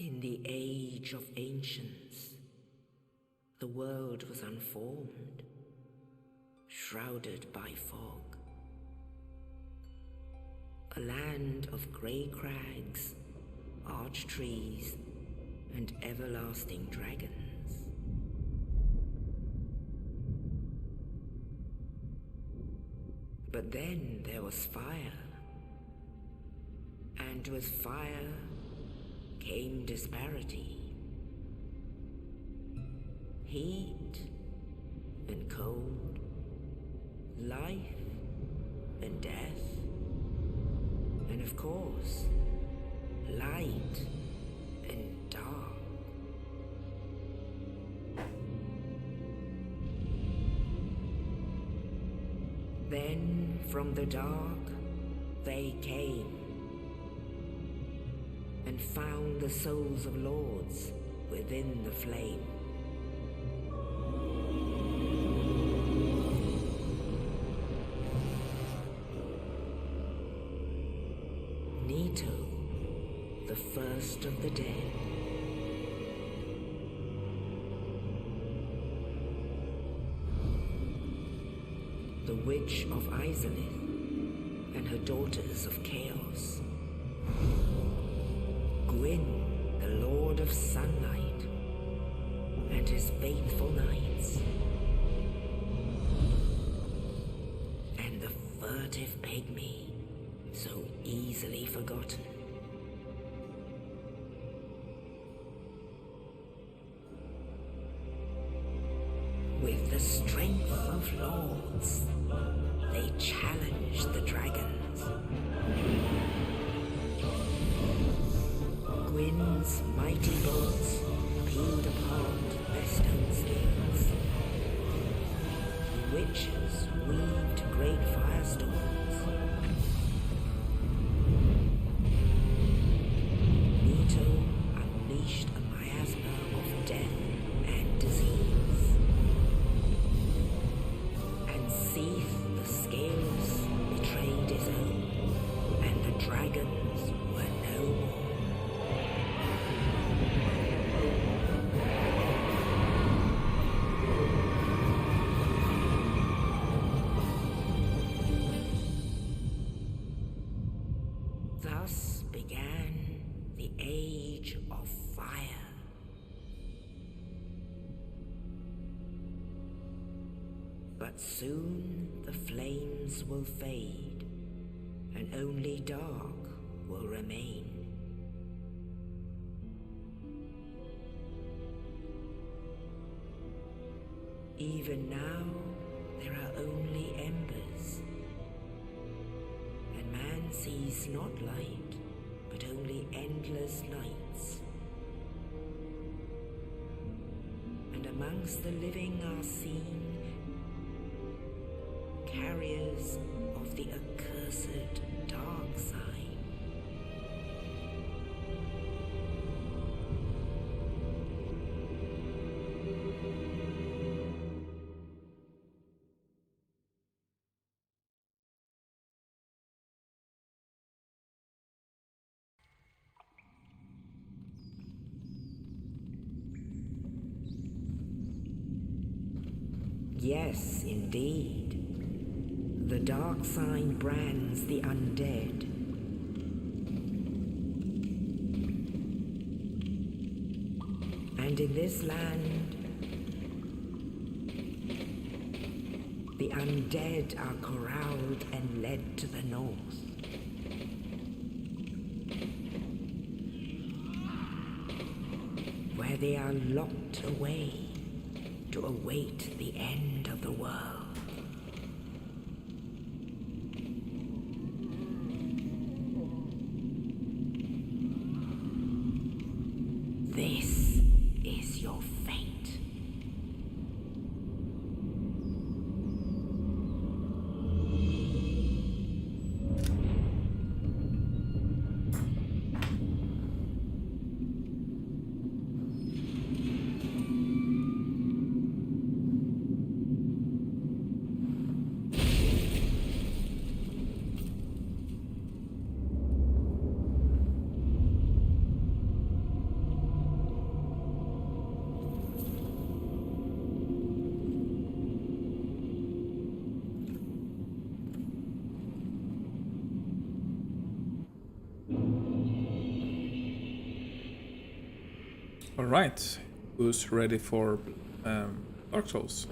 In the age of ancients, the world was unformed, shrouded by fog. A land of grey crags, arch trees, and everlasting dragons. But then there was fire, and with fire came disparity. Heat and cold, life and death, and of course, light and dark. Then from the dark they came and found the souls of lords within the flame. Nito, the first of the dead. The Witch of Izalith and her daughters of Chaos. Gwyn, the Lord of Sunlight, and his faithful knights. And the furtive pygmy, so easily forgotten. With the strength of lords, they challenged the dragons. Gwyn's mighty bolts peeled apart their stone spears. Witches weaved great firestorms. Nito unleashed a miasma of death and disease. And Seath the Scaleless betrayed his own, and the dragons were no more. began the Age of Fire. But soon the flames will fade, and only dark will remain. Even now, there are only embers, and man sees not light, but only endless nights. And amongst the living are seen carriers of the accursed dark side. Yes, indeed. The dark sign brands the undead. And in this land, the undead are corralled and led to the north. Where they are locked away to await the end of the world. This is your fate. Alright, who's ready for Dark Souls?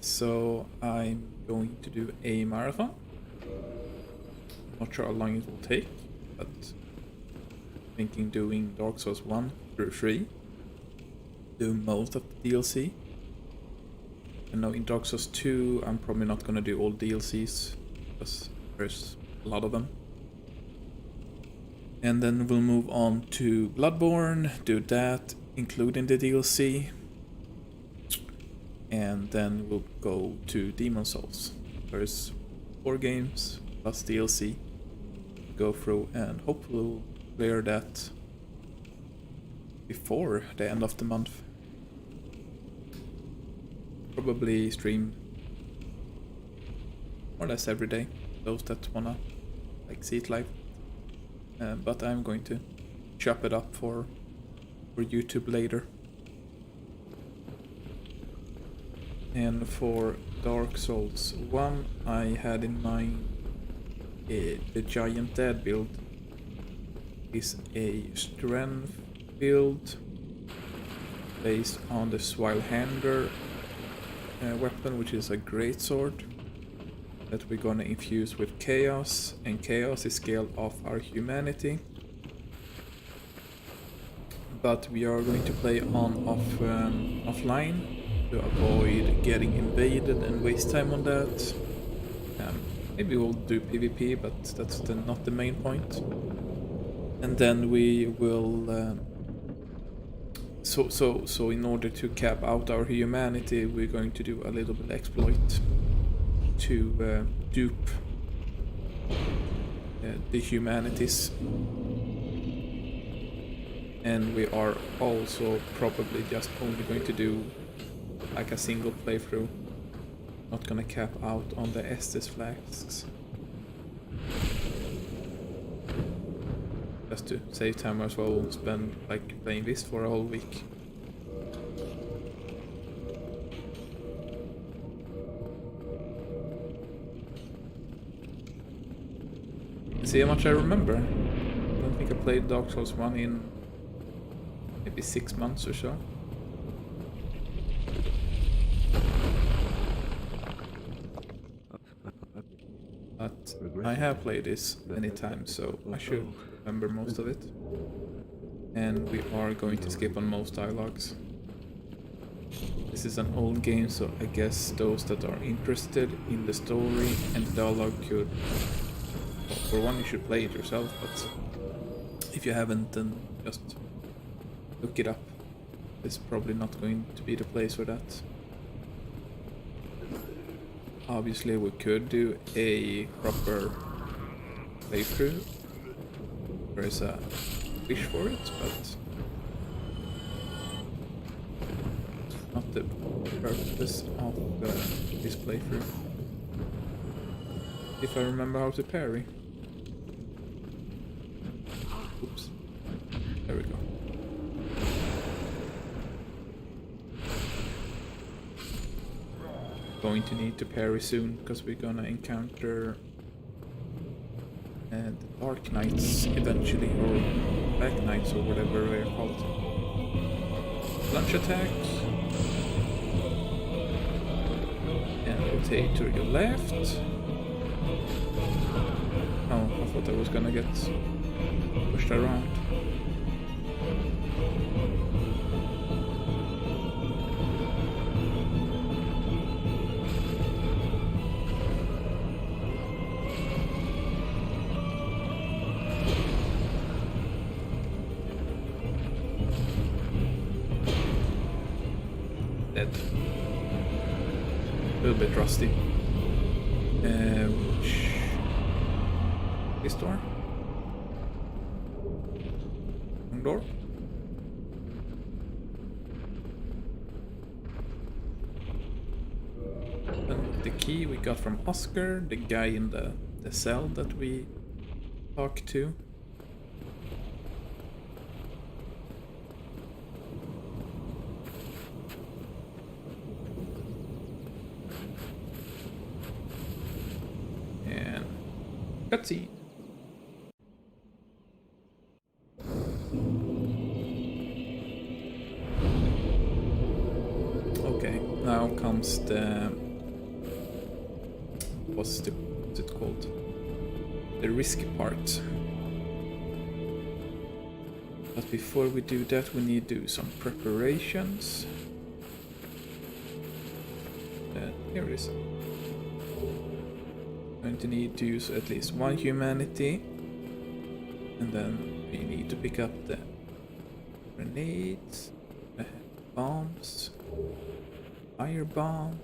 So I'm going to do a marathon. Not sure how long it will take, but thinking doing Dark Souls 1 through 3. Do most of the DLC. I know in Dark Souls 2 I'm probably not gonna do all DLCs because there's a lot of them. And then we'll move on to Bloodborne, do that, including the DLC. And then we'll go to Demon Souls. There's 4 games plus DLC to go through, and hopefully we'll clear that before the end of the month. Probably stream more or less every day, those that wanna see it live. But I'm going to chop it up for YouTube later. And for Dark Souls 1, I had in mind the Giant Dead build. Is a strength build based on the Swilehander weapon, which is a greatsword that we're gonna infuse with chaos, and chaos is scale of our humanity. But we are going to play on offline to avoid getting invaded and waste time on that. Maybe we'll do PvP, but that's not the main point. And then we will so in order to cap out our humanity, we're going to do a little bit exploit to dupe the humanities. And we are also probably just only going to do like a single playthrough, not gonna cap out on the Estus flasks. Just to save time as well, we'll spend playing this for a whole week. See how much I remember. I don't think I played Dark Souls 1 in maybe 6 months or so. But I have played this many times, so I should remember most of it. And we are going to skip on most dialogues. This is an old game, so I guess those that are interested in the story and the dialogue could... Well, for one, you should play it yourself, but if you haven't, then just look it up. It's probably not going to be the place for that. Obviously, we could do a proper playthrough. There is a wish for it, but not the purpose of this playthrough. If I remember how to parry. Oops. There we go. Going to need to parry soon because we're gonna encounter the Dark Knights eventually, or Black Knights, or whatever they're called. Lunge attacks. And rotate to your left. Oh, I thought I was gonna get pushed around. Dead. A little bit rusty. This door? Wrong door? And the key we got from Oscar, the guy in the cell that we talked to. And cutscene. Okay, now comes the... what's it called? The risky part. But before we do that, we need to do some preparations. Here it is. Going to need to use at least one humanity, and then we need to pick up the grenades, bombs, fire bomb.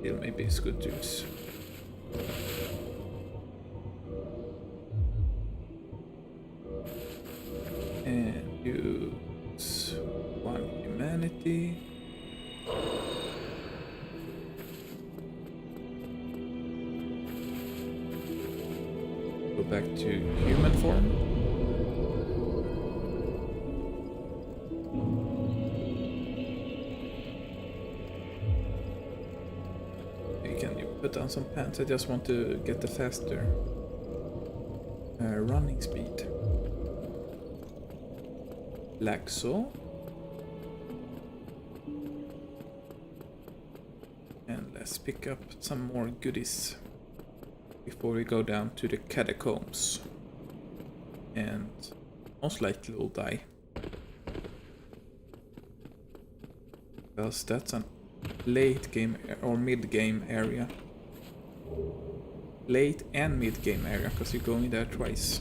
Still, maybe it's good to use. And use one humanity. Go back to human form. Can you put on some pants? I just want to get the faster running speed. Like so. And let's pick up some more goodies before we go down to the catacombs. And most likely we'll die. Because that's an late game or mid game area. Late and mid game area, because you're going there twice.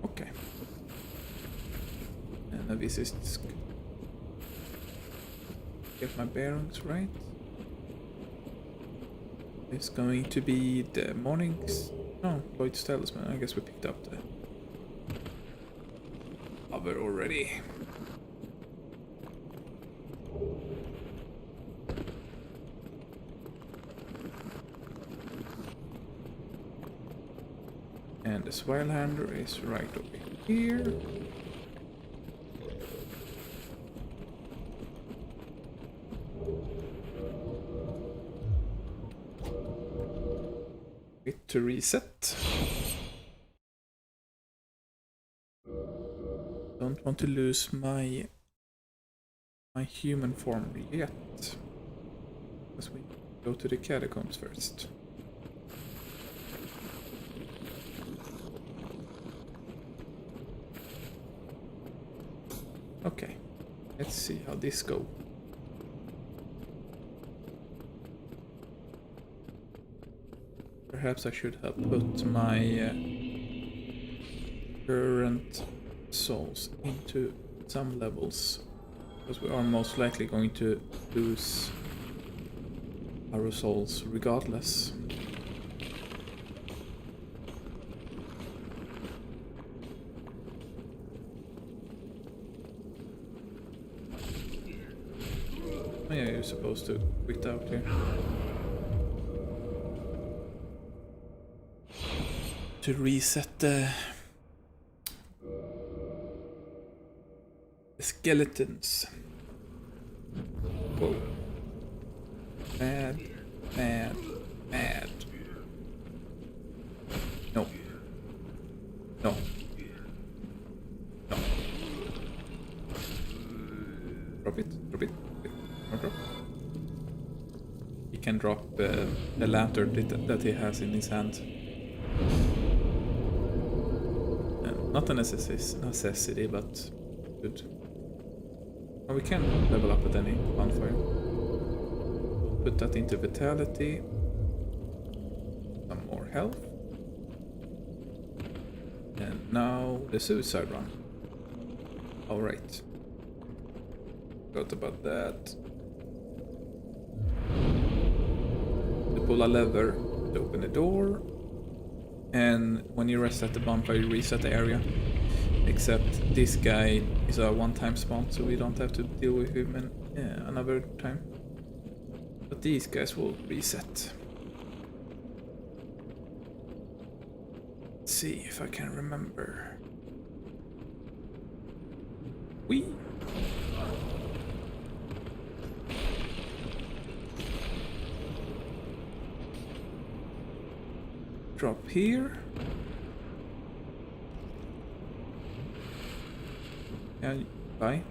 Okay. And now this is get my bearings right. It's going to be the mornings. No, Lloyd's Talisman. I guess we picked up the other already. And the swile handler is right over here. Wait to reset. Don't want to lose my human form yet. Because we go to the catacombs first. Okay, let's see how this goes. Perhaps I should have put my current souls into some levels, because we are most likely going to lose our souls regardless. Oh yeah, you're supposed to quit out here. To reset the skeletons. Whoa. Bad, bad, bad. No. No. No. Drop it, drop it, drop. He can drop the lantern that he has in his hand. Not a necessity, but good. Oh, we can level up at any bonfire. Put that into vitality. Some more health. And now the suicide run. Alright. Forgot about that. To pull a lever to open the door. And when you rest at the bonfire, you reset the area. Except this guy is a one-time spawn, so we don't have to deal with him another time. But these guys will reset. Let's see if I can remember. Whee! Drop here. Yeah, bye.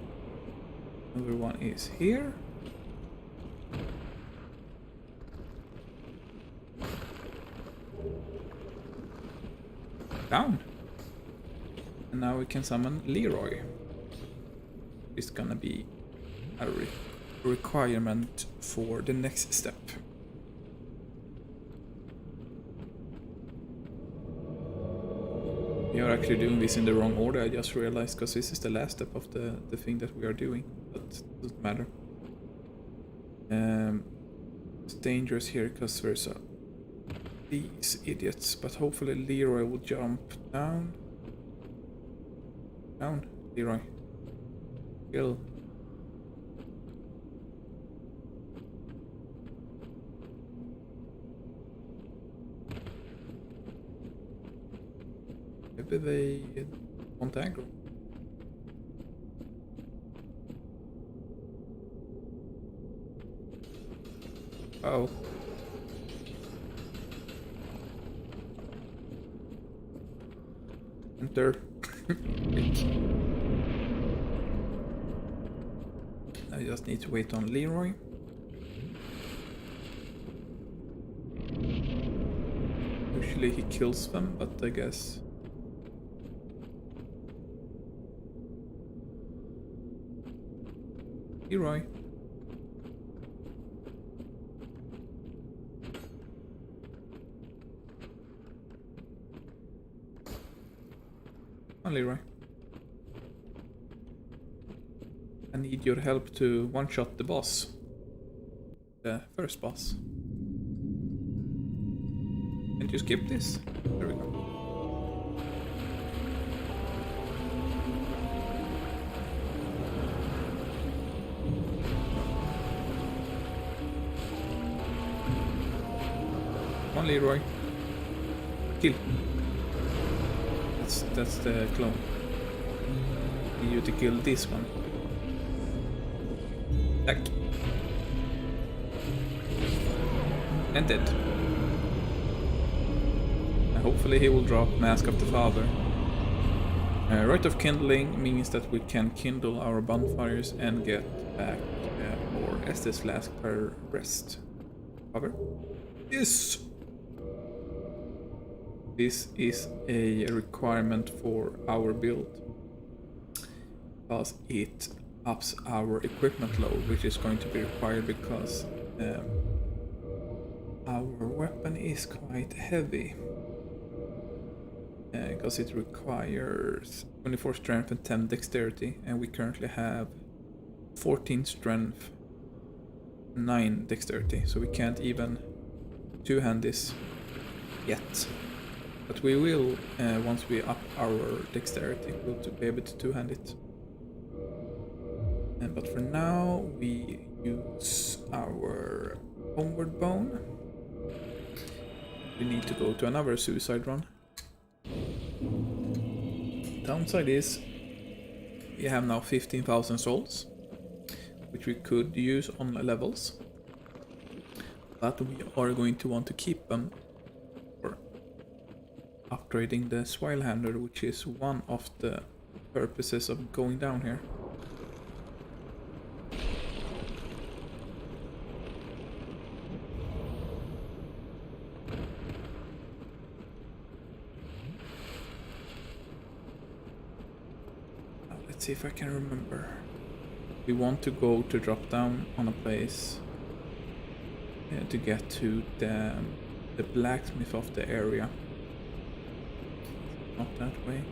Another one is here. Down. And now we can summon Leroy. It's gonna be a requirement for the next step. We are actually doing this in the wrong order, I just realized, because this is the last step of the thing that we are doing, but it doesn't matter. It's dangerous here because there's these idiots, but hopefully Leroy will jump down. Down, Leroy. Kill. Maybe they want aggro. Oh. Enter. I just need to wait on Leroy. Usually he kills them, but I guess... Leroy. Come on, Leroy. I need your help to one-shot the boss. The first boss. Can't you skip this? There we go. Come on, Leroy. Kill. that's the clone. Need you to kill this one. Tack. And dead. And hopefully he will drop Mask of the Father. Rite of Kindling means that we can kindle our bonfires and get back more Estes Flask per rest. Cover? Yes! This is a requirement for our build, because it ups our equipment load, which is going to be required because our weapon is quite heavy. Because it requires 24 strength and 10 dexterity, and we currently have 14 strength, 9 dexterity, so we can't even two-hand this yet. But we will, once we up our dexterity, we'll be able to two-hand it. But for now, we use our homeward bone. We need to go to another suicide run. Downside is we have now 15,000 souls, which we could use on levels, but we are going to want to keep them for upgrading the Swile Handler, which is one of the purposes of going down here. Let's see if I can remember. We want to go to drop down on a place to get to the blacksmith of the area. Not that way.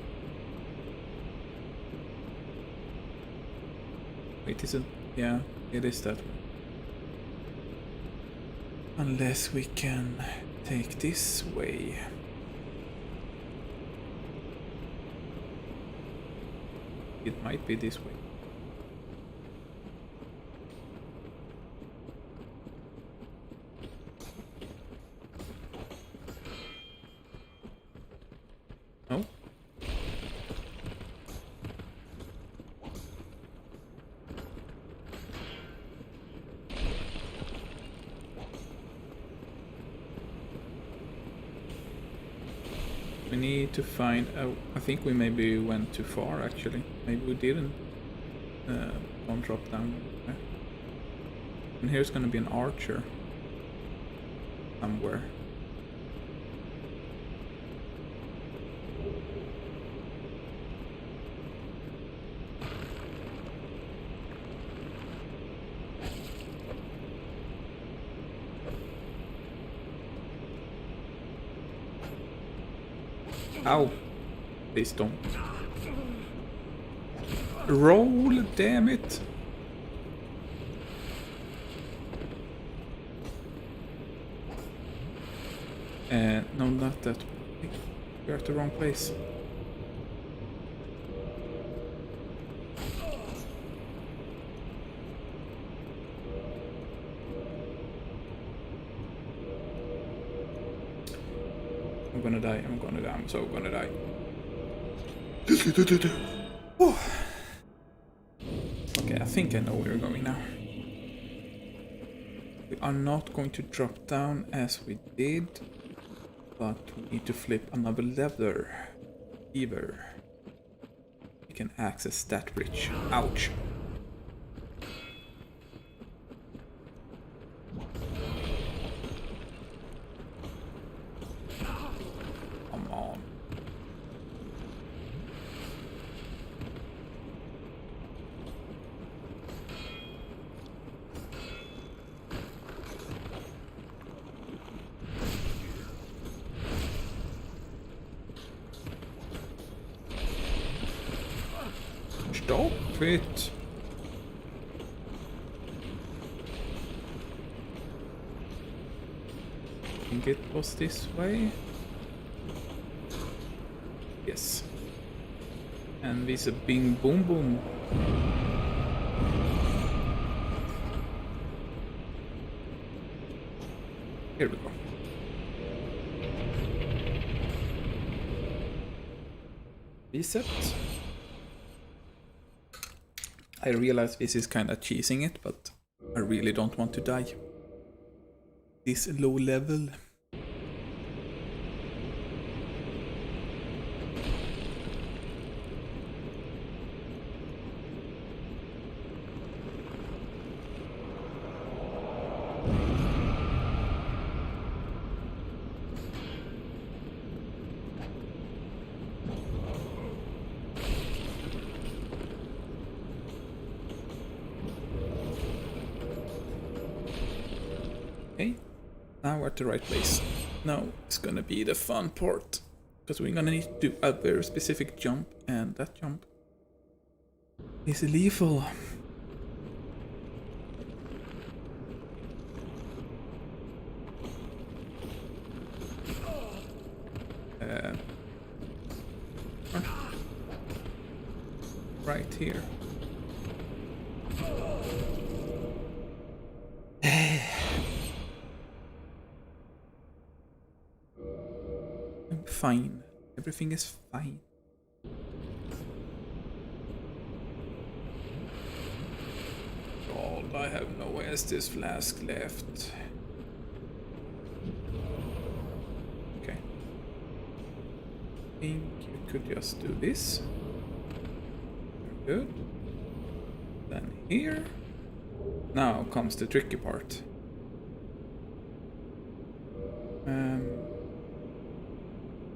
Wait, is it? Yeah, it is that way. Unless we can take this way. It might be this way. No? We need to find out. I think we maybe went too far actually. Maybe we didn't. Don't drop down there. And here's gonna be an archer somewhere. Ow! Please don't. Roll, damn it! No, not that way. We're at the wrong place. I'm gonna die, I'm gonna die, I'm so gonna die. Okay, I think I know where we're going now. We are not going to drop down as we did, but we need to flip another lever. Either we can access that bridge. Ouch. Come on. Stop it! I think it was this way. Yes. And this a bing boom boom. Here we go. reset. I realize this is kinda cheesing it, but I really don't want to die. This low level. Okay, now we're at the right place. Now it's gonna be the fun part, because we're gonna need to do a very specific jump, and that jump is lethal. Right here. I'm fine. Everything is fine. God, I have no Estus flask left. Okay. I think you could just do this. Very good. Then here. Now comes the tricky part.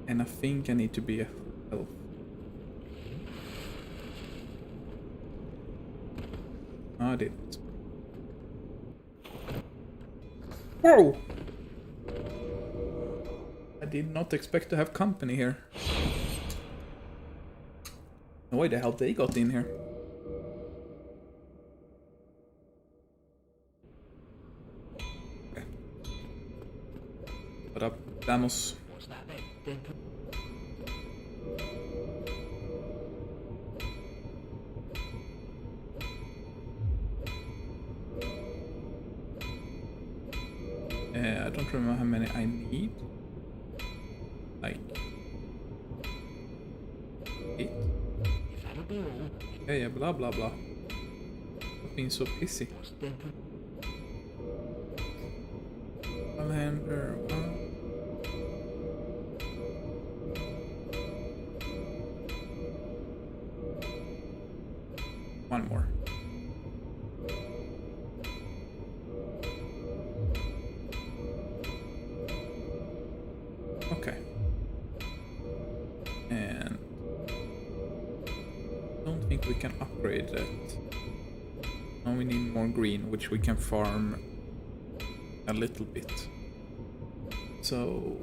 And I think I need to be a elf. No, I didn't. Whoa! I did not expect to have company here. No way the hell they got in here. Okay. What up, Damos? What's that then? I don't remember how many I need. Like 8. If that'll be all. Yeah, blah blah blah. Stop being so pissy. What's then? Commander, one more. Okay. And I don't think we can upgrade that. Now we need more green, which we can farm a little bit. So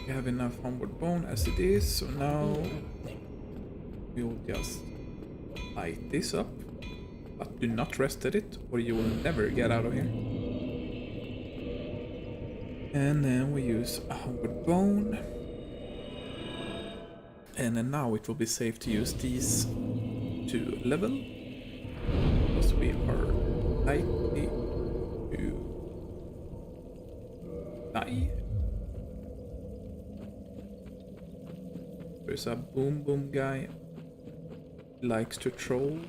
we have enough homeward bone as it is, so now we'll just light this up, but do not rest at it or you will never get out of here. And then we use a homeward bone, and then now it will be safe to use these to level, because we are likely to die. There's a boom boom guy, he likes to troll.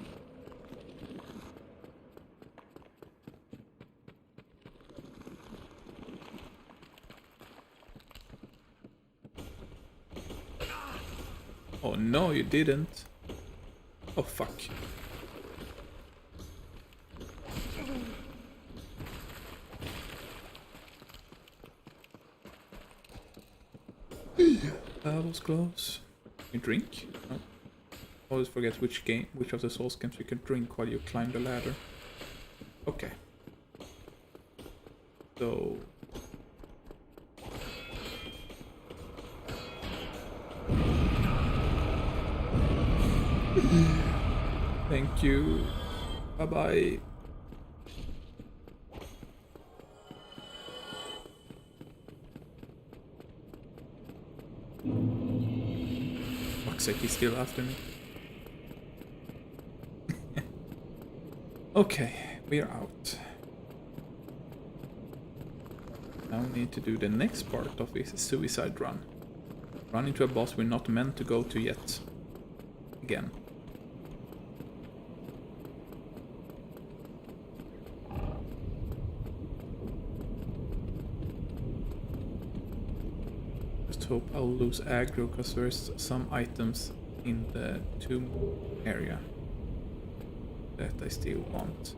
Oh no, you didn't. Oh fuck. That was close. You drink? No. Always forget which of the Souls games you can drink while you climb the ladder. Okay. So thank you. Bye bye. Fuck's sake, he's still after me. Okay, we are out. Now we need to do the next part of this suicide run. Run into a boss we're not meant to go to yet. Again. Just hope I'll lose aggro, because there's some items in the tomb area that I still want.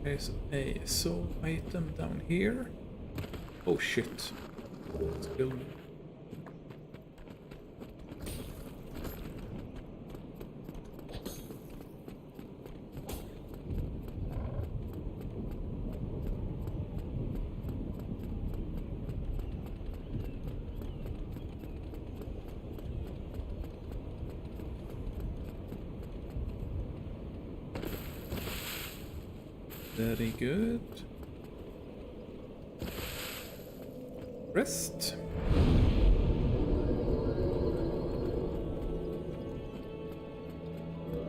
There's a soul item down here. Oh shit. It's killed me. Very good. Rest.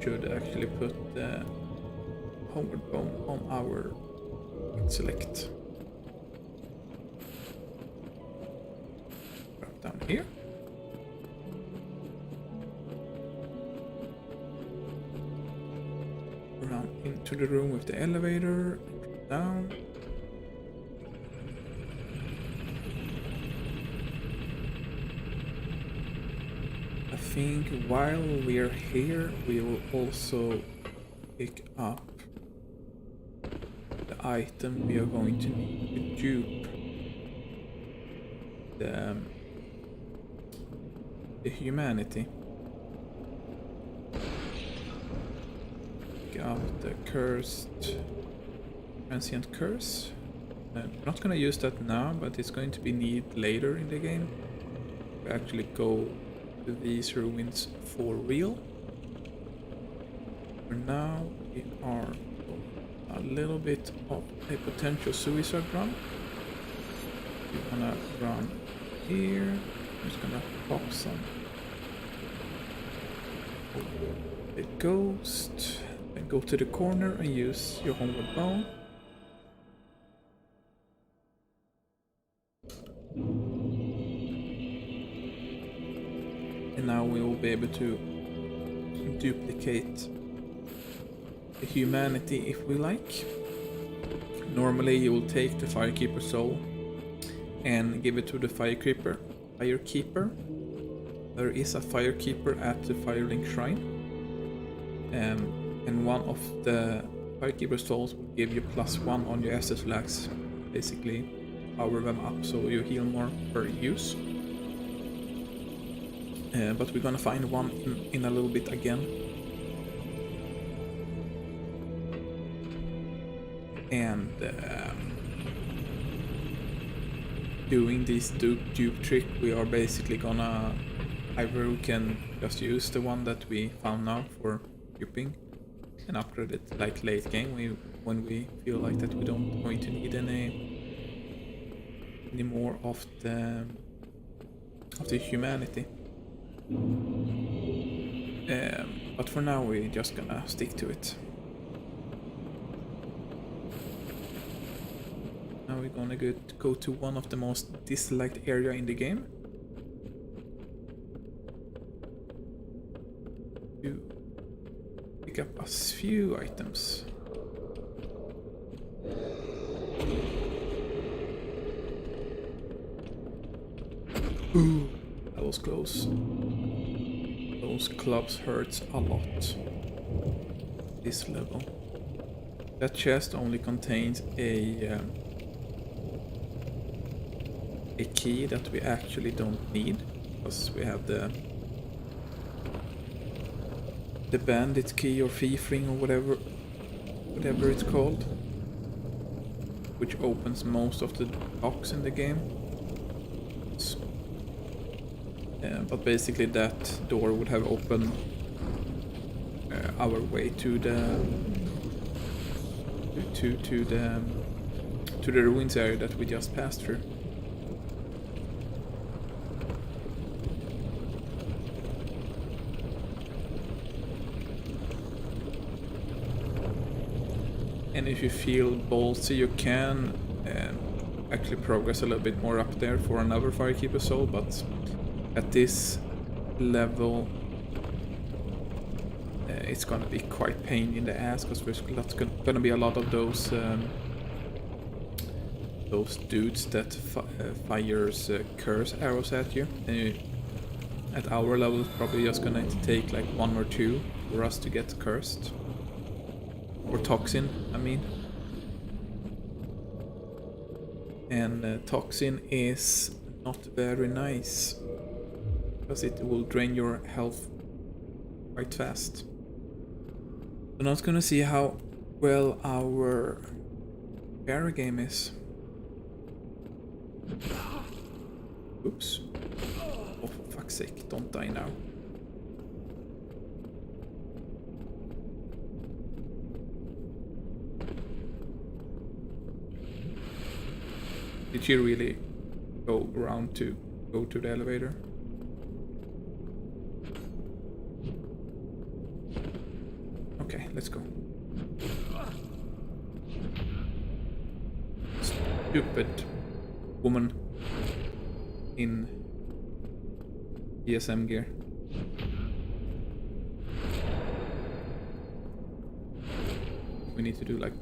Should actually put the homeward bone on our select. Drop down here. Run into the room with the elevator, down. I think while we're here, we will also pick up the item we are going to need to dupe the humanity. Up the cursed transient curse. I'm not gonna use that now, but it's going to be needed later in the game to actually go to these ruins for real. For now, we are a little bit of a potential suicide run. We're gonna run here. I'm just gonna pop some the ghost. And go to the corner and use your homeward bone. And now we will be able to duplicate the humanity if we like. Normally you will take the Firekeeper soul and give it to the Firekeeper. There is a Firekeeper at the Firelink shrine. And one of the Firekeeper souls will give you +1 on your SS lags. Basically, power them up so you heal more per use. But we're gonna find one in a little bit again. And doing this dupe trick, we are basically gonna either we can just use the one that we found now for duping and upgrade it like late game when we feel like that we don't going to need any more of the humanity. But for now we're just gonna stick to it. Now we're gonna go to one of the most disliked area in the game. Pick up a few items. Ooh, that was close. Those clubs hurts a lot. This level. That chest only contains a key that we actually don't need, because we have the bandit key or thief ring or whatever it's called, which opens most of the locks in the game. But basically that door would have opened our way to the to the ruins area that we just passed through. And if you feel ballsy, you can actually progress a little bit more up there for another Firekeeper soul, but at this level it's gonna be quite pain in the ass, because there's gonna be a lot of those dudes that fires curse arrows at you. And at our level it's probably just gonna take like 1 or 2 for us to get cursed. Or toxin, I mean. And toxin is not very nice, because it will drain your health quite fast. So now it's gonna see how well our parry game is. Oops. Oh, for fuck's sake, don't die now. Did you really go around to go to the elevator? Okay, let's go. Stupid woman in ESM gear. We need to do like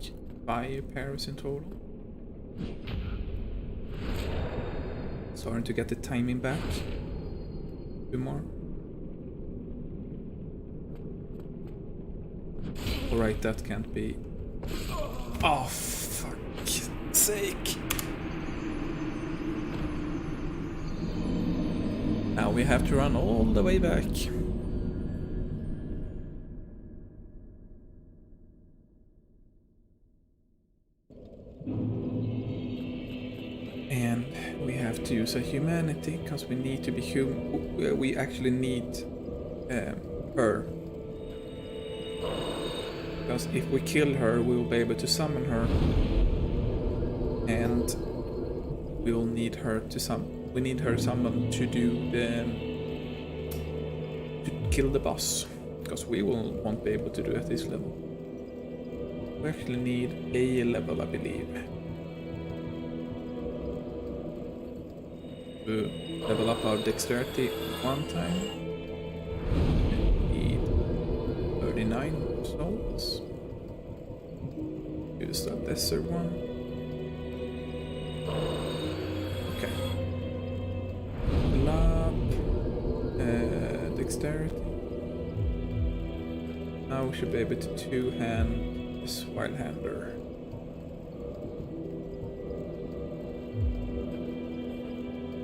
5 pairs in total. Starting to get the timing back. 2 more. Alright, that can't be. Oh, fuck's sake. Now we have to run all the way back. And we have to use a humanity, because we need to be human. We actually need her. Because if we kill her, we will be able to summon her. And we will need her to we need her summoned to do to kill the boss. Because we won't be able to do it at this level. We actually need a level, I believe. To level up our dexterity 1 time. We need 39 souls. Use the lesser one. Okay. Level up dexterity. Now we should be able to 2-hand this wild hander.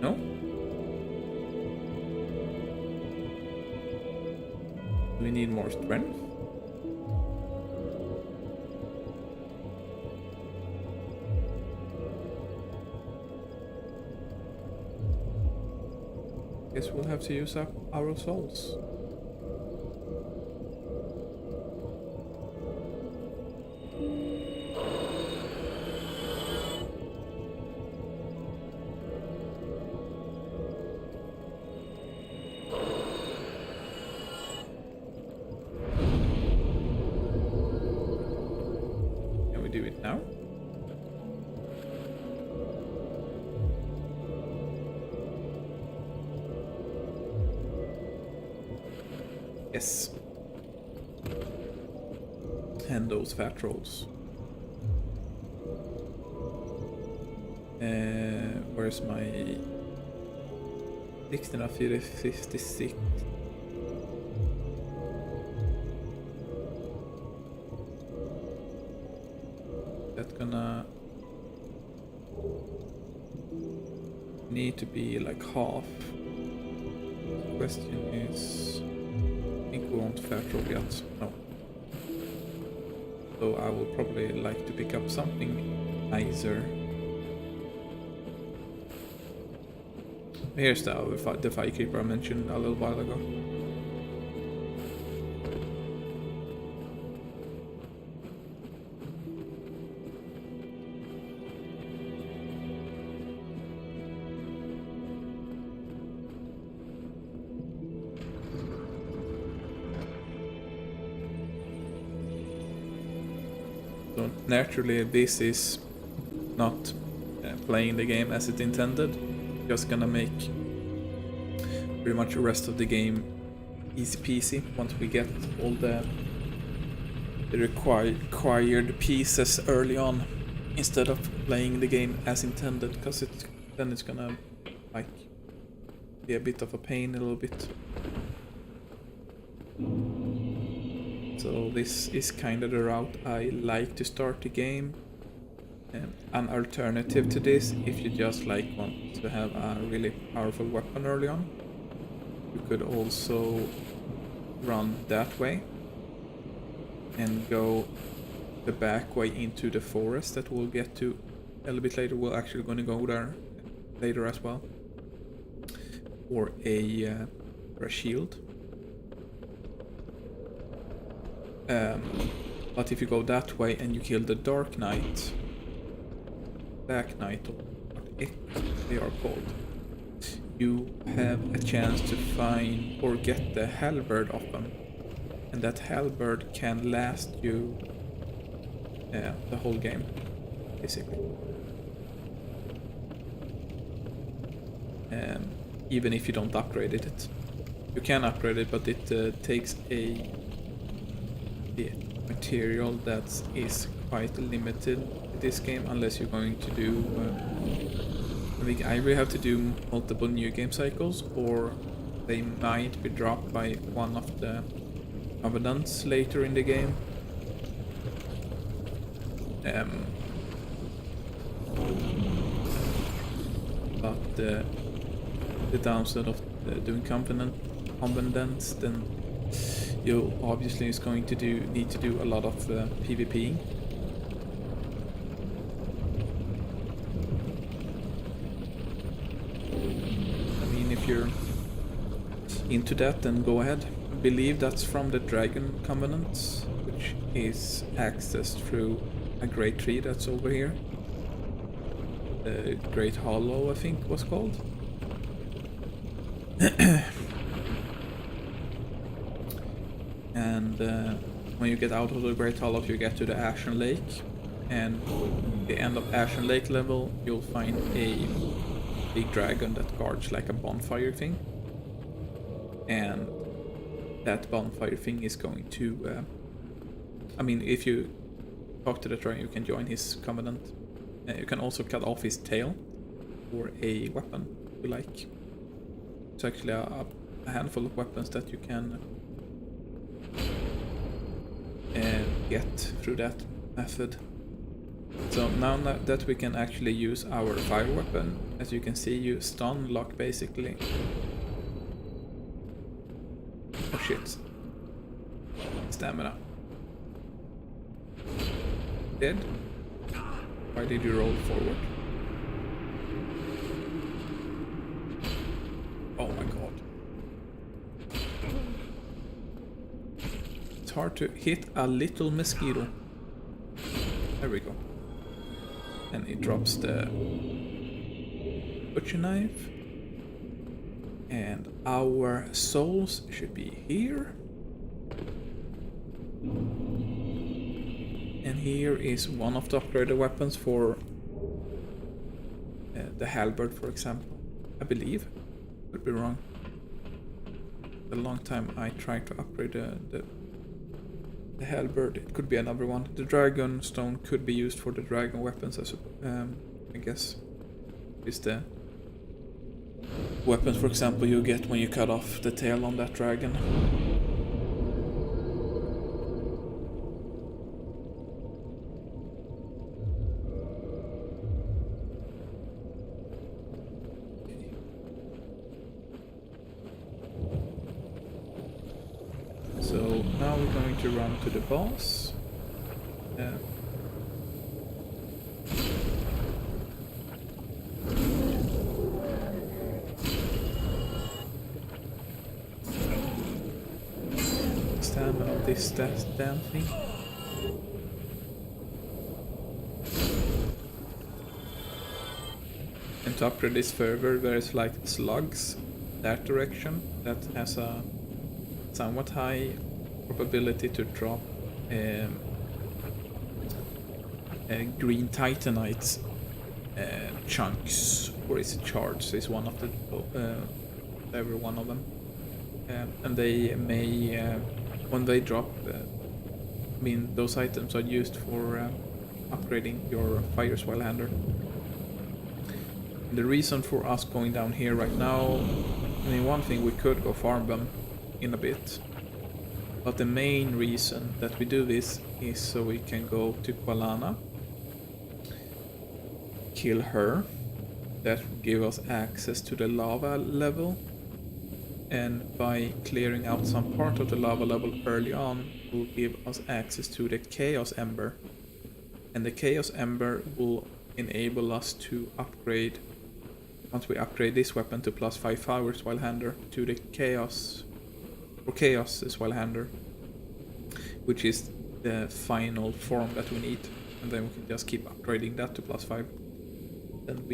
No? We need more strength. Guess we'll have to use up our souls. Do it now. Yes. And those fat rolls. Where's my 1656? That's gonna need to be like half. The question is, I think we won't fat roll yet. No. So I will probably like to pick up something nicer. Here's the fire creeper I mentioned a little while ago. So naturally this is not playing the game as it intended. Just gonna make pretty much the rest of the game easy peasy once we get all the required pieces early on, instead of playing the game as intended, because then it's gonna like be a bit of a pain a little bit. So this is kind of the route I like to start the game. An alternative to this, if you just want to have a really powerful weapon early on, you could also run that way and go the back way into the forest that we'll get to a little bit later. We're actually going to go there later as well, or a shield. But if you go that way and you kill the Dark Knight, Black Knight, or what they are called, you have a chance to find or get the halberd of them, and that halberd can last you the whole game, basically. Even if you don't upgrade it, you can upgrade it, but it takes a material that is quite limited in this game, unless you're going to do I think either you have to do multiple new game cycles, or they might be dropped by one of the covenants later in the game. But the downside of doing covenants, then you obviously is going to need to do a lot of PvPing. I mean, if you're into that, then go ahead. I believe that's from the Dragon Covenant, which is accessed through a great tree that's over here. The Great Hollow, I think was called. And when you get out of the Great Hollow, you get to the Ashen Lake, and at the end of Ashen Lake level, you'll find a big dragon that guards like a bonfire thing, and that bonfire thing is going to I mean, if you talk to the dragon, you can join his covenant. You can also cut off his tail or a weapon you like. It's actually a handful of weapons that you can get through that method. So now that we can actually use our fire weapon, as you can see, you stun lock basically. Oh shit. Stamina. Dead? Why did you roll forward? Oh my god. It's hard to hit a little mosquito. There we go. And it drops the butcher knife. And our souls should be here. And here is one of the upgraded weapons for the halberd, for example. I believe. Could be wrong. A long time I tried to upgrade the halberd. It could be another one. The dragon stone could be used for the dragon weapons, I guess. Is the weapons, for example, you get when you cut off the tail on that dragon. So now we're going to run to the boss. fan of this damn thing. And to upgrade this further, there's like slugs that direction that has a somewhat high probability to drop green Titanite chunks, or is it shards? Is one of the every one of them, and they may when they drop. I mean, those items are used for upgrading your fire swellhander. The reason for us going down here right now, I mean, one thing, we could go farm them in a bit, but the main reason that we do this is so we can go to Qualana, kill her, that will give us access to the lava level, and by clearing out some part of the lava level early on will give us access to the Chaos Ember, and the Chaos Ember will enable us to upgrade, once we upgrade this weapon to +5 fire swellhander, to the Chaos swellhander, which is the final form that we need, and then we can just keep upgrading that to +5. Then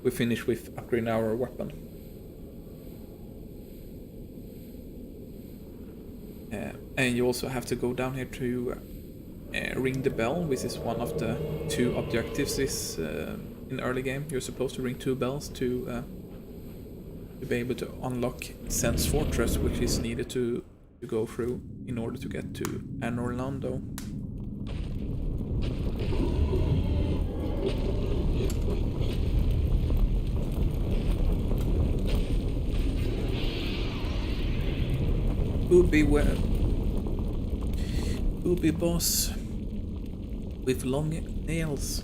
we finish with upgrading our weapon. And you also have to go down here to ring the bell, which is one of the 2 objectives in early game. You're supposed to ring 2 bells to be able to unlock Sense Fortress, which is needed to go through in order to get to Anor Londo. Booby boss with long nails.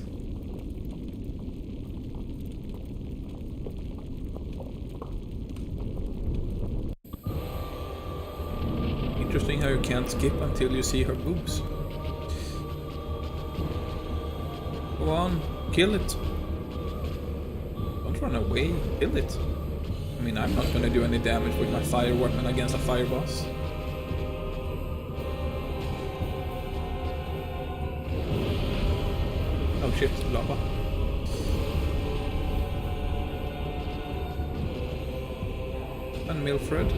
Interesting how you can't skip until you see her boobs. Go on, kill it. Don't run away, kill it. I mean, I'm not gonna do any damage with my fire weapon against a fire boss. Oh shit, lava. And Milfred.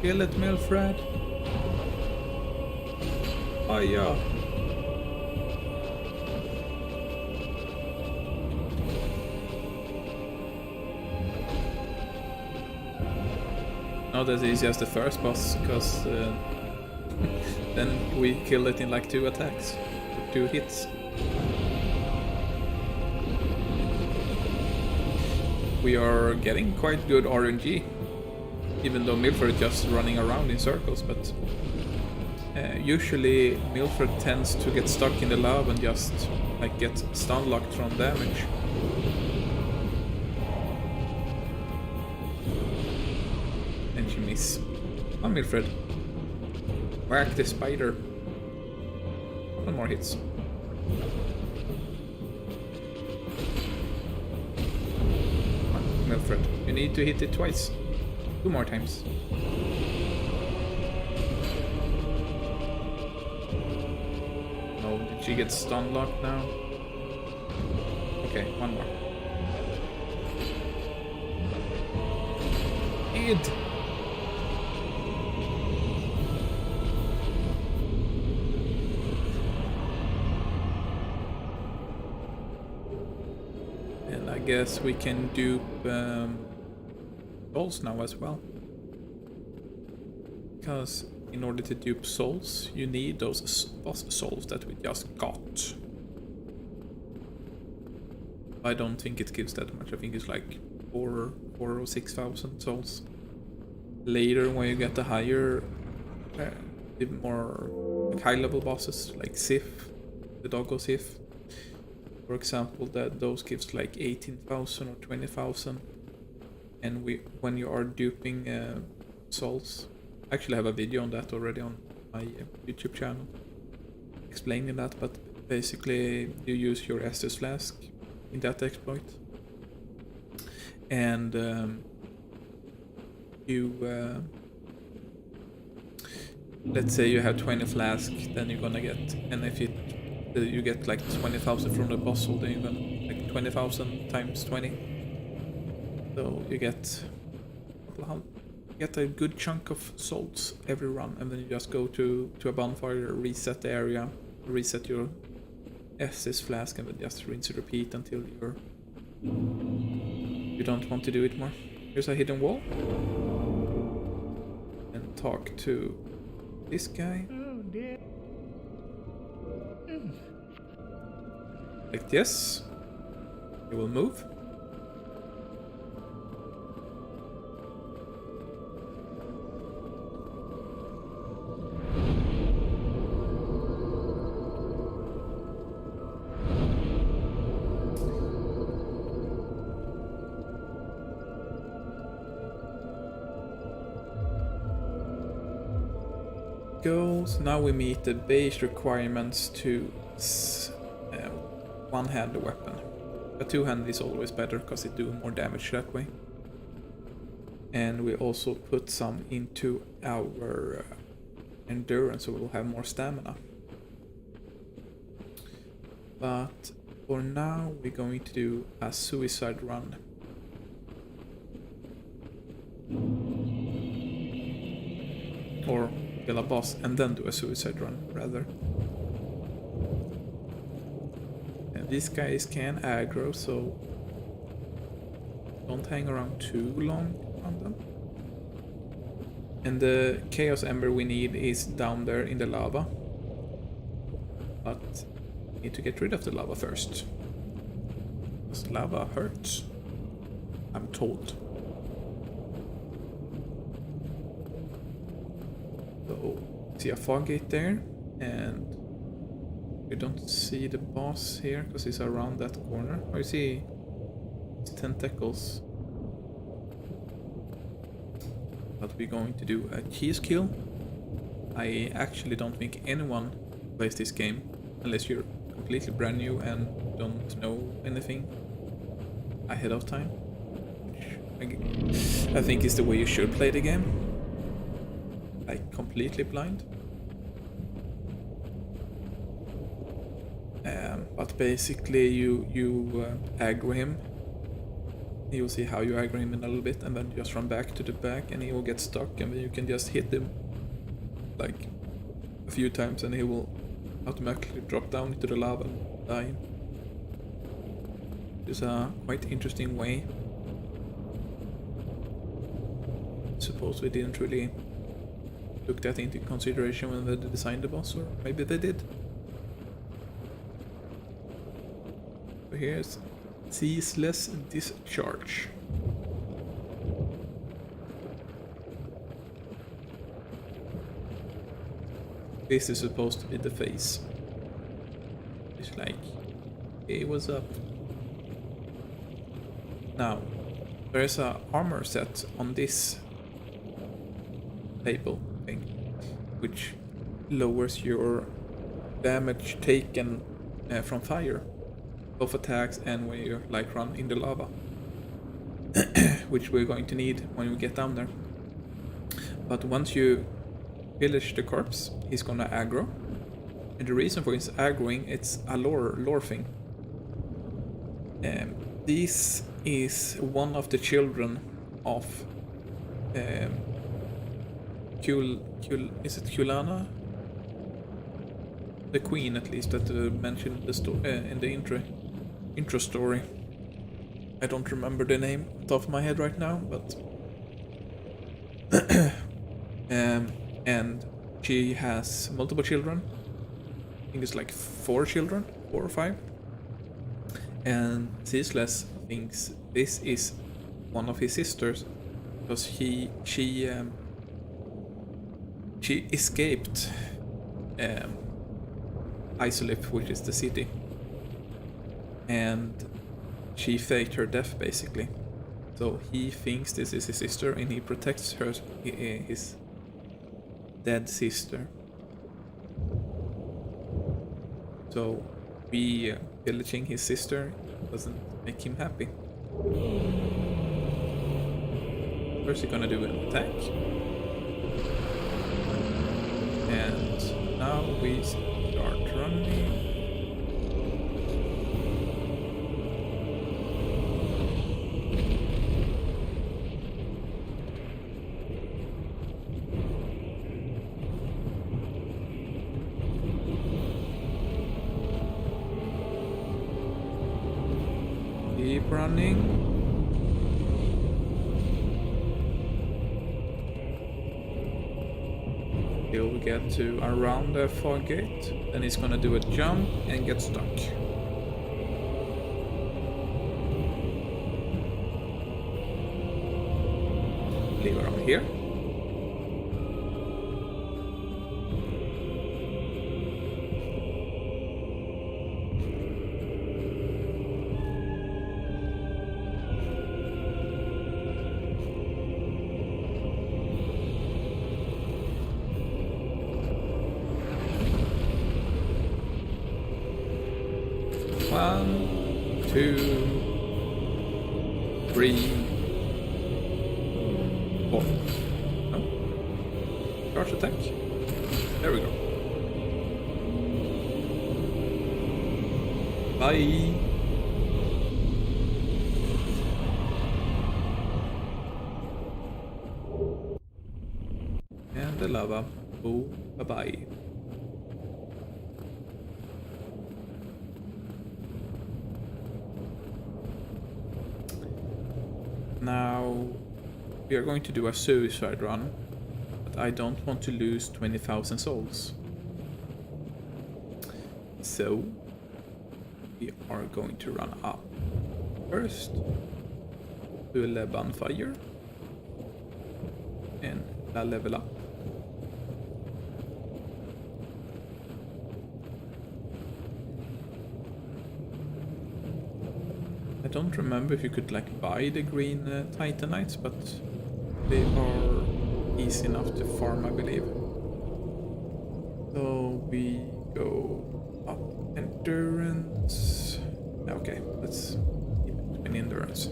Kill it, Milfred. Oh yeah. Not as easy as the first boss, because then we kill it in like 2 attacks, 2 hits. We are getting quite good RNG, even though Milfred is just running around in circles, but usually Milfred tends to get stuck in the lava and just like get stun locked from damage. And she miss. Come on, Milfred. Whack the spider. 1 more hits. Come on, Milfred. You need to hit it twice. 2 more times. Oh, did she get stun locked now? Okay, 1 more. Id! And I guess we can dupe souls now as well. Because in order to dupe souls, you need those boss souls that we just got. I don't think it gives that much. I think it's like 4 or 6,000 souls. Later, when you get the higher, even more like high-level bosses, like Sif, the Doggo Sif, for example, that those gives like 18,000 or 20,000. And when you are duping souls, I actually have a video on that already on my YouTube channel explaining that, but basically you use your Estus Flask in that exploit, and you let's say you have 20 flasks, then you're gonna get, and if you get like 20,000 from the boss hole, then you're gonna like 20,000 times 20. So you get a good chunk of souls every run, and then you just go to a bonfire, reset the area, reset your Estus flask, and then just rinse and repeat until you don't want to do it more. Here's a hidden wall, and talk to this guy. Like this. He will move. Goes. Now we meet the base requirements to one-hand weapon. A two-hand is always better because it do more damage that way. And we also put some into our endurance, so we'll have more stamina. But for now we're going to do a suicide run. Or kill a boss and then do a suicide run, rather. And these guys can aggro, so don't hang around too long on them. And the Chaos Ember we need is down there in the lava. But we need to get rid of the lava first. Because lava hurts, I'm told. So, see a fog gate there, and you don't see the boss here because he's around that corner. Oh, you see his tentacles. But we're going to do a cheese kill. I actually don't think anyone plays this game unless you're completely brand new and don't know anything ahead of time. Which I think is the way you should play the game. Like completely blind. But basically you aggro him. You'll see how you aggro him in a little bit, and then just run back to the back and he will get stuck, and then you can just hit him like a few times and he will automatically drop down into the lava and die. It's a quite interesting way. Suppose we didn't really took that into consideration when they designed the boss, or maybe they did. So here's Ceaseless Discharge. This is supposed to be the face. It's like, hey, what's up? Now, there's a armor set on this table thing, which lowers your damage taken from fire, both attacks and when you like run in the lava, which we're going to need when we get down there. But once you pillage the corpse, he's gonna aggro, and the reason for his aggroing, it's a lore thing. This is one of the children of is it Kulana? The queen, at least, that mentioned in the intro story. I don't remember the name off the top of my head right now, but and she has multiple children. I think it's like 4 children, 4 or 5. And Ceaseless thinks this is one of his sisters because she escaped Isolip, which is the city, and she faked her death basically. So he thinks this is his sister, and he protects her, his dead sister. So pillaging his sister doesn't make him happy. First he's gonna do an attack. And now we start running. Keep running. Till we get to around the fog gate. Then he's gonna do a jump and get stuck. Leave around here. One, two, three, four. No. Charge attack. There we go. Bye. And the lava. Oh, bye-bye. Now we are going to do a suicide run, but I don't want to lose 20,000 souls. So we are going to run up first to a bonfire and level up. I don't remember if you could like buy the green Titanites, but they are easy enough to farm, I believe. So we go up endurance. Okay, let's keep it in endurance.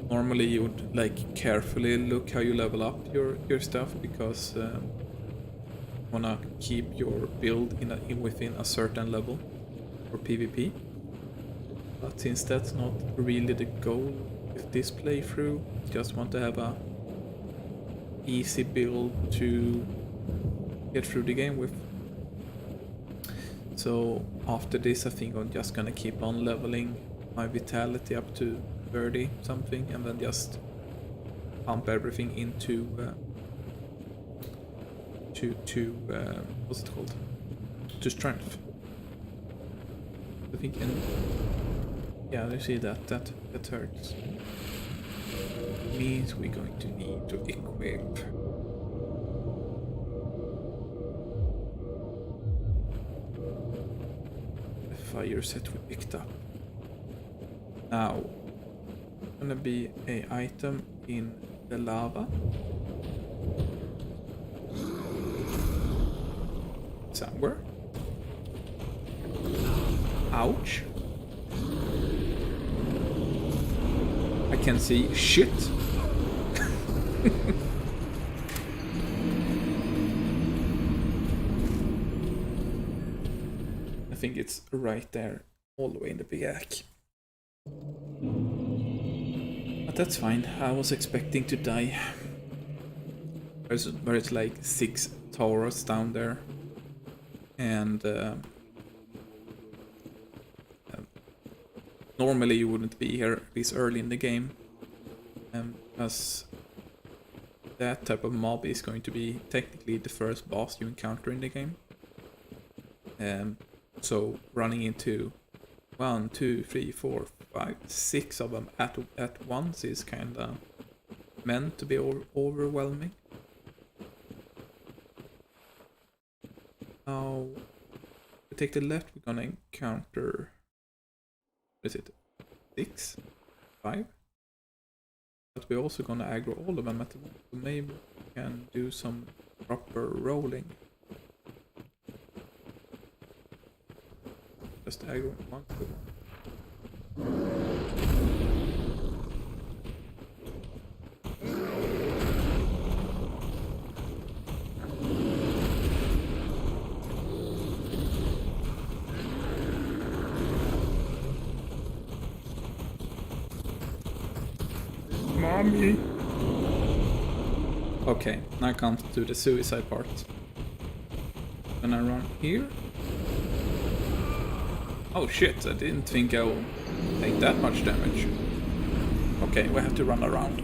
Normally you would like carefully look how you level up your stuff, because you wanna keep your build within a certain level for PvP, but since that's not really the goal with this playthrough, just want to have a easy build to get through the game with. So after this I think I'm just gonna keep on leveling my vitality up to 30 something, and then just pump everything into what's it called? To strength. I think, and yeah, you see that hurts. Means we're going to need to equip the fire set we picked up. Now, gonna be a item in the lava. Somewhere. Ouch. I can see shit. I think it's right there, all the way in the back. But that's fine. I was expecting to die. There's like 6 Taurus down there. And normally you wouldn't be here this early in the game, as that type of mob is going to be technically the first boss you encounter in the game. So running into 1, 2, 3, 4, 5, 6 of them at once is kinda meant to be overwhelming. Now, if we take the left, we're gonna encounter, what is it, 6? 5? But we're also gonna aggro all of them at the moment, so maybe we can do some proper rolling. Just aggro one to one. mommy. Okay, now comes to the suicide part. Can I run here? Oh shit, I didn't think I would take that much damage. Okay, we have to run around.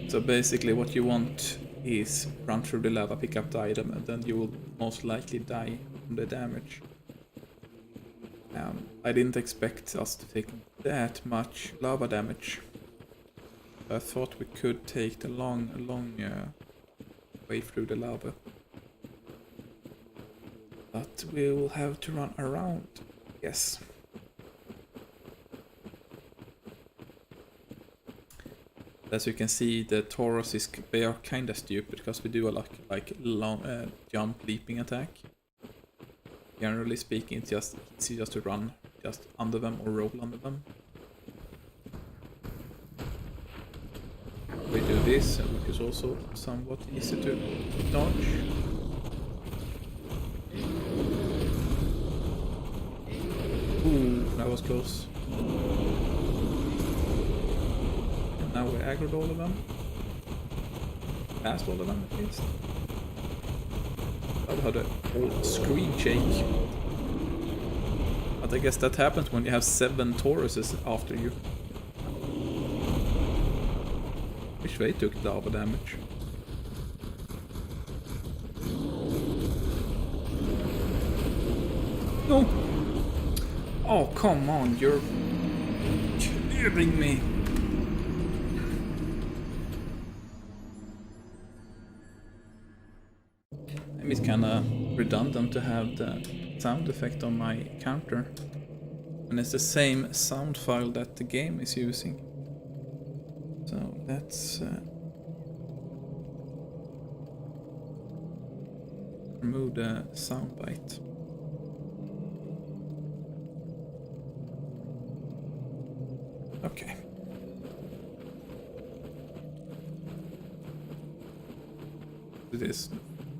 So basically what you want is run through the lava, pick up the item, and then you will most likely die from the damage. I didn't expect us to take that much lava damage. I thought we could take the long way through the lava. But we will have to run around, yes. As you can see, the Taurus they are kinda stupid because we do a like long jump leaping attack. Generally speaking, it's just easy just to run just under them or roll under them. We do this, which is also somewhat easy to dodge. Ooh, that was close. And now we aggroed all of them. Passed all of them at least. I've had a whole screen shake. But I guess that happens when you have 7 Tauruses after you. Which they took lava damage. No! Oh, come on, you're killing me. Maybe it's kinda redundant to have the sound effect on my counter. And it's the same sound file that the game is using. So let's remove the soundbite. Okay. It is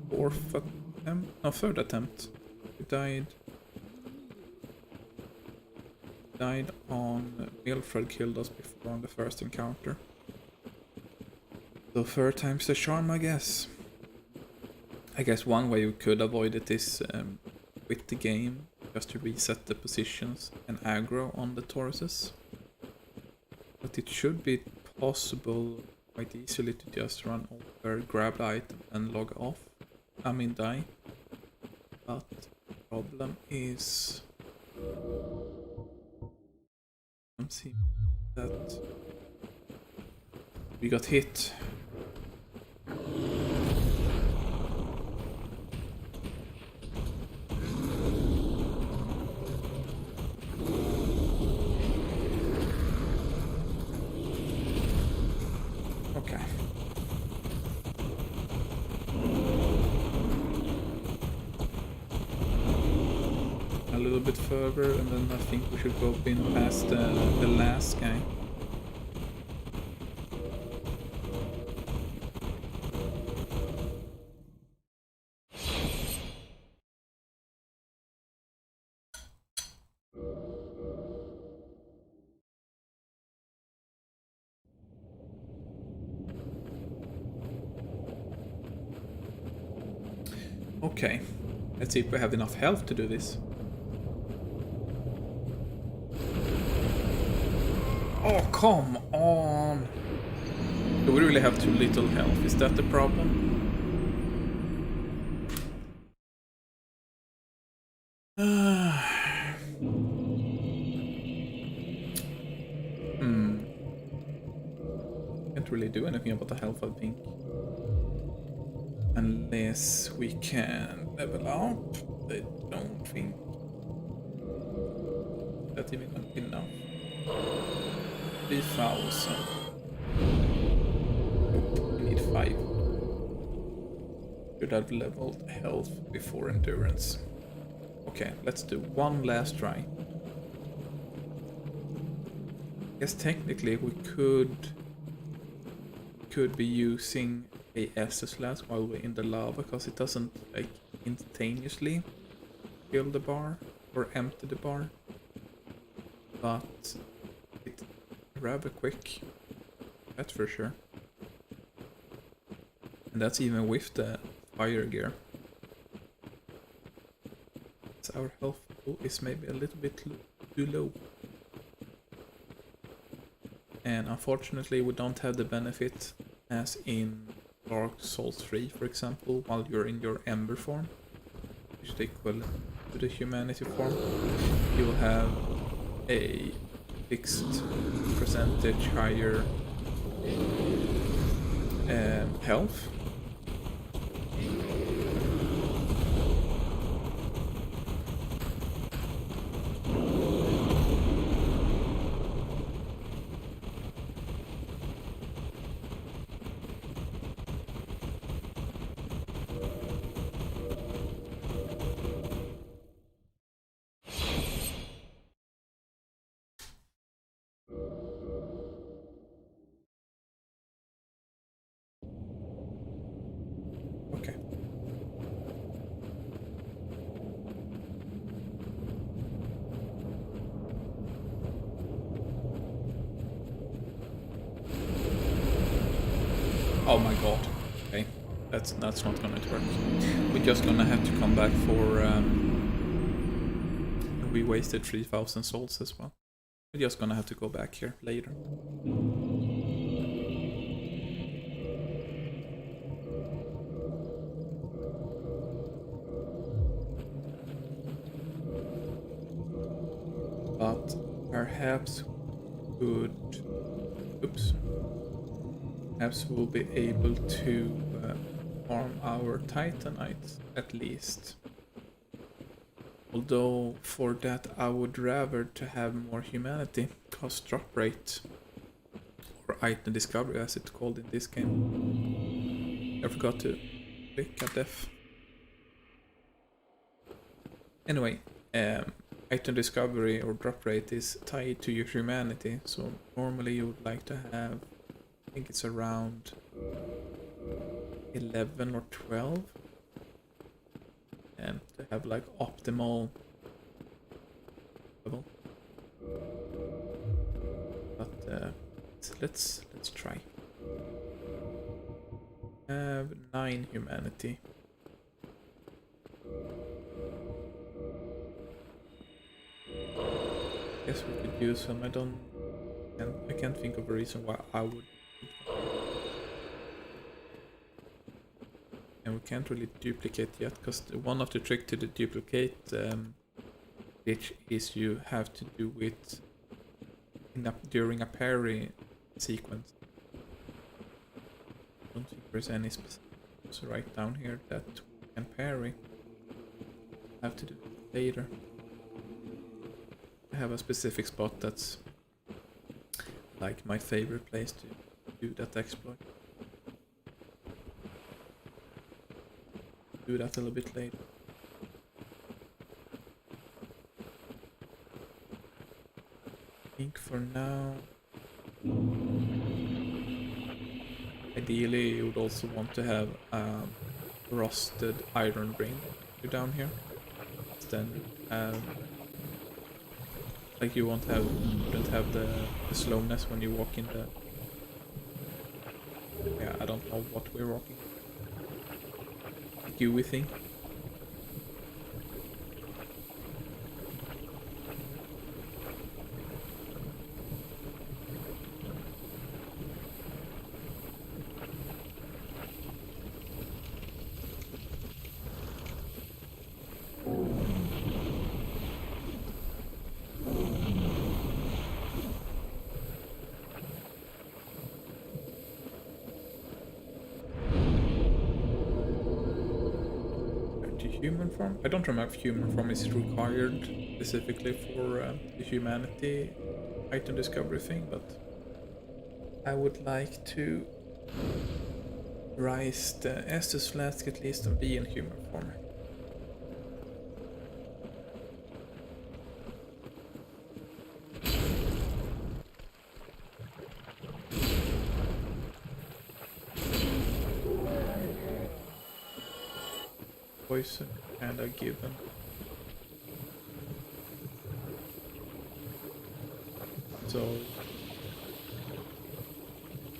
fourth attempt, no, third attempt. We died on Wilfred killed us before on the first encounter. So third time's the charm, I guess. I guess one way you could avoid it is with the game, just to reset the positions and aggro on the Tauruses. But it should be possible quite easily to just run over, grab the item and log off. I mean die. But the problem is... Let's see that we got hit. Okay. A little bit further, and then I think we should go in past the last guy. Okay, let's see if we have enough health to do this. Oh, come on! Do we really have too little health? Is that the problem? Can't really do anything about the health, I think. Unless we can level up. I don't think that's even gonna be enough. 3,000. We need 5. Should have leveled health before endurance. Okay, let's do one last try. I guess technically we could be using a SS slash while we're in the lava, because it doesn't like instantaneously fill the bar or empty the bar, but it's rather quick, that's for sure. And that's even with the fire gear. So our health pool is maybe a little bit too low. And unfortunately we don't have the benefit as in Dark Souls 3, for example, while you're in your Ember form, which is equivalent to the humanity form. You will have a fixed percentage higher health. Okay. Oh my god. Okay. That's not gonna work. We're just gonna have to come back for we wasted 3000 souls as well. We're just gonna have to go back here later. But perhaps perhaps we'll be able to farm our Titanite at least. Although for that I would rather to have more humanity, cost drop rate, or item discovery as it's called in this game. I forgot to click at F. Anyway, item discovery or drop rate is tied to your humanity, so normally you would like to have, I think it's around 11 or 12, and to have like optimal level. But let's try. Have 9 humanity. Guess we could use them. I can't think of a reason why I would. And we can't really duplicate yet, because one of the trick to the duplicate which is you have to do it during a parry sequence. I don't think there's any specifics right down here that we can parry. Have to do it later. I have a specific spot that's like my favorite place to do that exploit. Do that a little bit later. I think for now, ideally you would also want to have a rusted iron ring down here. Then like you wouldn't have the slowness when you walk in the. Yeah, I don't know what we're walking. Gooey thing. Human form? I don't remember if human form is required specifically for the humanity item discovery thing, but I would like to rise the Estus flask at least and be in human form. Poison and a given. so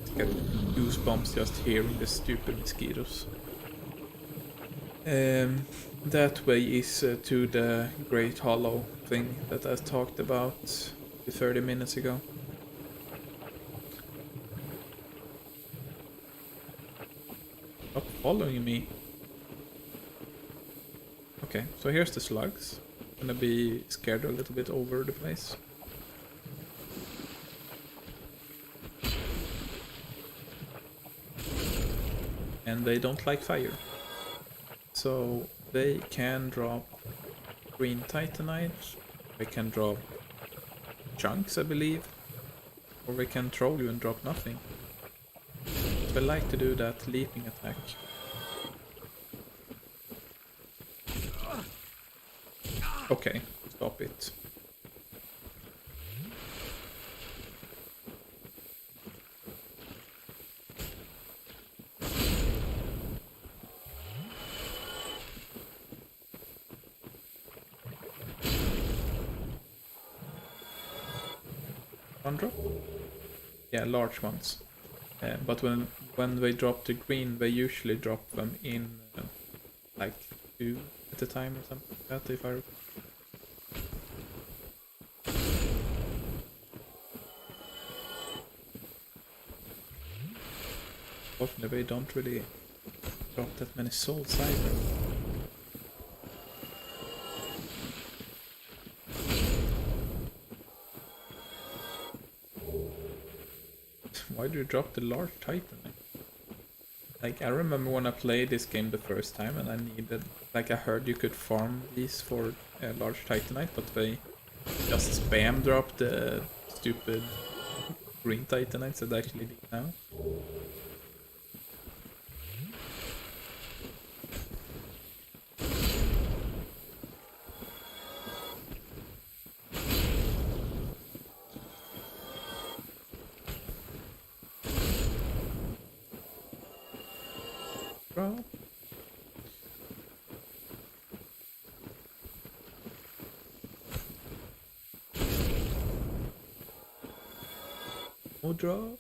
I get goosebumps just hearing the stupid mosquitoes. That way is to the Great Hollow thing that I talked about 30 minutes ago. Stop following me. Okay, so here's the slugs. Gonna be scared a little bit over the place. And they don't like fire. So they can drop green Titanite, they can drop chunks, I believe, or they can troll you and drop nothing. So I like to do that leaping attack. Okay, stop it. One drop? Yeah, large ones. But when they drop the green, they usually drop them in like 2 at a time or something like that, if I recall. Fortunately, they don't really drop that many souls either. Why do you drop the large Titanite? Like, I remember when I played this game the first time and I needed, like I heard you could farm these for large Titanite, but they just spam drop the stupid green Titanites that I actually did now. Drop. More drop.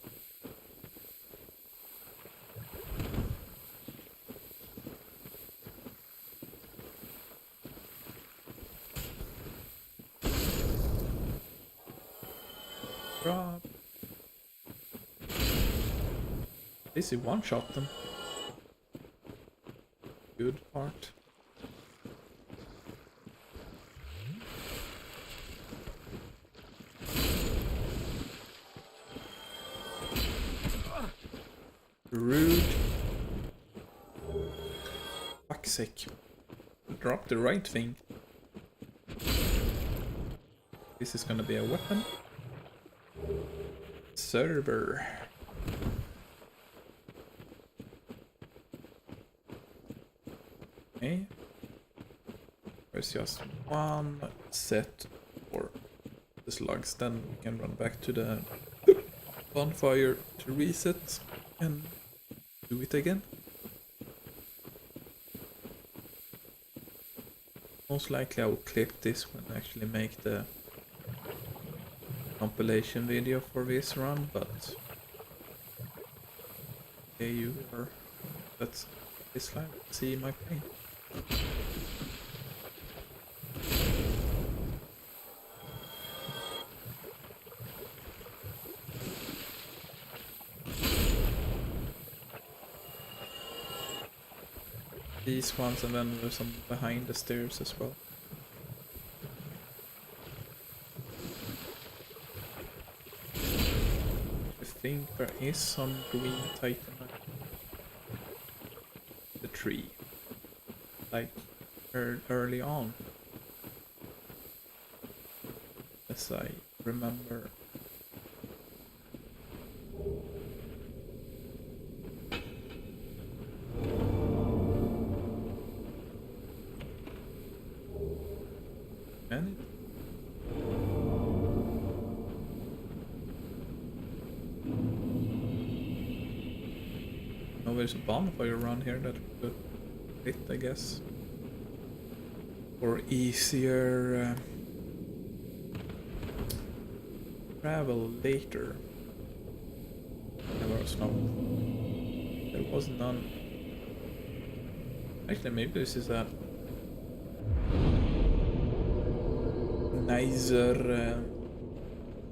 Drop. Easy one-shot them. Good part. Rude. Fuck's sake. Drop the right thing. This is gonna be a weapon. Server. Okay. There's just one set for the slugs, then we can run back to the bonfire to reset and do it again. Most likely I will clip this when I actually make the compilation video for this run, but okay, you are, that's this line, see my pain. These ones, and then there's some behind the stairs as well. I think there is some green Titanite. The tree. Like early on. As I remember. And oh, there's a bonfire around here that could fit, I guess. For easier travel later. There was not. There was none. Actually, maybe this is a nicer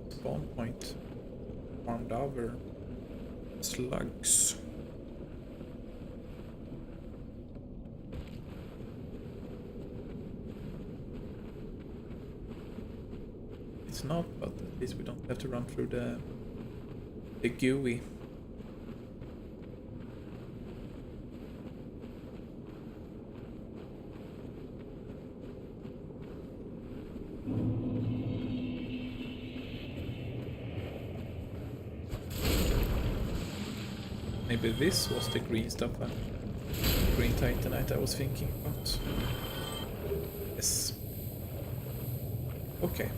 spawn point. Farmed over slugs. It's not, but at least we don't have to run through the GUI. Maybe this was the green stuff, green Titanite I was thinking about. Yes. Okay.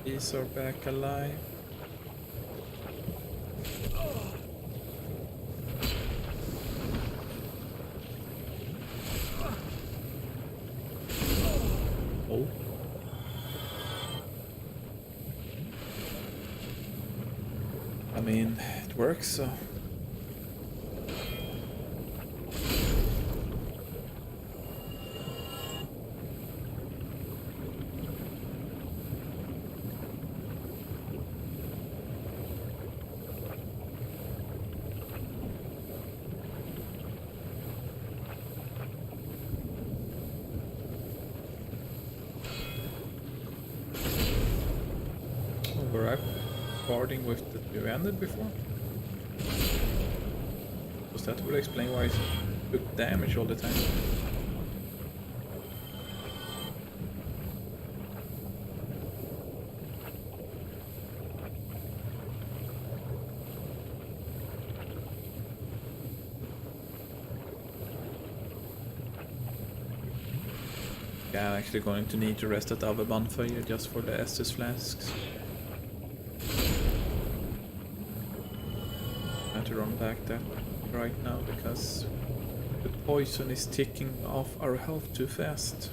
These are back alive. Oh. I mean, it works, so. Were I guarding with the you ended before? Because that would explain why it took damage all the time. Yeah, I'm actually going to need to rest at our bonfire just for the Estus flasks. To run back that right now because the poison is ticking off our health too fast.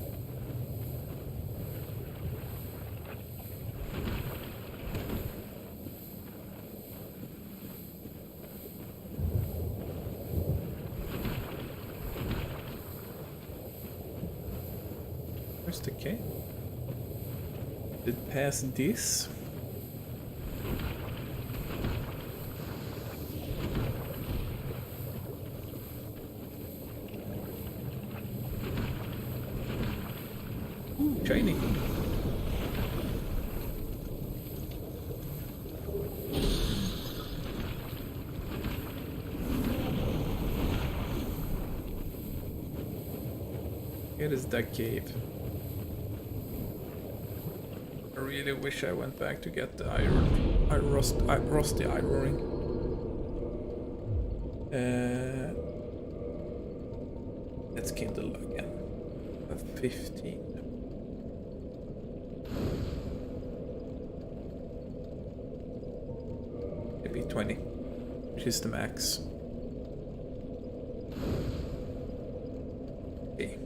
Where's the cave? Did it pass this? Training. It is that cave. I really wish I went back to get the rusty iron ring. Let's kindle again. 15. Maybe 20, which is the max. Okay.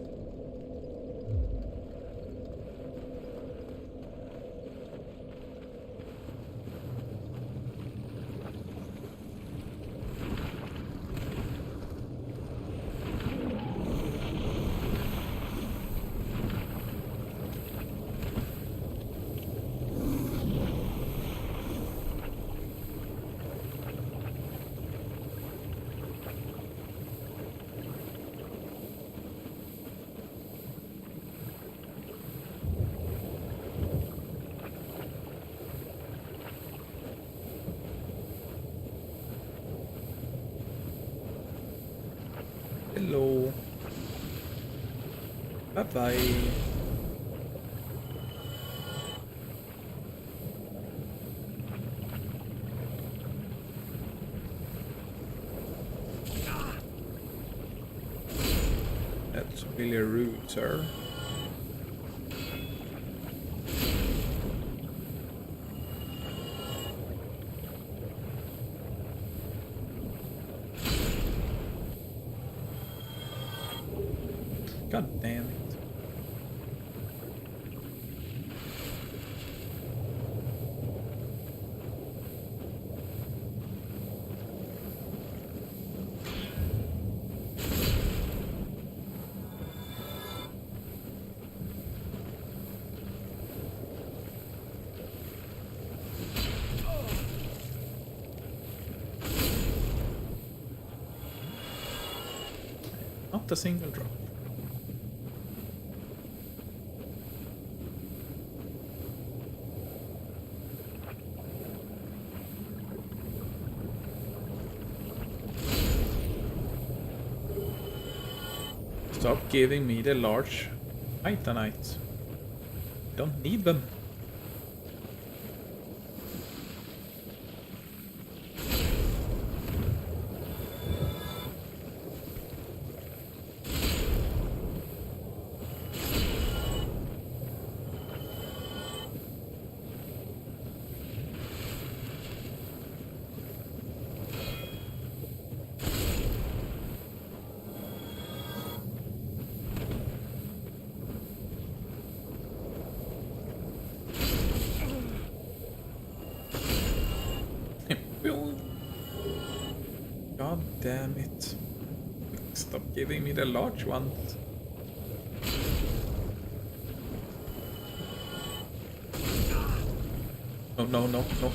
Hello. Bye bye. That's really rude, sir. God damn it. Not a single drop. Stop giving me the large Titanite. Don't need them. God damn it. Stop giving me the large ones. No, no, no, no.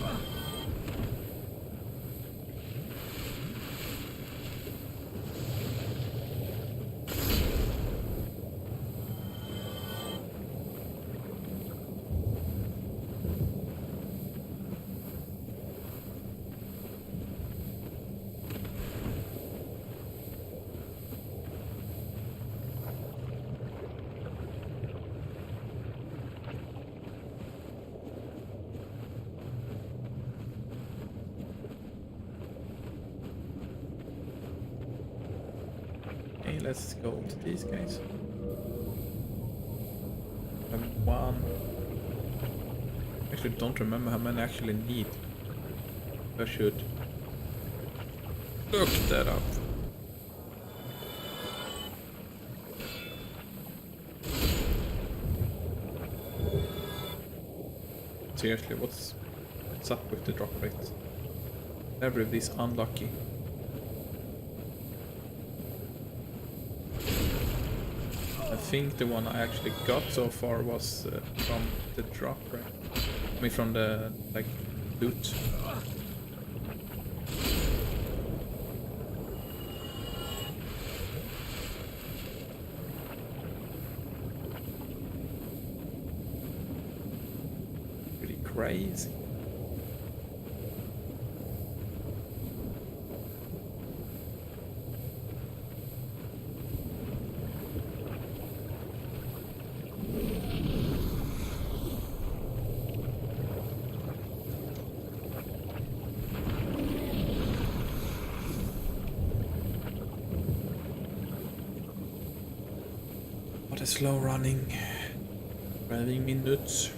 Let's go to these guys. I have one. Actually, don't remember how many I actually need. I should look that up. Seriously, what's up with the drop rate? Every of these unlucky. I think the one I actually got so far was from the drop rate. I mean from the like loot. Pretty crazy. What a slow running. Driving me nuts.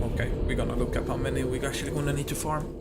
Okay, we're gonna look up how many we're actually gonna need to farm.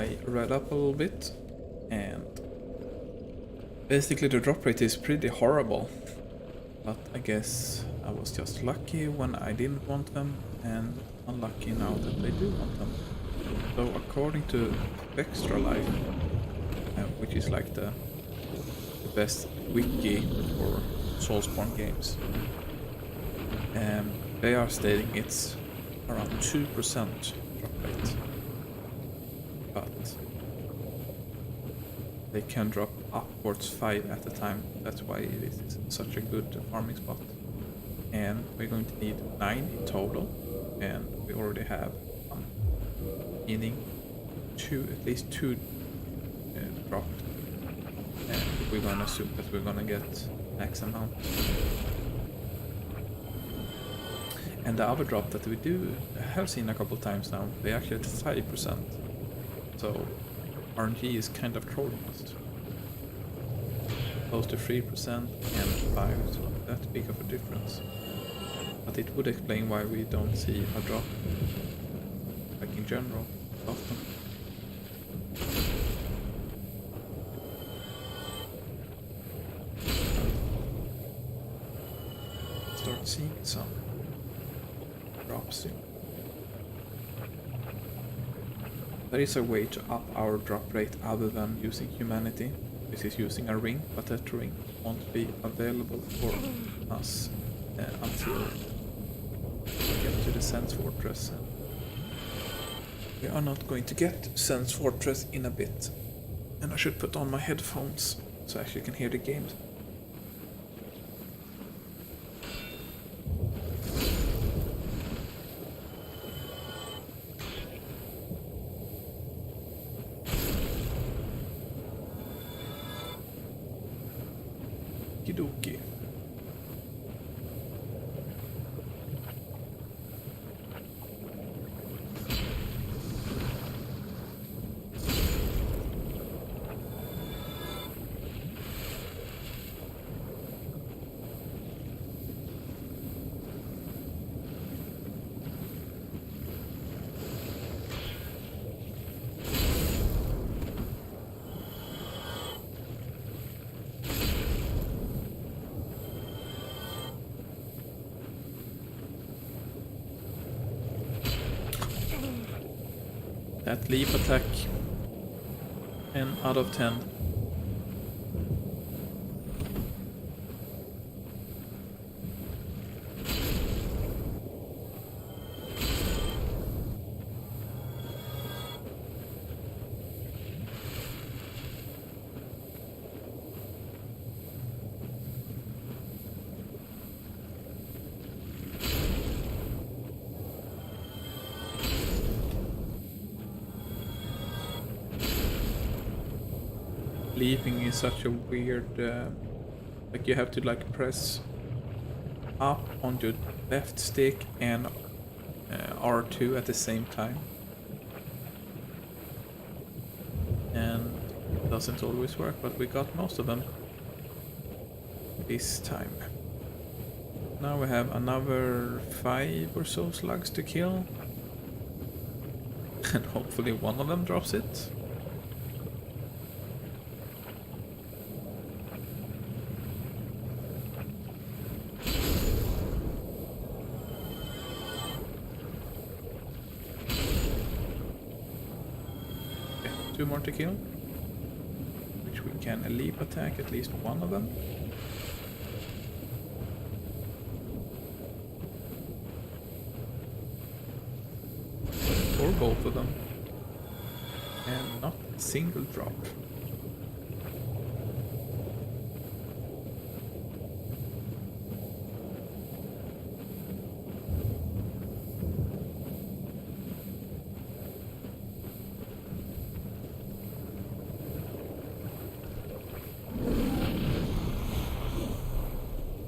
I read up a little bit, and basically the drop rate is pretty horrible. But I guess I was just lucky when I didn't want them, and unlucky now that I do want them. So according to Extra Life, which is like the best wiki for SOULSBORNE games, they are stating it's around 2% drop rate. But they can drop upwards 5 at a time. That's why it is such a good farming spot. And we're going to need 9 in total, and we already have meaning at least 2 dropped. And we're gonna assume that we're gonna get max amount. And the other drop that we have seen a couple times now, they actually at 5%. So RNG is kind of trolling us. Close to 3% and 5%, so that big of a difference. But it would explain why we don't see a drop, like in general, often. Start seeing some drops soon. There is a way to up our drop rate other than using humanity. This is using a ring, but that ring won't be available for us until we get to the Sense Fortress. We are not going to get Sense Fortress in a bit. And I should put on my headphones so I actually can hear the games. Okie. That leap attack, 10 out of 10. Leaping is such a weird, like you have to like press up on your left stick and R2 at the same time, and it doesn't always work, but we got most of them this time. Now we have another 5 or so slugs to kill, and hopefully one of them drops it. Okay, 2 more to kill, which we can leap attack at least one of them. Or both of them, and not a single drop.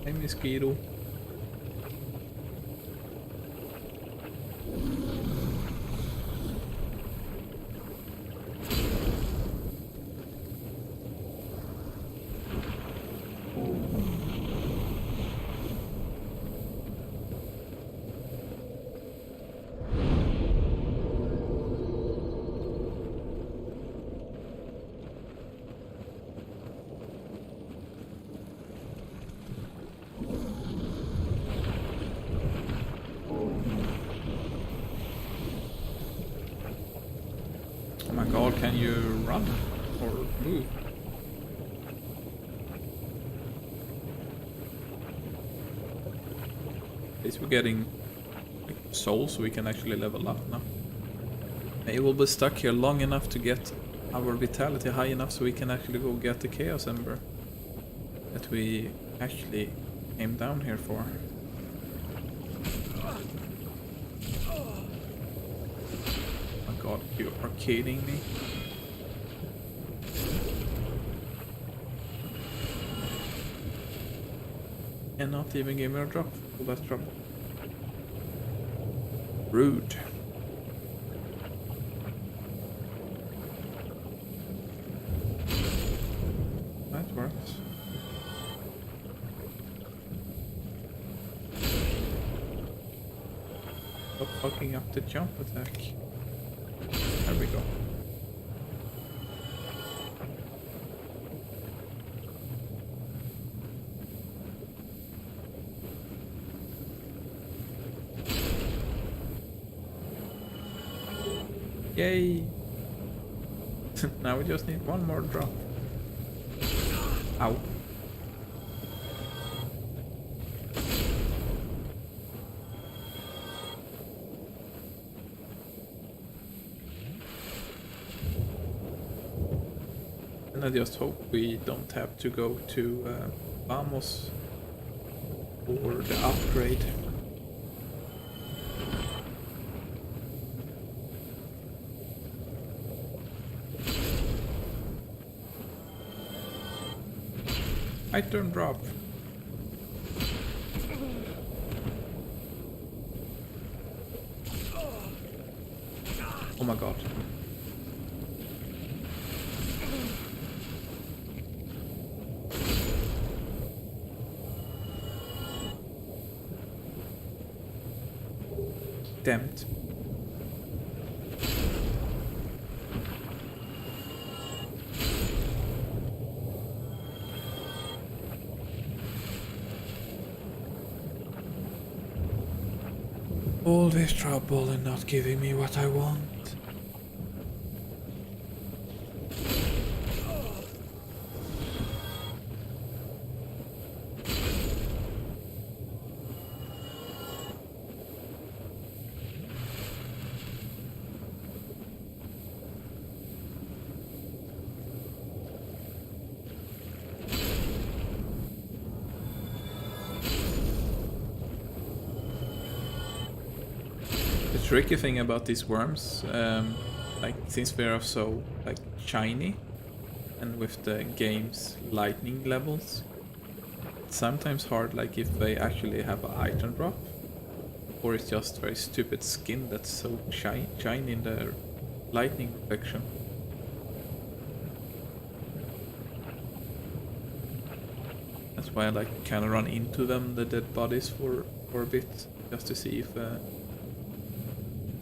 Hey, mosquito. can you run or move? At least we're getting like, souls so we can actually level up now. Maybe we'll be stuck here long enough to get our vitality high enough so we can actually go get the Chaos Ember that we actually came down here for. Oh my god, you are kidding me. And not even give me a drop. Well, that's trouble. Rude. That works. Stop fucking up the jump attack. There we go. Yay! Now we just need one more drop. Ow. And I just hope we don't have to go to Vamos for the upgrade. Item drop. Oh my god. Damn it. All this trouble and not giving me what I want. The tricky thing about these worms, like since they are so like shiny, and with the game's lightning levels, it's sometimes hard like if they actually have an item drop, or it's just very stupid skin that's so shiny in the lightning reflection. That's why I like kind of run into them, the dead bodies, for a bit, just to see if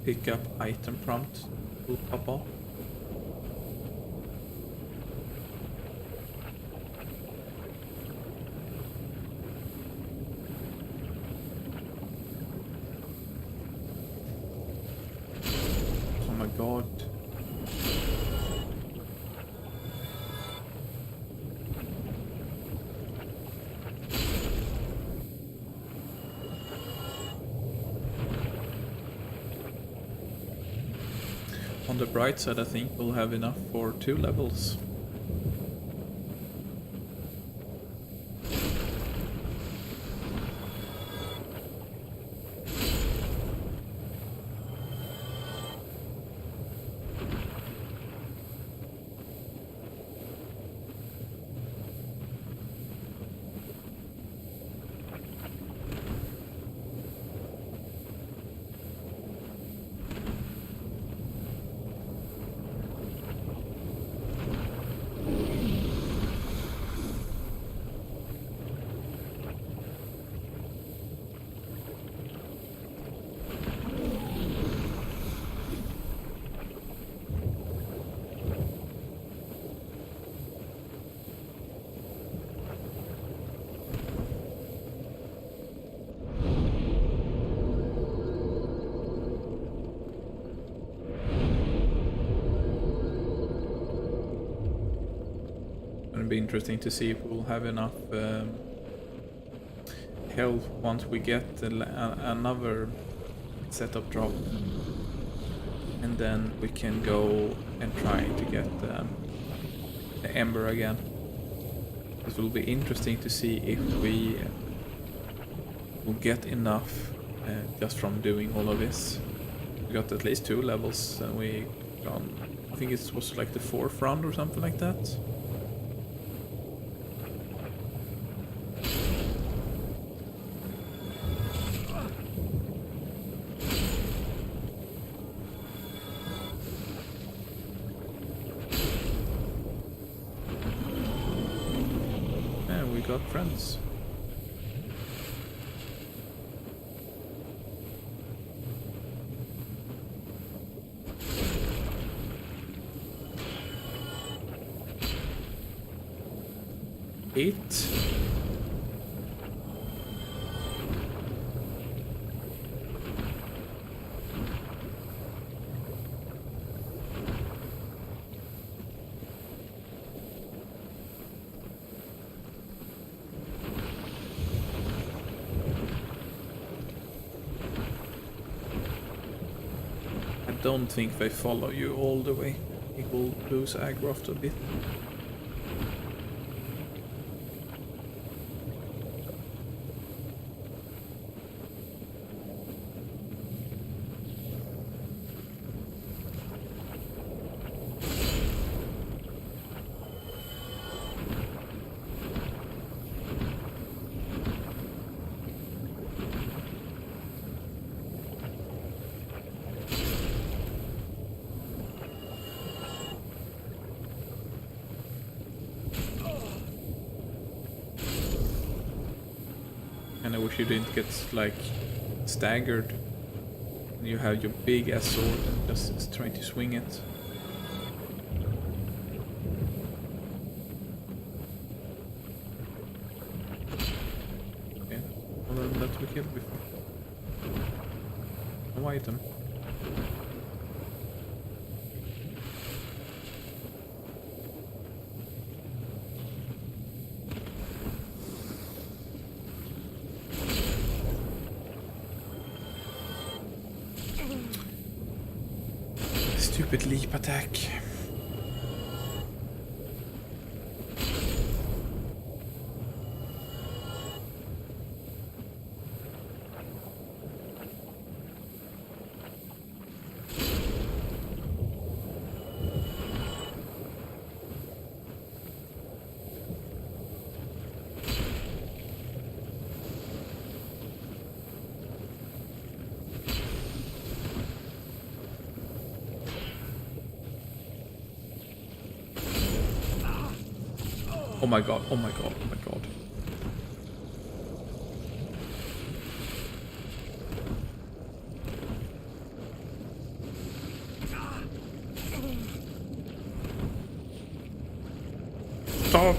pick up item prompt will pop up. Oh my god. On the bright side, I think we'll have enough for 2 levels. be interesting to see if we'll have enough health once we get another setup drop. And then we can go and try to get the Ember again. It will be interesting to see if we will get enough just from doing all of this. We got at least 2 levels and we got, I think it was like the 4th round or something like that. And we got friends. Eight. I don't think they follow you all the way. He will lose aggro after a bit. And I wish you didn't get like staggered. You have your big ass sword and just trying to swing it. Okay, well then that we killed before. No item. Stupid leap attack. Oh my god, oh my god, oh my god. Stop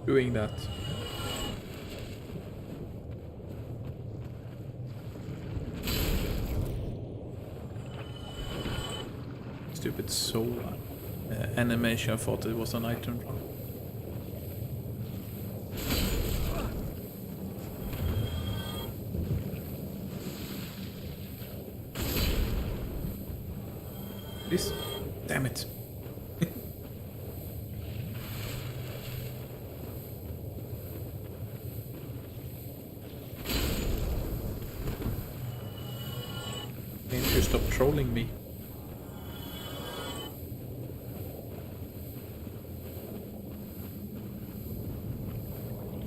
doing that. Stupid soul animation, I thought it was an item drop. Please. Damn it. Can't you stop trolling me?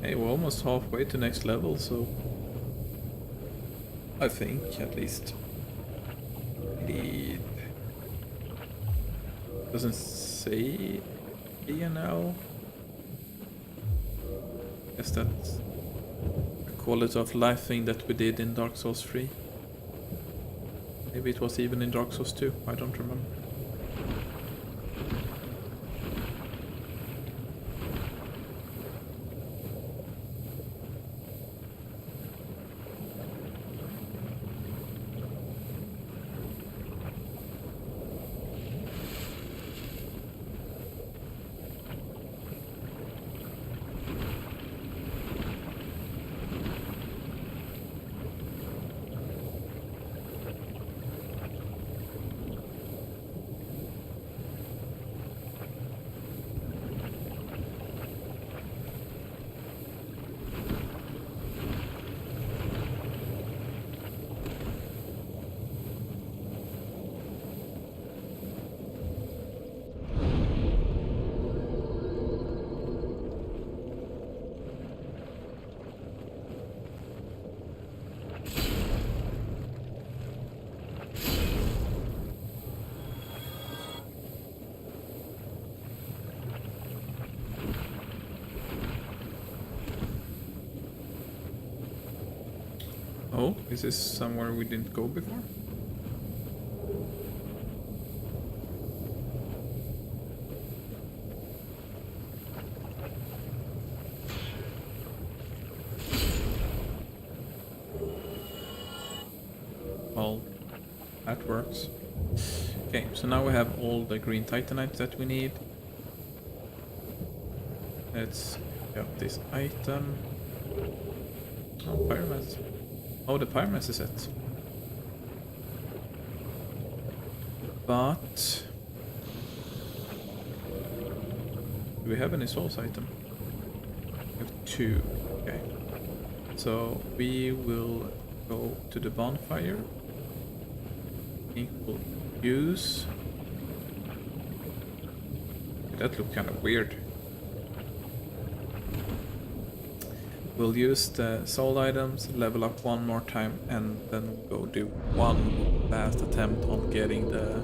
Hey, we're almost halfway to next level, so I think at least. Indeed. Doesn't say here now. Guess that's a quality of life thing that we did in Dark Souls 3. Maybe it was even in Dark Souls 2, I don't remember. Oh, is this somewhere we didn't go before? Well, that works. Okay, so now we have all the green Titanite that we need. Let's get this item. Oh, pyromass. Oh, the pyromass is set. But do we have any souls item? We have 2. Okay. So we will go to the bonfire. I think we'll use. That looked kind of weird. We'll use the soul items, level up one more time, and then we'll go do one last attempt on getting the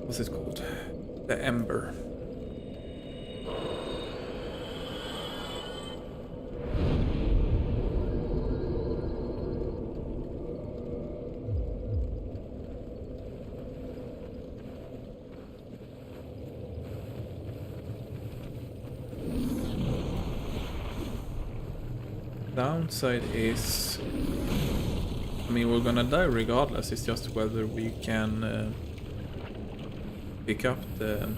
what's it called? The ember. Downside is, I mean, we're gonna die regardless. It's just whether we can pick up the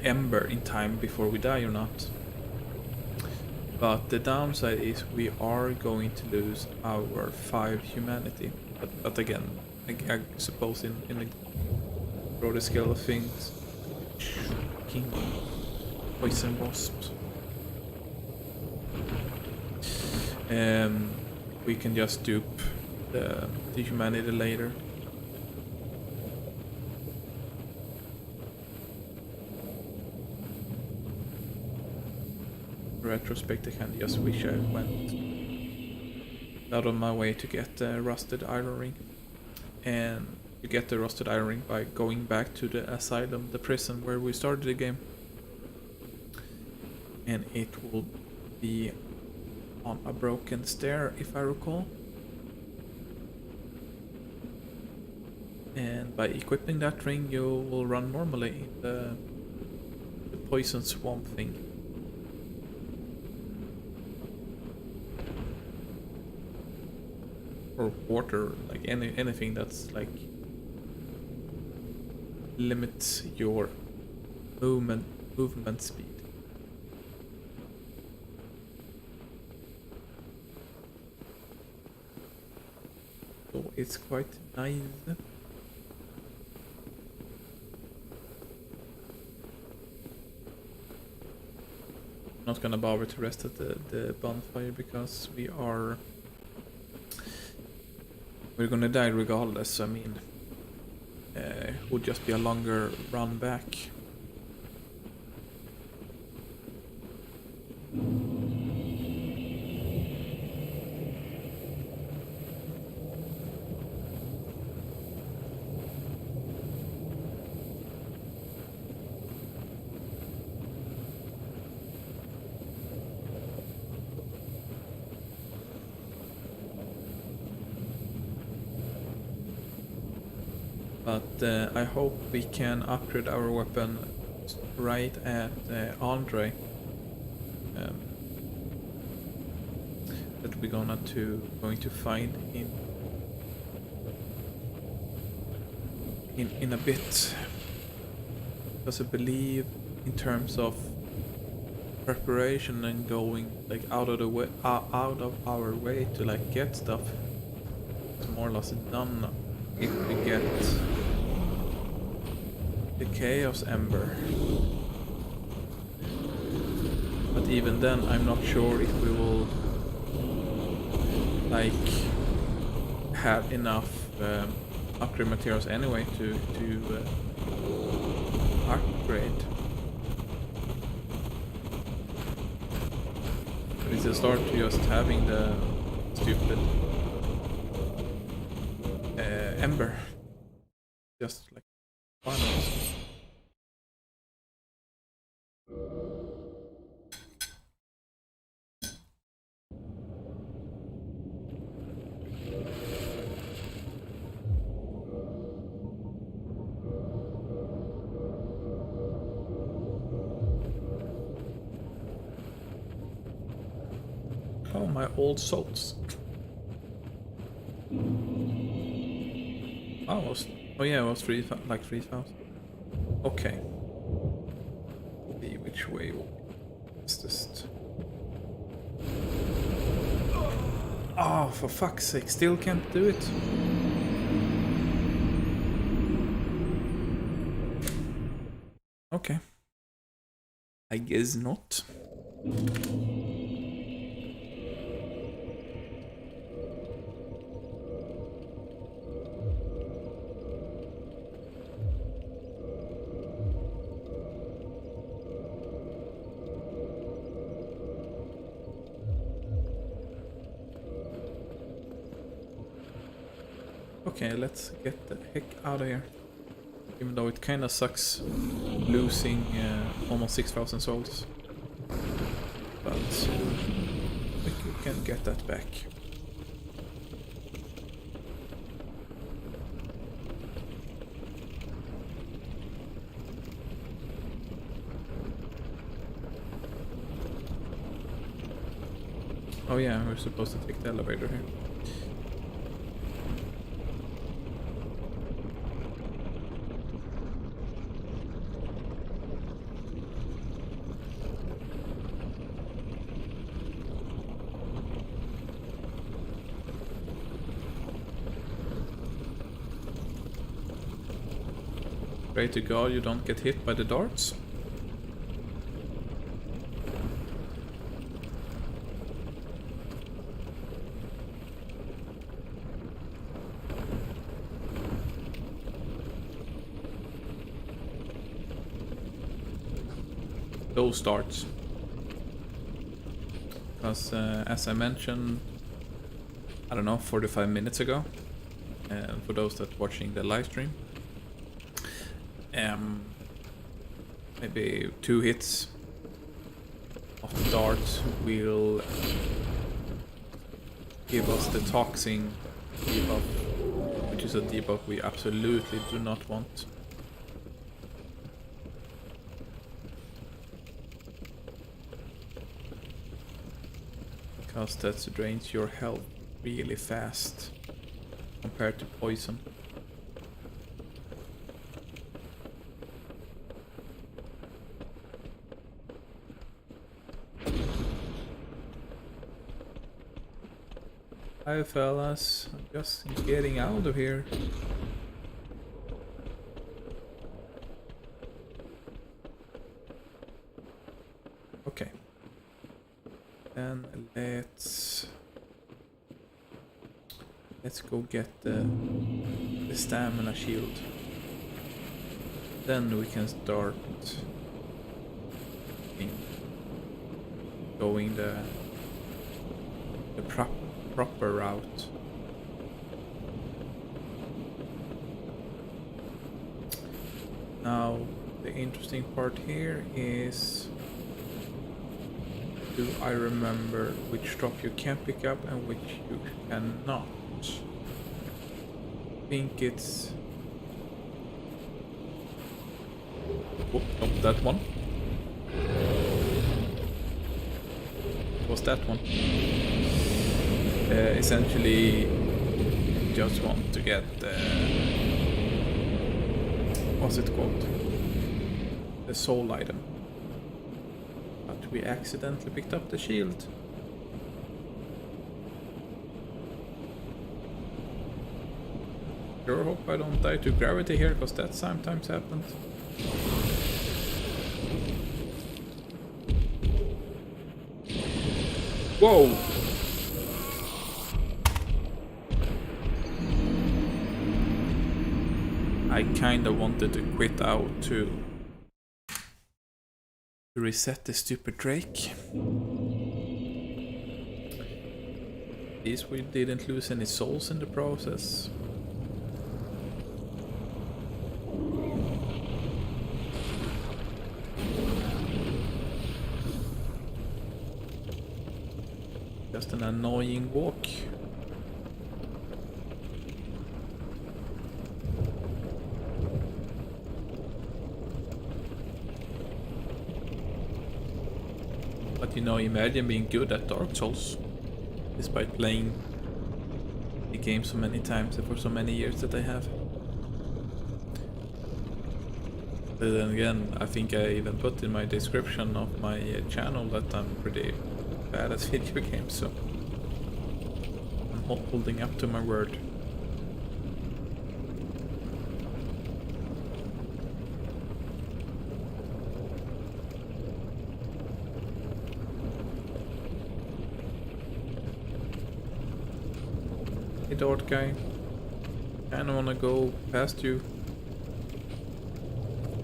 ember in time before we die or not. But the downside is we are going to lose our 5 humanity. But again, I suppose in the broader scale of things, poison wasps. We can just dupe the humanity later. Retrospect, I can just wish I went out of my way to get the rusted iron ring. And you get the rusted iron ring by going back to the asylum, the prison where we started the game. And it will be on a broken stair, if I recall. And by equipping that ring, you will run normally in the poison swamp thing. Or water, like anything that's like limits your movement speed. So it's quite nice. Not gonna bother to rest at the bonfire because we're gonna die regardless. I mean, it would just be a longer run back. But I hope we can upgrade our weapon right at Andre. That we're going to find in a bit. Because I believe in terms of preparation and going like out of our way to like get stuff, it's more or less done if we get the Chaos Ember. But even then, I'm not sure if we will like have enough upgrade materials anyway to upgrade. But it's a start to just having the stupid Ember. Just like one. Oh, my old souls. Oh yeah, it was 3,000. Okay. See which way is this? Oh, for fuck's sake, still can't do it. Okay. I guess not. Okay, let's get the heck out of here. Even though it kinda sucks losing almost 6,000 souls. But we can get that back. Oh yeah, we're supposed to take the elevator here. Pray to God you don't get hit by the darts. Those darts. Because as I mentioned, I don't know, 45 minutes ago, for those that watching the live stream, maybe 2 hits of the dart will give us the toxin debuff, which is a debuff we absolutely do not want. Because that drains your health really fast compared to poison. Hi fellas, I'm just getting out of here. Okay. And let's go get the stamina shield. Then we can start going the proper route. Now the interesting part here is, do I remember which drop you can pick up and which you cannot? I think it's... Oh, not that one. Was that one? Essentially, just want to get what's it called? The soul item. But we accidentally picked up the shield. Sure hope I don't die to gravity here, because that sometimes happens. Whoa! I kinda wanted to quit out to reset the stupid Drake. At least we didn't lose any souls in the process. Just an annoying walk. But you know, imagine being good at Dark Souls. despite playing the game so many times and for so many years that I have. But then again, I think I even put in my description of my channel that I'm pretty bad at video games, so I'm holding up to my word. Hey Dart guy, kinda wanna go past you.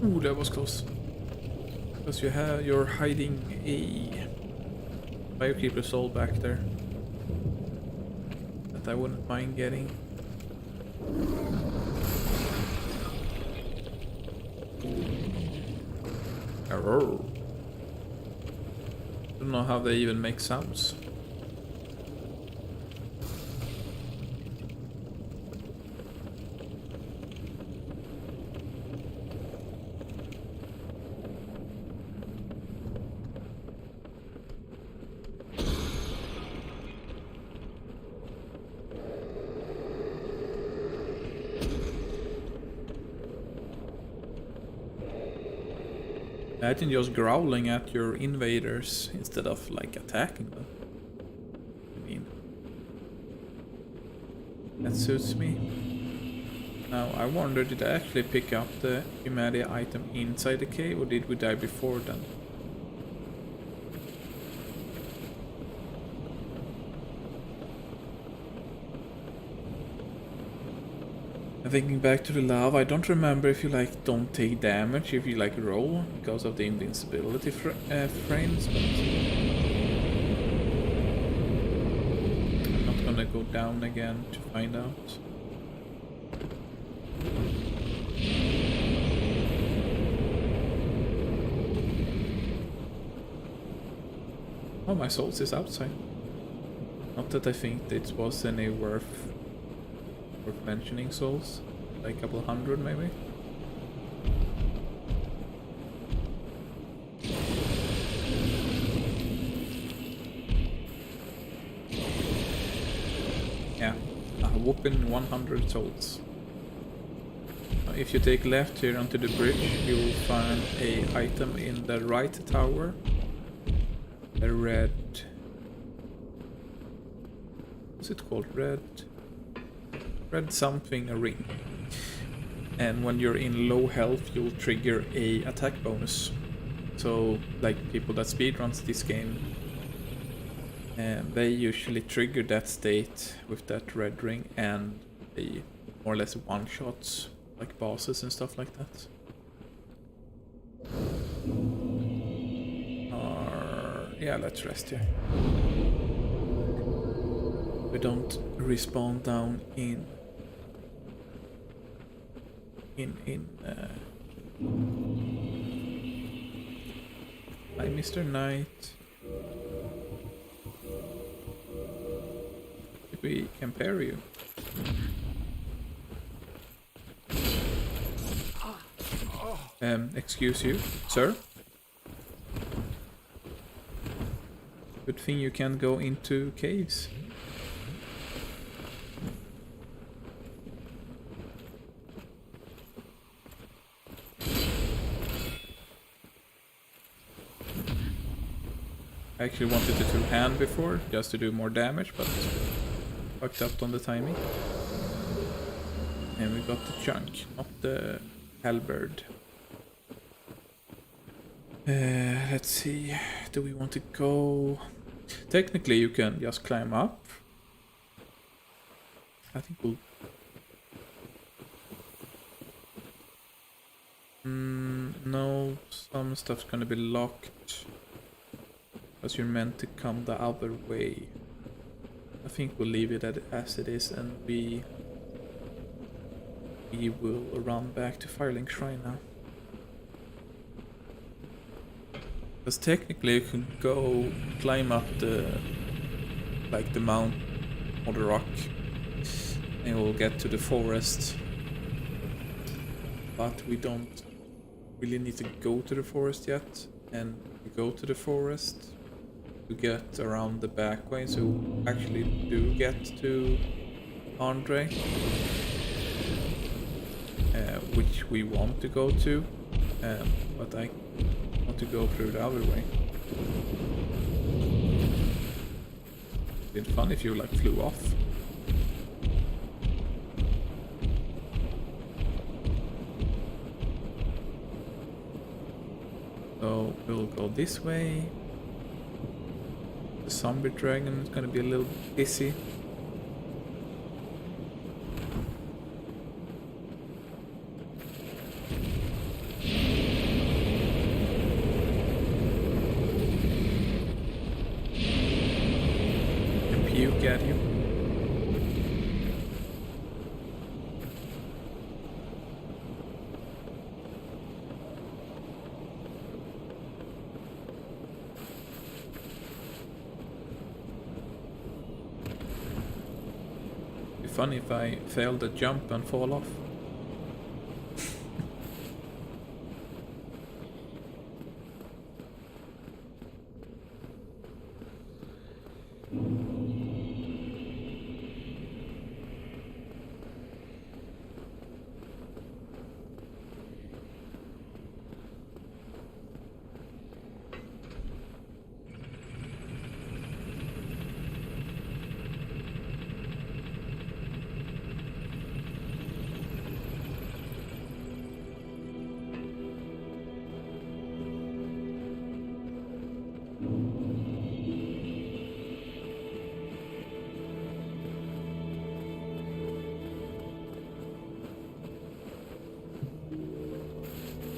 Ooh, that was close. Because you're hiding a Firekeeper soul back there that I wouldn't mind getting. Arrow. Don't know how they even make sounds. Imagine just growling at your invaders instead of like attacking them. I mean, that suits me. Now I wonder, did I actually pick up the humanity item inside the cave or did we die before then? Thinking back to the lava, I don't remember if you like don't take damage if you like roll because of the invincibility frames, but I'm not gonna go down again to find out. Oh, my souls is outside. Not that I think it was any worth mentioning souls, like a couple hundred maybe. Yeah, a whopping 100 souls. If you take left here onto the bridge, you will find a item in the right tower. A red... what's it called? Red something, a ring. And when you're in low health, you'll trigger a attack bonus. So, like people that speedruns this game, they usually trigger that state with that red ring, and they more or less one-shots, like bosses and stuff like that. Yeah, let's rest here. We don't respawn down in Hi, Mr. Knight. Did we compare you? Excuse you, sir? Good thing you can't go into caves. I actually wanted to two-hand before, just to do more damage, but fucked up on the timing. And we got the chunk, not the halberd. Let's see, do we want to go... Technically you can just climb up. I think we'll... no, some stuff's gonna be locked. Because you're meant to come the other way. I think we'll leave it as it is, and we will run back to Firelink Shrine now. Because technically you can go climb up the mount or the rock, and we'll get to the forest. But we don't really need to go to the forest yet, and if we go to the forest, to get around the back way, so we actually do get to Andre, which we want to go to, but I want to go through the other way. It'd been fun if you like flew off. So we'll go this way. The zombie dragon is gonna be a little busy. And puke at you. Funny if I fail the jump and fall off.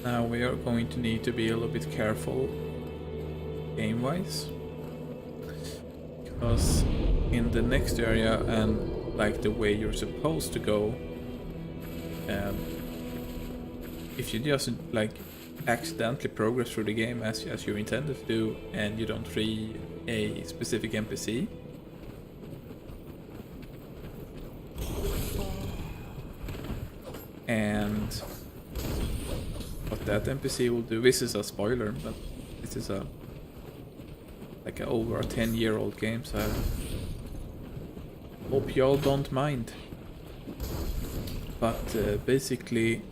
Now we are going to need to be a little bit careful game-wise, because in the next area and like the way you're supposed to go, if you just like accidentally progress through the game as you intended to do and you don't free a specific NPC, and what that NPC will do, this is a spoiler, but this is a over a 10-year-old game, so I hope y'all don't mind. But basically,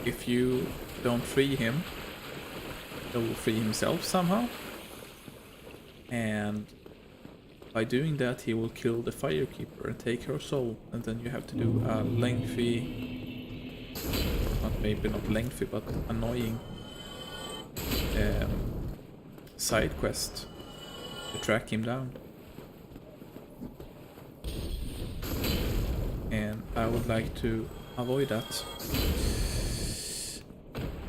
if you don't free him, he will free himself somehow, and by doing that he will kill the Firekeeper and take her soul, and then you have to do a lengthy, maybe not lengthy, but annoying side quest to track him down. And I would like to avoid that.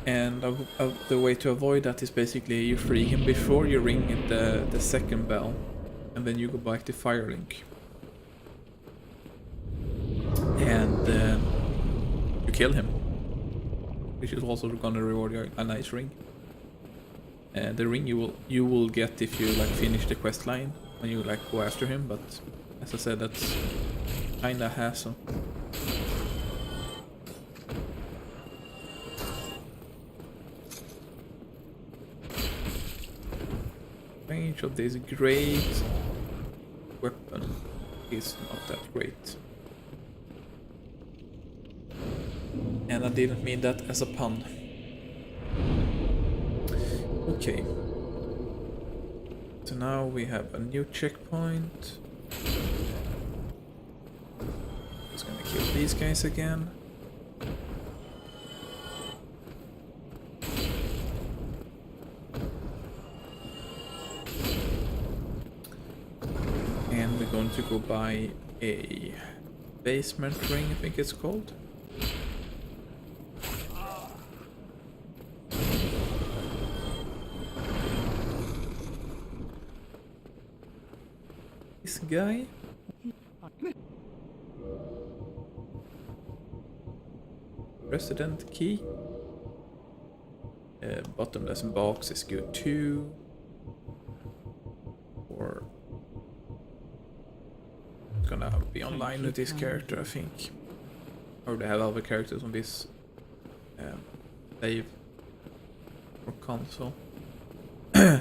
And the way to avoid that is basically you free him before you ring the second bell, and then you go back to Firelink. And you kill him, which is also gonna reward you a nice ring. The ring you will get if you like finish the quest line when you like go after him, but as I said, that's kinda hassle. Range of this great weapon is not that great. And I didn't mean that as a pun. Okay. So now we have a new checkpoint. Just gonna kill these guys again. And we're going to go buy a basement ring, I think it's called. This guy. Resident key. Bottomless box is good too. Or it's gonna be online with this character, I think. Or they have other characters on this save or console.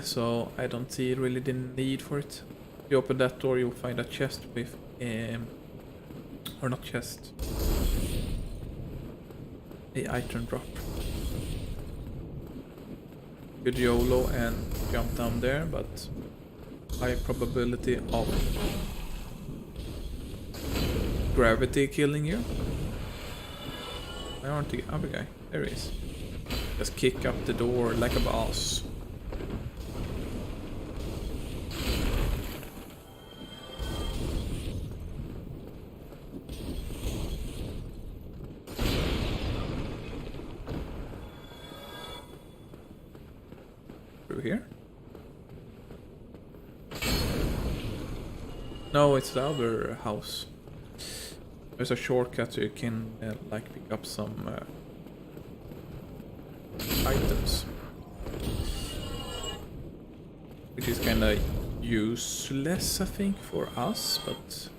So I don't see really the need for it. If you open that door, you'll find a chest with, or not chest, a item drop. Good YOLO and jump down there, but high probability of gravity killing you. Where aren't the other guy? There he is. Just kick up the door like a boss. Through here? No, it's the other house. There's a shortcut so you can like pick up some items, which is kind of useless, I think, for us, but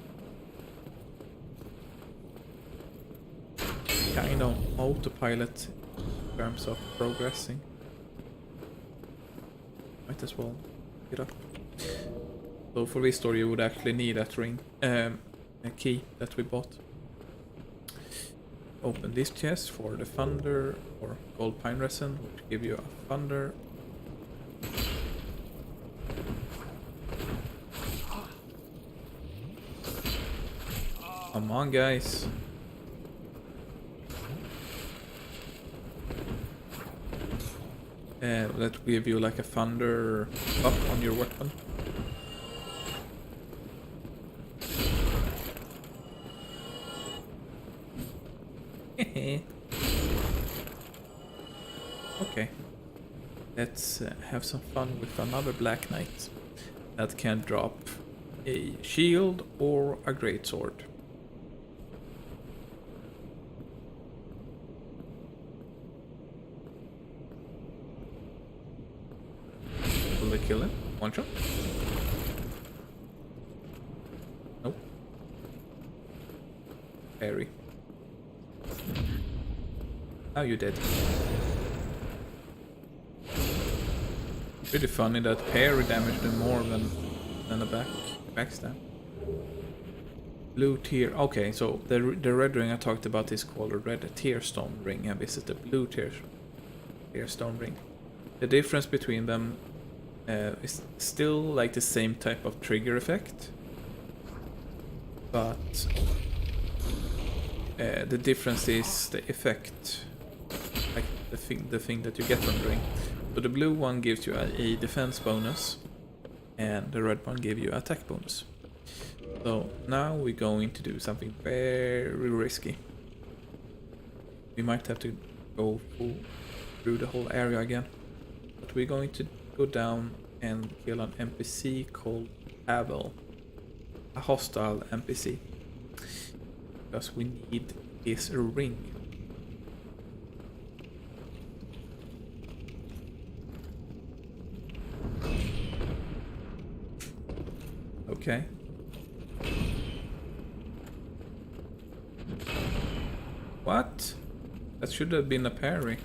kind of autopilot in terms of progressing. Might as well get up. So for this story, you would actually need that ring, a key that we bought. Open this chest for the thunder or gold pine resin, which give you a thunder. Come on, guys. That will give you like a thunder buff on your weapon. Okay, let's have some fun with another Black Knight that can drop a shield or a greatsword. Will they kill him? One shot? Nope. Parry. Now you're dead. Pretty funny that parry damaged them more than a backstab. Blue tier. Okay, so the red ring I talked about is called a red tearstone ring, and this is the blue tearstone ring. The difference between them is still like the same type of trigger effect, but the difference is the effect, like the thing that you get from the ring. So the blue one gives you a defense bonus, and the red one gives you attack bonus. So now we're going to do something very risky. We might have to go through the whole area again, but we're going to go down and kill an NPC called Pavel, a hostile NPC, because we need his ring. Okay. What? That should have been a parry.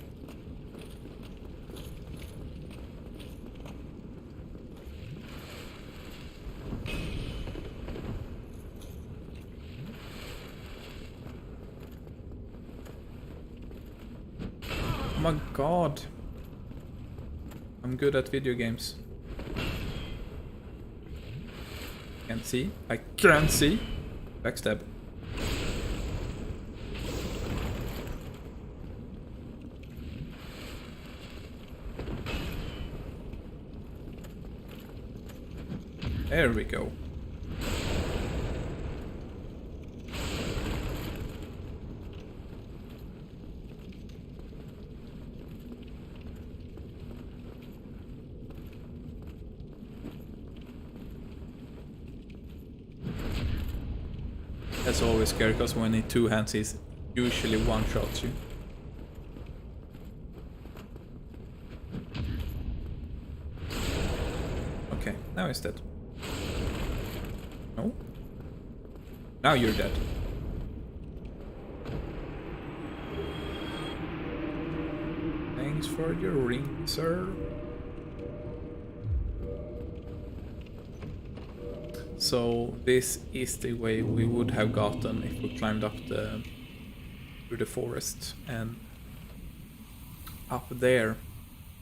Oh my god. I'm good at video games. Can't see. I can't see. Backstab. There we go. That's always scary, because when in two hands he's usually one-shots you. Okay, now he's dead. No? Now you're dead. Thanks for your ring, sir. So this is the way we would have gotten if we climbed up through the forest, and up there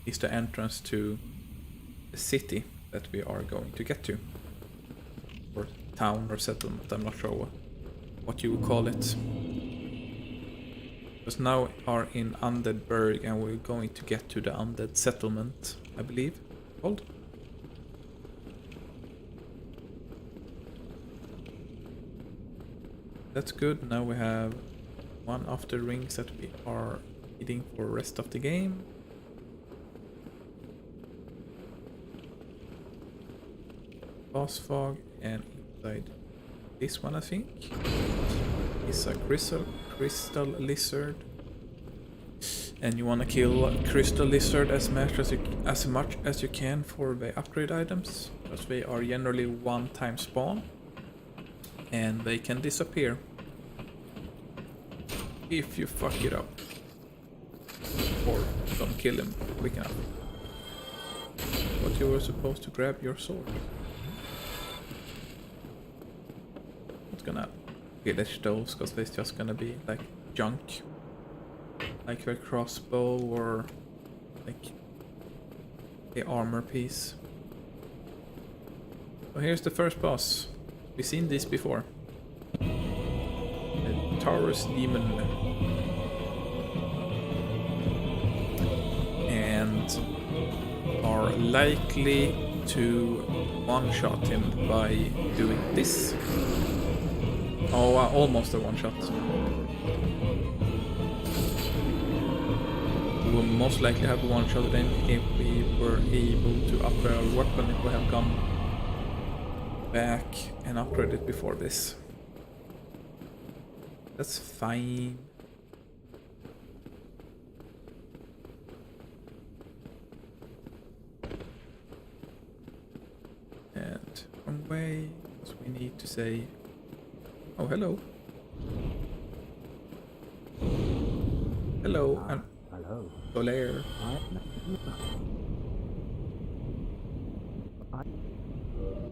is the entrance to the city that we are going to get to, or town or settlement. I'm not sure what you would call it. Because now we are in Undead Burg and we're going to get to the Undead Settlement, I believe, called. That's good. Now we have one of the rings that we are needing for the rest of the game. Boss fog, and inside this one, I think, is a crystal lizard, and you want to kill crystal lizard as much as you can for the upgrade items, because they are generally one-time spawn and they can disappear if you fuck it up or don't kill him quick enough. But you were supposed to grab your sword. What's gonna village those, because there's just gonna be like junk, like a crossbow or like the armor piece. So here's the first boss. We've seen this before. The Taurus Demon. And are likely to one-shot him by doing this. Oh, almost a one-shot. We will most likely have a one-shot then if we were able to upgrade our weapon, if we have gone back and upgraded it before this. That's fine. And from way, so we need to say, oh, hello. Hello, and hello. Solaire.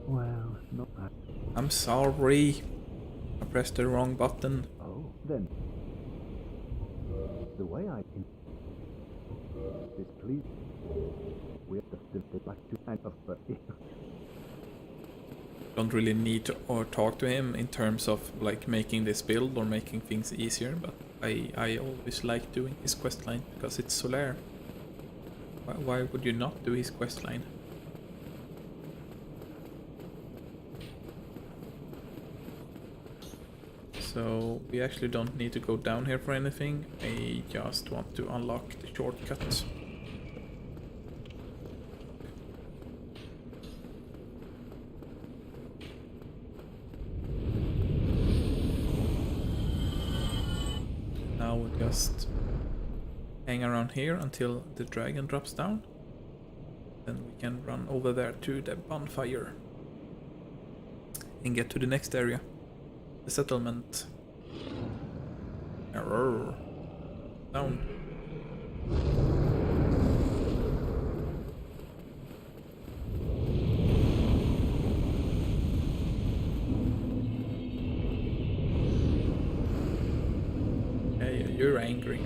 Well, not bad. I'm sorry. I pressed the wrong button. Oh, then. The way I can is please. We have to back to kind of Don't really need to or talk to him in terms of like making this build or making things easier, but I always like doing his questline because it's Solaire. Why would you not do his questline? So we actually don't need to go down here for anything. I just want to unlock the shortcut. Now we'll just hang around here until the dragon drops down. Then we can run over there to the bonfire and get to the next area. The settlement. Error. Down. Hey, you're angry.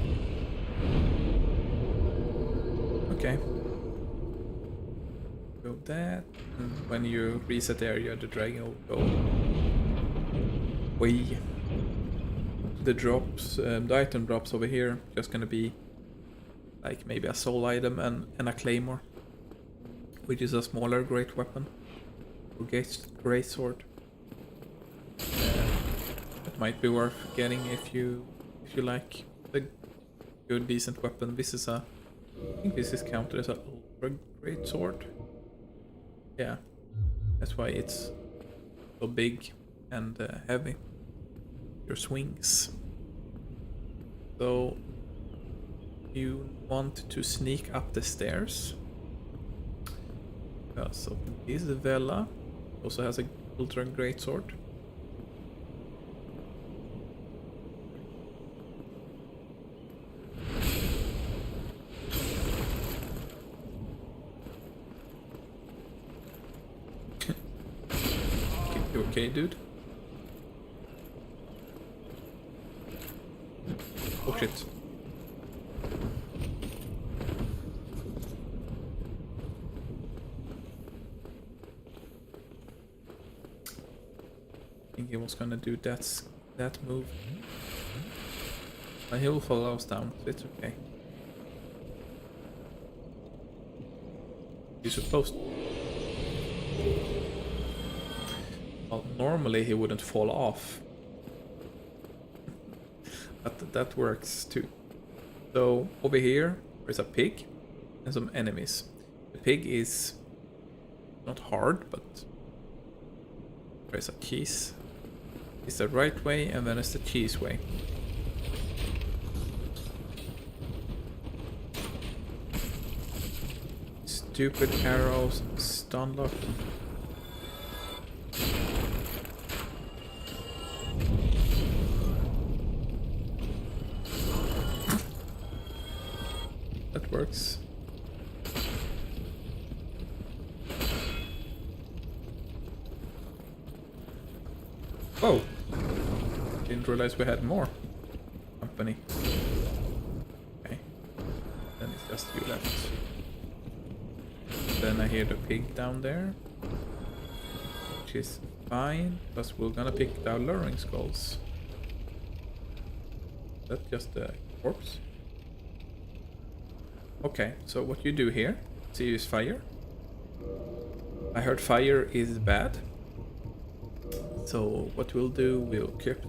Okay. Go that. And when you reset the area, the dragon will go. The drops, the item drops over here, just gonna be like maybe a soul item and a claymore, which is a smaller great weapon or great sword. It might be worth getting if you like a good decent weapon. This is I think this is counted as a ultra great sword. Yeah, that's why it's so big and heavy. Your swings. So you want to sneak up the stairs. So this is Vela, also has a ultra great sword. okay, dude? Oh shit. I think he was gonna do that move. But he'll follow us down, so it's okay. You're supposed to. Well, normally he wouldn't fall off. But that works too. So over here there's a pig and some enemies. The pig is not hard, but there's a cheese. It's the right way and then it's the cheese way. Stupid arrows, stun lock. That works. Oh! Didn't realize we had more company. Okay. Then it's just you left. Then I hear the pig down there. Which is fine, because we're gonna pick the alluring skulls. That's just a corpse. Okay, so what you do here, see, use fire. I heard fire is bad. So what we'll do, we'll equip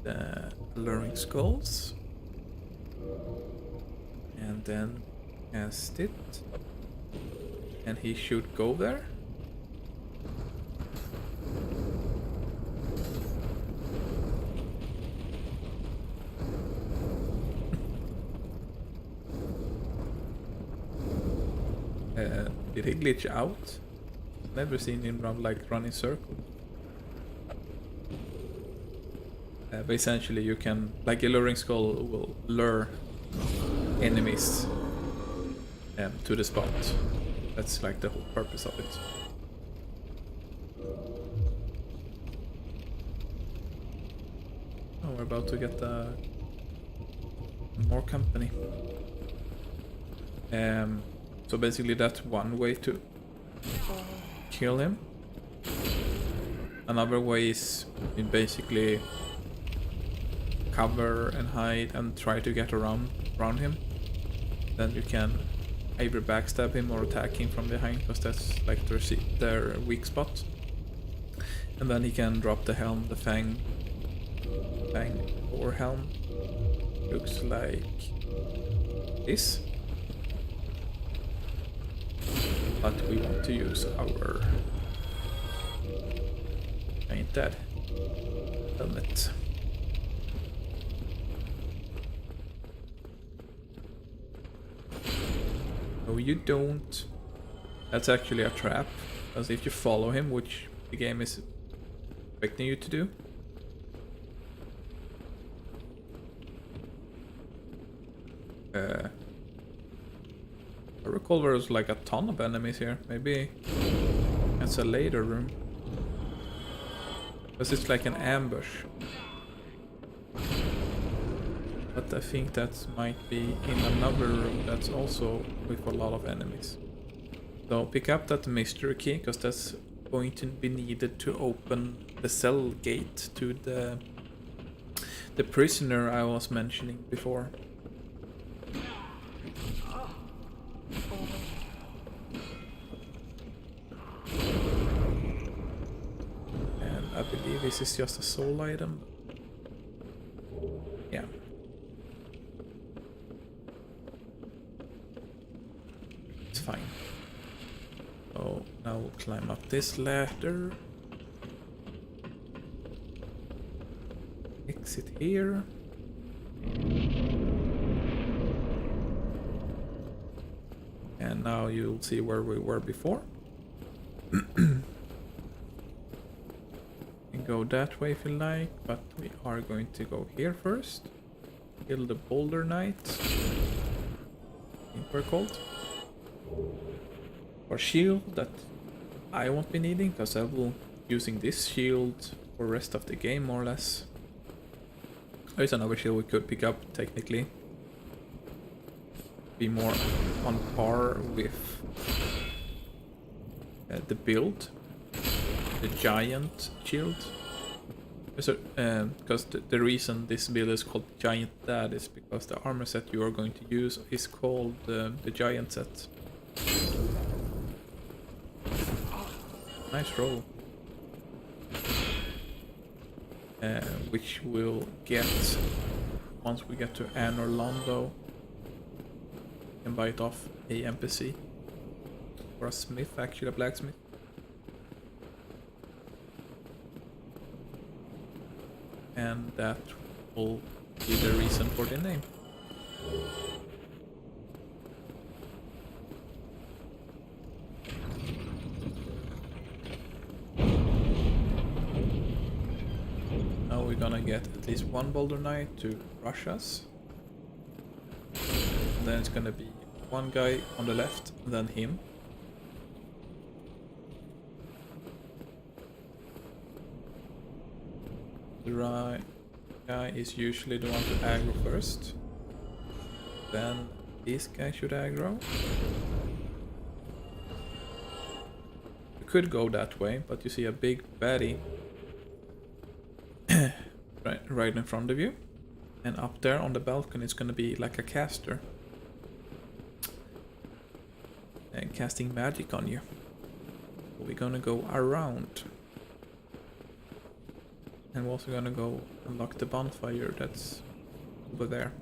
the alluring skulls. And then cast it. And he should go there. Did he glitch out? Never seen him run in circles. But essentially you can, like alluring skull will lure enemies to the spot. That's like the whole purpose of it. Oh, we're about to get more company. So basically that's one way to kill him. Another way is you basically cover and hide and try to get around him. Then you can either backstab him or attack him from behind, because that's like their weak spot. And then he can drop the helm, the fang or helm. Looks like this. But we want to use our ain't dead helmet. No, you don't. That's actually a trap, because if you follow him, which the game is expecting you to do, I recall there was like a ton of enemies here. Maybe it's a later room, because it's like an ambush. But I think that might be in another room that's also with a lot of enemies. So pick up that mystery key, because that's going to be needed to open the cell gate to the prisoner I was mentioning before. And I believe this is just a soul item. Yeah. It's fine. So now we'll climb up this ladder. Exit here. And now you'll see where we were before. You can go that way if you like, but we are going to go here first. Kill the Boulder Knight, I think we're called. Or shield that I won't be needing, because I will using this shield for the rest of the game, more or less. There's another shield we could pick up, technically. Be more on par with the build. The giant shield. Because the reason this build is called Giant Dad is because the armor set you are going to use is called the Giant set. Nice roll. Which we'll get once we get to Anne Orlando. And buy it off a NPC. Or a smith, actually, a blacksmith. And that will be the reason for the name. Now we're gonna get at least one Boulder Knight to rush us. And then it's gonna be one guy on the left, and then him. The right guy is usually the one to aggro first. Then this guy should aggro. You could go that way, but you see a big baddie right in front of you. And up there on the balcony is gonna be like a caster. And casting magic on you. So we're gonna go around. And we're also gonna go unlock the bonfire that's over there.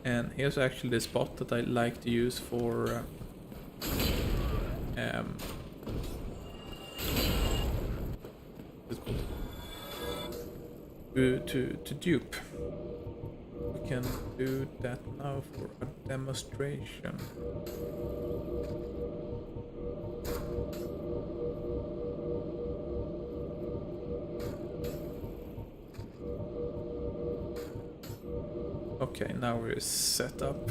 And here's actually the spot that I like to use for to dupe. We can do that now for a demonstration. Okay, now we're set up.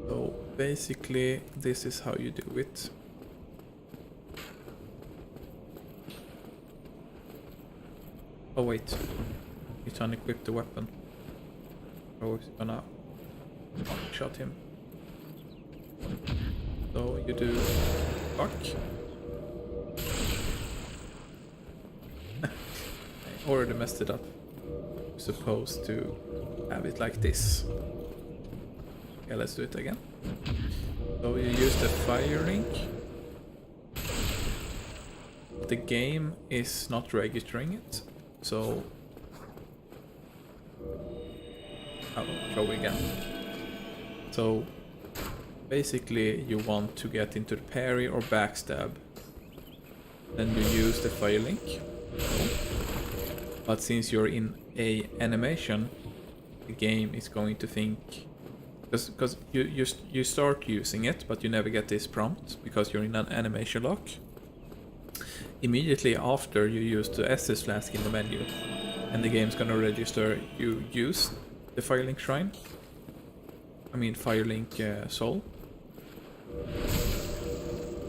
So basically this is how you do it. Oh wait, he's unequipped the weapon. Oh, he's gonna shot him. So you do fuck. I already messed it up. You're supposed to have it like this. Okay, let's do it again. So you use the Firelink. The game is not registering it, so I'll show again. So basically you want to get into the parry or backstab. Then you use the Firelink. But since you're in a animation, the game is going to think, because you start using it, but you never get this prompt because you're in an animation lock. Immediately after you use the SS flask in the menu, and the game's gonna register you use the Firelink shrine. I mean Firelink soul.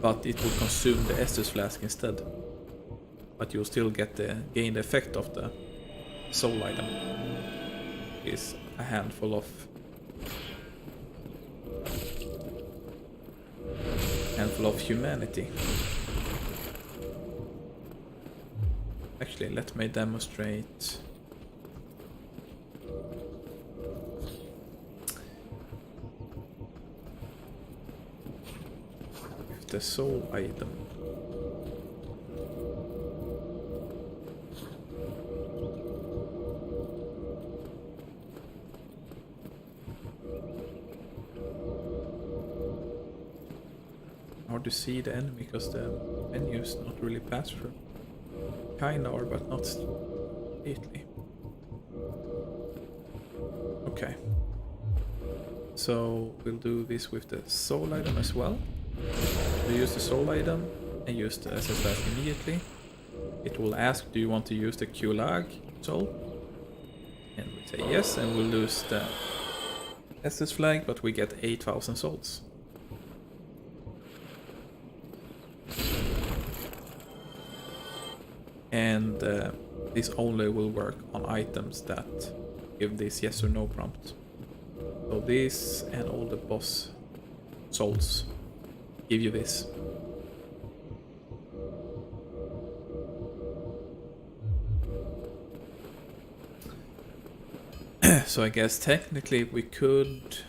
But it will consume the SS flask instead. But you'll still gain the effect of the soul item. Is a handful of humanity. Actually, let me demonstrate. With the soul item. Hard to see the enemy because the menu is not really passed through. Kinda are, but not completely. Okay. So we'll do this with the soul item as well. We use the soul item and use the SS flask immediately. It will ask, do you want to use the Q-Lag soul? And we say yes, and we'll lose the SS flag, but we get 8,000 souls. and this only will work on items that give this yes or no prompt. So this and all the boss souls give you this. So I guess technically we could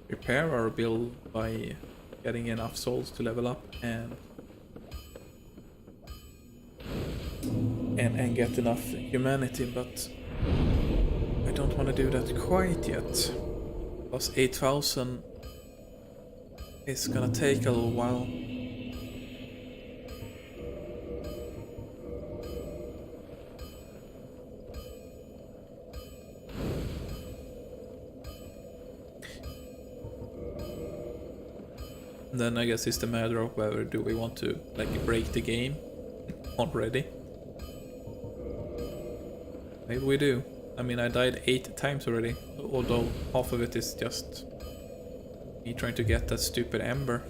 repair our build by getting enough souls to level up and get enough humanity, but I don't want to do that quite yet. Plus 8,000 is gonna take a little while. Then I guess it's the matter of whether do we want to like break the game already. Maybe we do. I mean, I died 8 times already, although half of it is just me trying to get that stupid ember.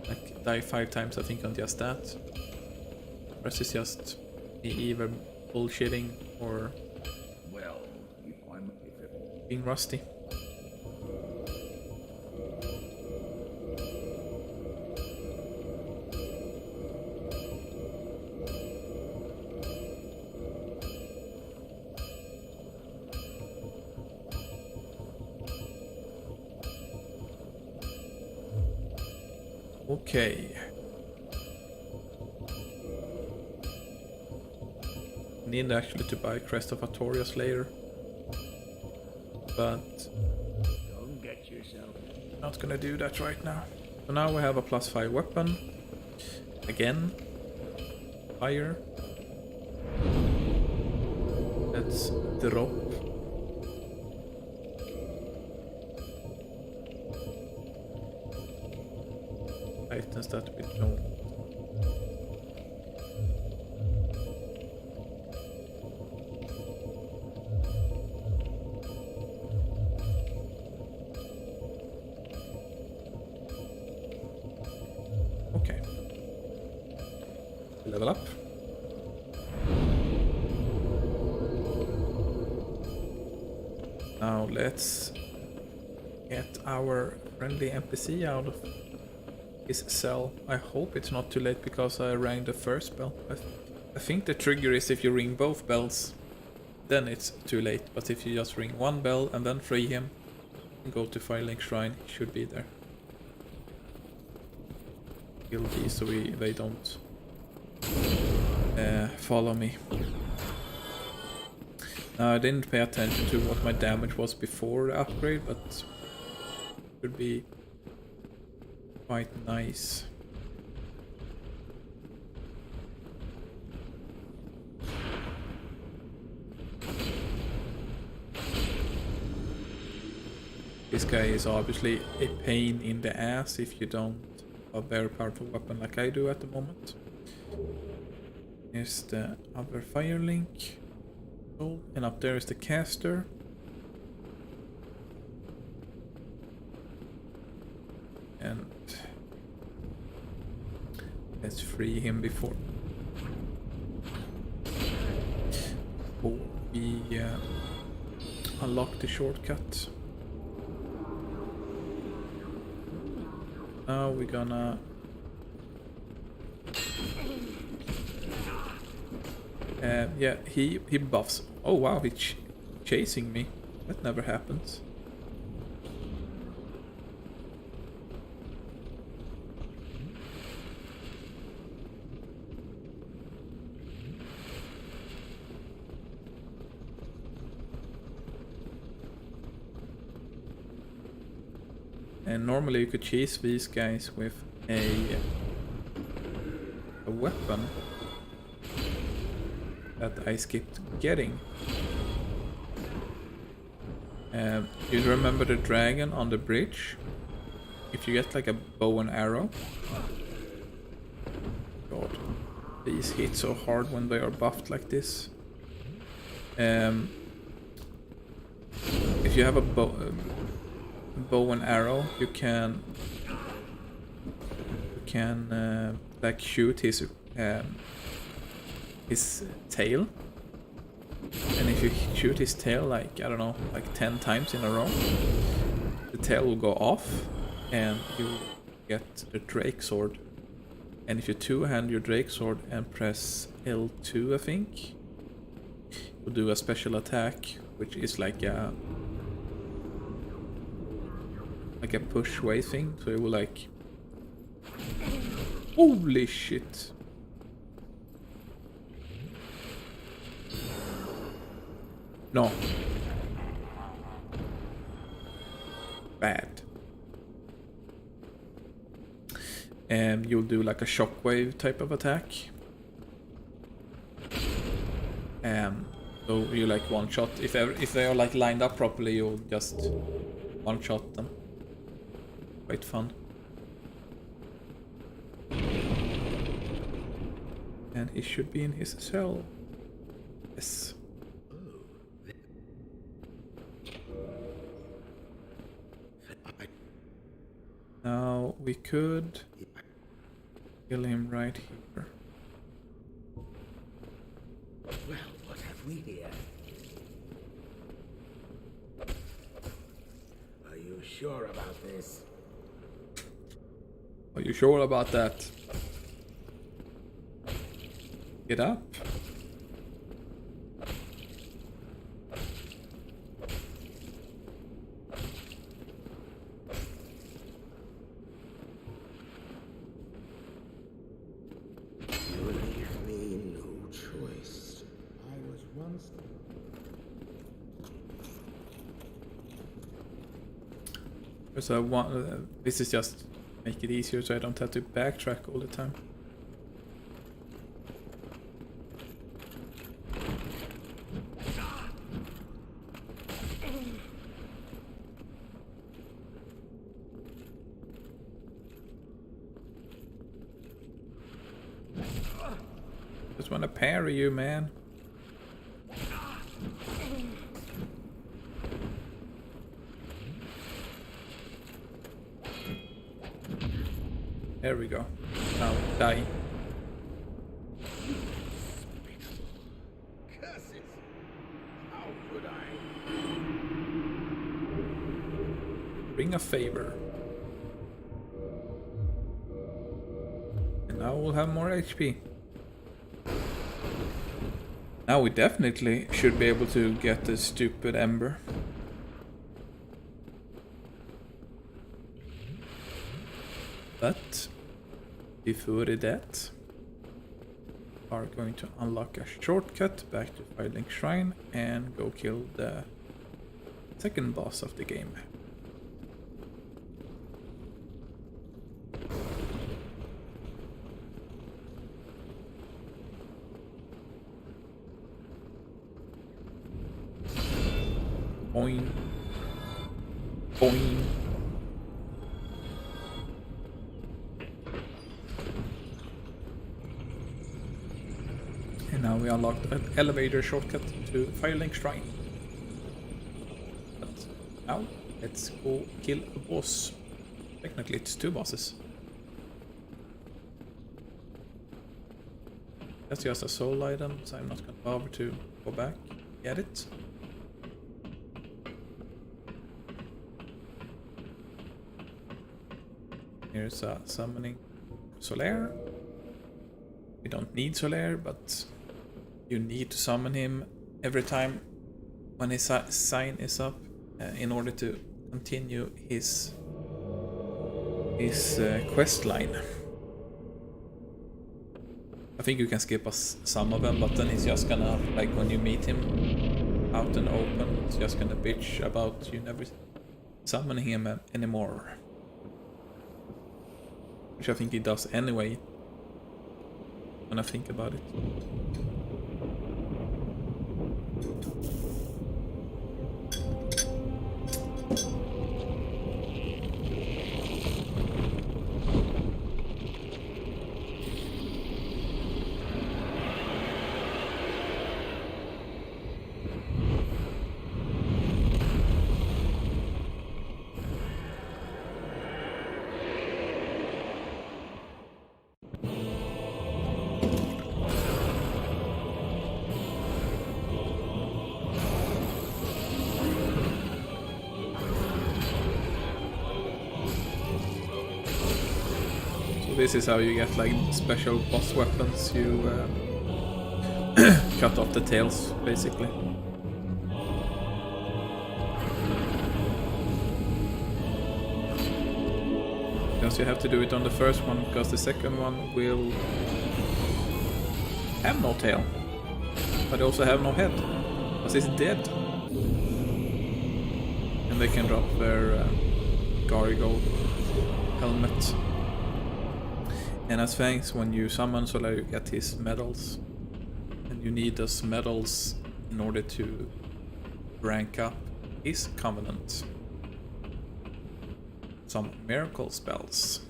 Like, die 5 times I think on just that. The rest is just me either bullshitting or being rusty. Okay. Need actually to buy Crest of Artorias later, but Don't get yourself. not gonna do that right now. So now we have a +5 weapon. Again. Fire. Let's drop. Items that we don't. Okay. Level up. Now let's get our friendly NPC out of his cell. I hope it's not too late because I rang the first bell. I think the trigger is if you ring both bells, then it's too late. But if you just ring one bell and then free him and go to Firelink Shrine, he should be there. Kill these so they don't follow me. Now, I didn't pay attention to what my damage was before the upgrade, but it should be quite nice. This guy is obviously a pain in the ass if you don't have a very powerful weapon like I do at the moment. Here's the other Firelink. And up there is the caster. And let's free him before we unlock the shortcut. Now we're gonna yeah, he buffs. Oh wow, he's chasing me. That never happens. And normally you could chase these guys with a weapon that I skipped getting. You remember the dragon on the bridge? If you get like a bow and arrow. God, these hit so hard when they are buffed like this. If you have a bow and arrow, you can like shoot his his tail. And if you shoot his tail like, I don't know, like 10 times in a row, the tail will go off and you get the Drake Sword. And if you two-hand your Drake Sword and press L2, I think, you'll do a special attack, which is like a push way thing. So it will like, holy shit. No. Bad. And you'll do like a shockwave type of attack. So you like one shot. If they are like lined up properly, you'll just one shot them. Quite fun. And he should be in his cell. Yes. Now we could kill him right here. Well, what have we here? Are you sure about this? Are you sure about that? Get up. You leave me no choice. I was once So this is just make it easier so I don't have to backtrack all the time. Just want to parry you, man. There we go. Now die. Curses! How could I? Bring a favor. And now we'll have more HP. Now we definitely should be able to get the stupid ember. But before that, we are going to unlock a shortcut back to Firelink Shrine and go kill the second boss of the game. Boing. Boing. And now we unlocked an elevator shortcut to Firelink Shrine. But now let's go kill a boss. Technically it's two bosses. That's just a soul item, so I'm not gonna bother to go back get it. Here's a summoning Solaire. We don't need Solaire, but you need to summon him every time when his sign is up in order to continue his quest line. I think you can skip some of them, but then he's just gonna, like when you meet him out in open, it's just gonna bitch about you never summoning him anymore. Which I think he does anyway, when I think about it. this is how you get like special boss weapons. You cut off the tails, basically. Because you have to do it on the first one, because the second one will have no tail, but also have no head, because it's dead. And they can drop their Gargoyle helmet. And as thanks, when you summon Solar, you get his medals. And you need those medals in order to rank up his Covenant. Some miracle spells.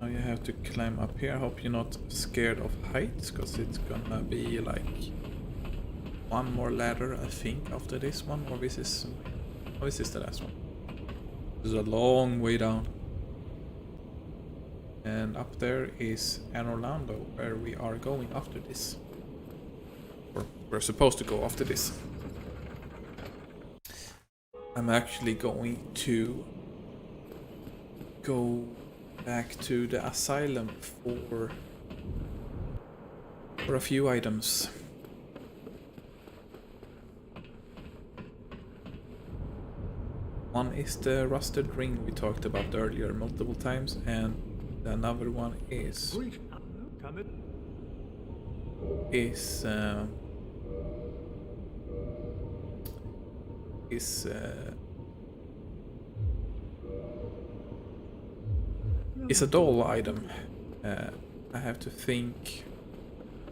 Now you have to climb up here. I hope you're not scared of heights, because it's gonna be like one more ladder, I think, after this one. Or this is the last one. This is a long way down. And up there is An Orlando, where we are going after this. Or we're supposed to go after this. I'm actually going to go back to the asylum for a few items. One is the rusted ring we talked about earlier multiple times, and another one is a doll item. I have to think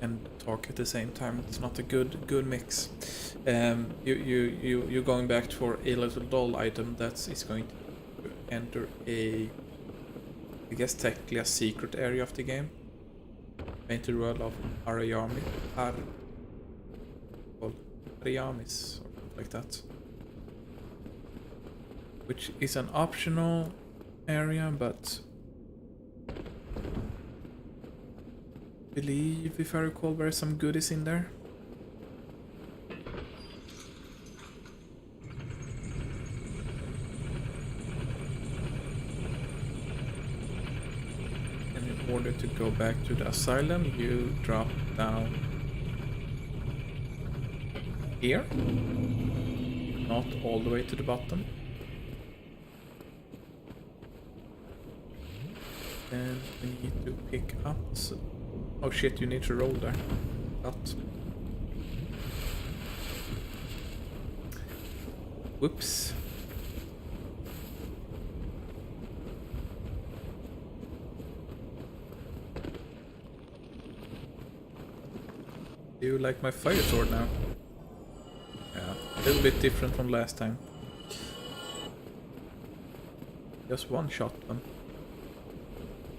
and talk at the same time. It's not a good mix. You're going back for a little doll item that is going to enter a, I guess technically a secret area of the game. Painted world of Ariamis, or something like that. Which is an optional area, but I believe, if I recall, there are some goodies in there. And in order to go back to the asylum, you drop down here, not all the way to the bottom. And we need to pick up. Oh shit, you need to roll there. But whoops. Do you like my fire sword now? Yeah, a little bit different from last time. Just one shot them.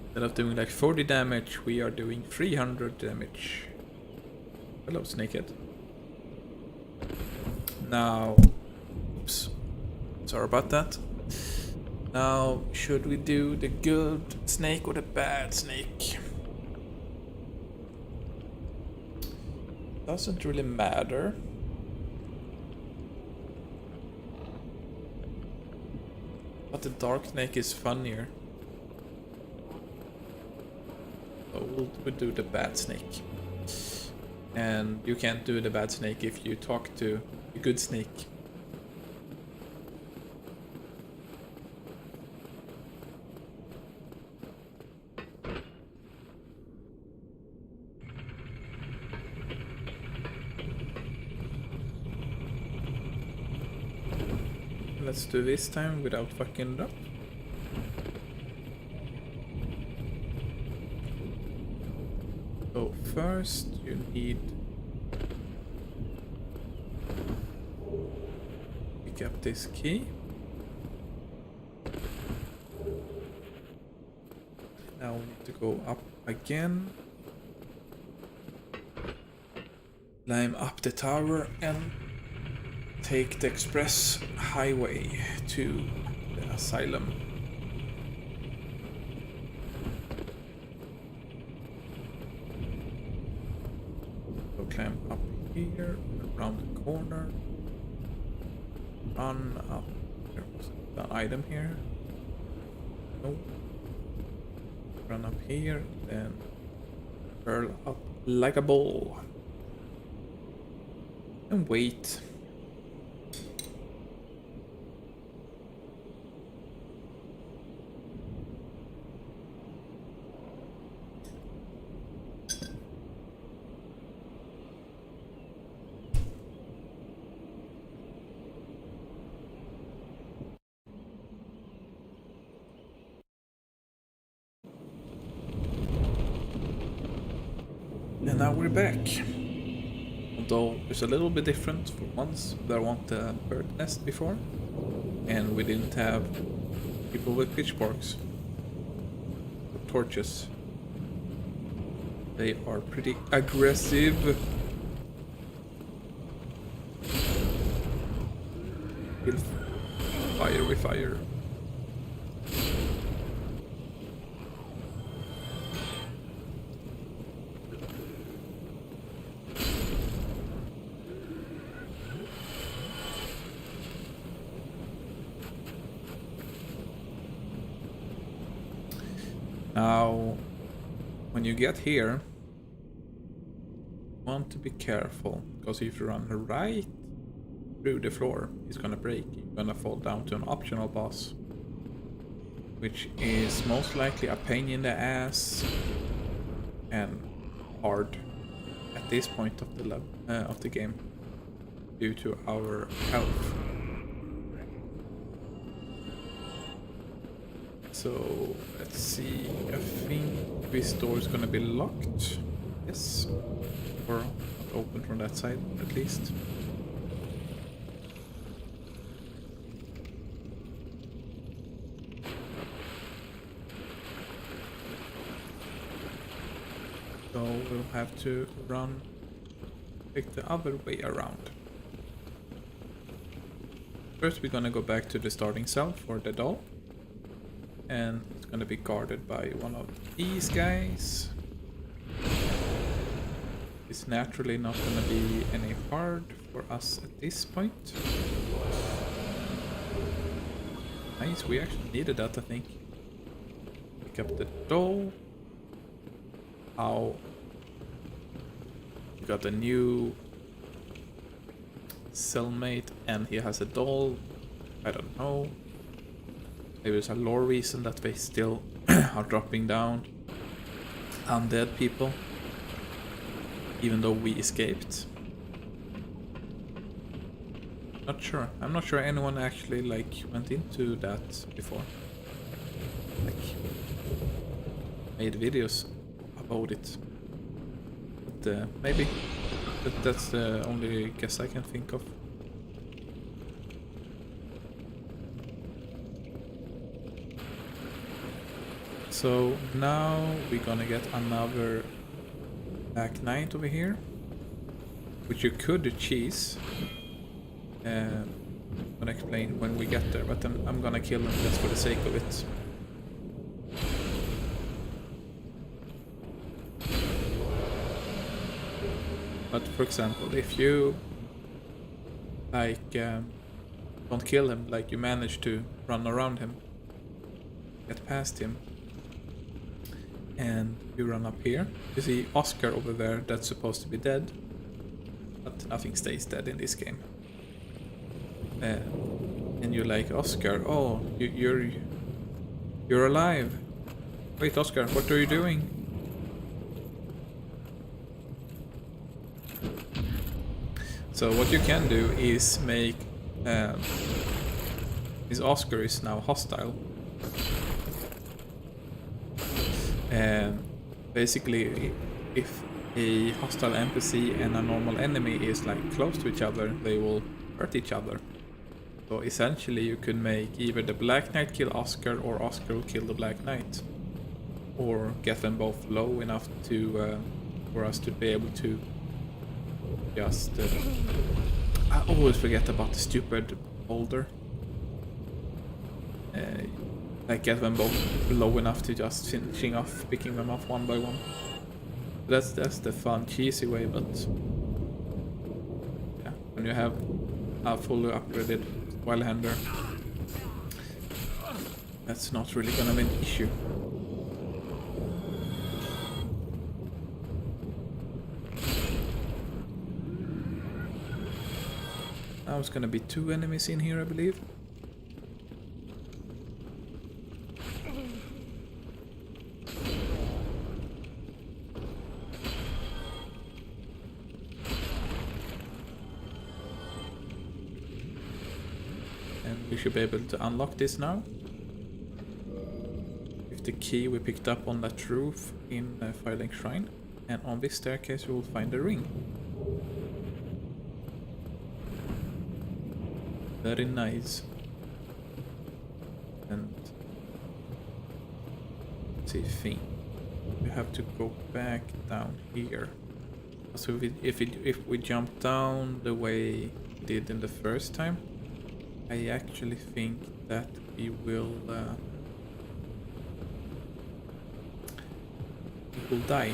Instead of doing like 40 damage, we are doing 300 damage. Hello, Snakehead. Now, oops, sorry about that. Now, should we do the good snake or the bad snake? Doesn't really matter. But the dark snake is funnier. We'll do the bad snake. And you can't do the bad snake if you talk to the good snake. Let's do this time without fucking it up. So first you need pick up this key. Now we need to go up again. Climb up the tower and take the express highway to the asylum. So climb up here, around the corner, run up. There was an item here. Oh. Run up here, then curl up like a ball. And wait. And now we're back. Although it's a little bit different for once. There weren't a bird nest before. And we didn't have people with pitchforks. Or torches. They are pretty aggressive. Kill fire with fire. Now, when you get here, you want to be careful, because if you run right through the floor, it's gonna break. You're gonna fall down to an optional boss, which is most likely a pain in the ass and hard at this point of the game due to our health. So let's see, I think this door is gonna be locked. Yes. Or not open from that side, at least. So we'll have to run like the other way around. First we're gonna go back to the starting cell for the doll. And it's gonna be guarded by one of these guys. It's naturally not gonna be any hard for us at this point. Nice, we actually needed that, I think. Pick up the doll. Ow. We got a new cellmate and he has a doll. I don't know. Maybe there's a lore reason that they still are dropping down undead people, even though we escaped. Not sure. I'm not sure anyone actually like went into that before. Like made videos about it. But maybe that's the only guess I can think of. So now we're gonna get another Black Knight over here, which you could cheese. I'm gonna explain when we get there, but I'm gonna kill him just for the sake of it. But for example, if you like don't kill him, like you manage to run around him, get past him, and you run up here. You see Oscar over there that's supposed to be dead, but nothing stays dead in this game. And you're like, Oscar, oh, you're alive. Wait, Oscar, what are you doing? So what you can do is make this Oscar is now hostile. Basically, if a hostile NPC and a normal enemy is like close to each other, they will hurt each other. So essentially you could make either the Black Knight kill Oscar or Oscar will kill the Black Knight. Or get them both low enough to for us to be able to just... I always forget about the stupid boulder. Like get them both low enough to just finishing off, picking them off one by one. That's the fun, cheesy way, but yeah, when you have a fully upgraded Wildhander, that's not really gonna be an issue. Now it's gonna be 2 enemies in here, I believe. And we should be able to unlock this now. With the key we picked up on that roof in Firelink Shrine. And on this staircase we will find a ring. Very nice. And let's see, thing. We have to go back down here. So if we jump down the way we did in the first time, I actually think that we will die.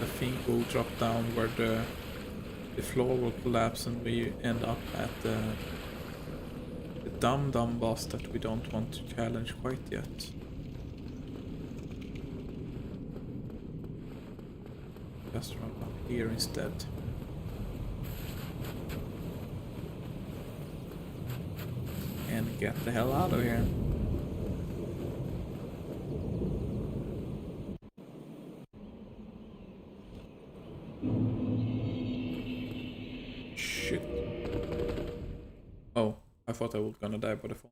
I think we'll drop down where the floor will collapse and we end up at the dumb boss that we don't want to challenge quite yet. Just run up here instead. And get the hell out of here. Shit. Oh, I thought I was gonna die by the fall.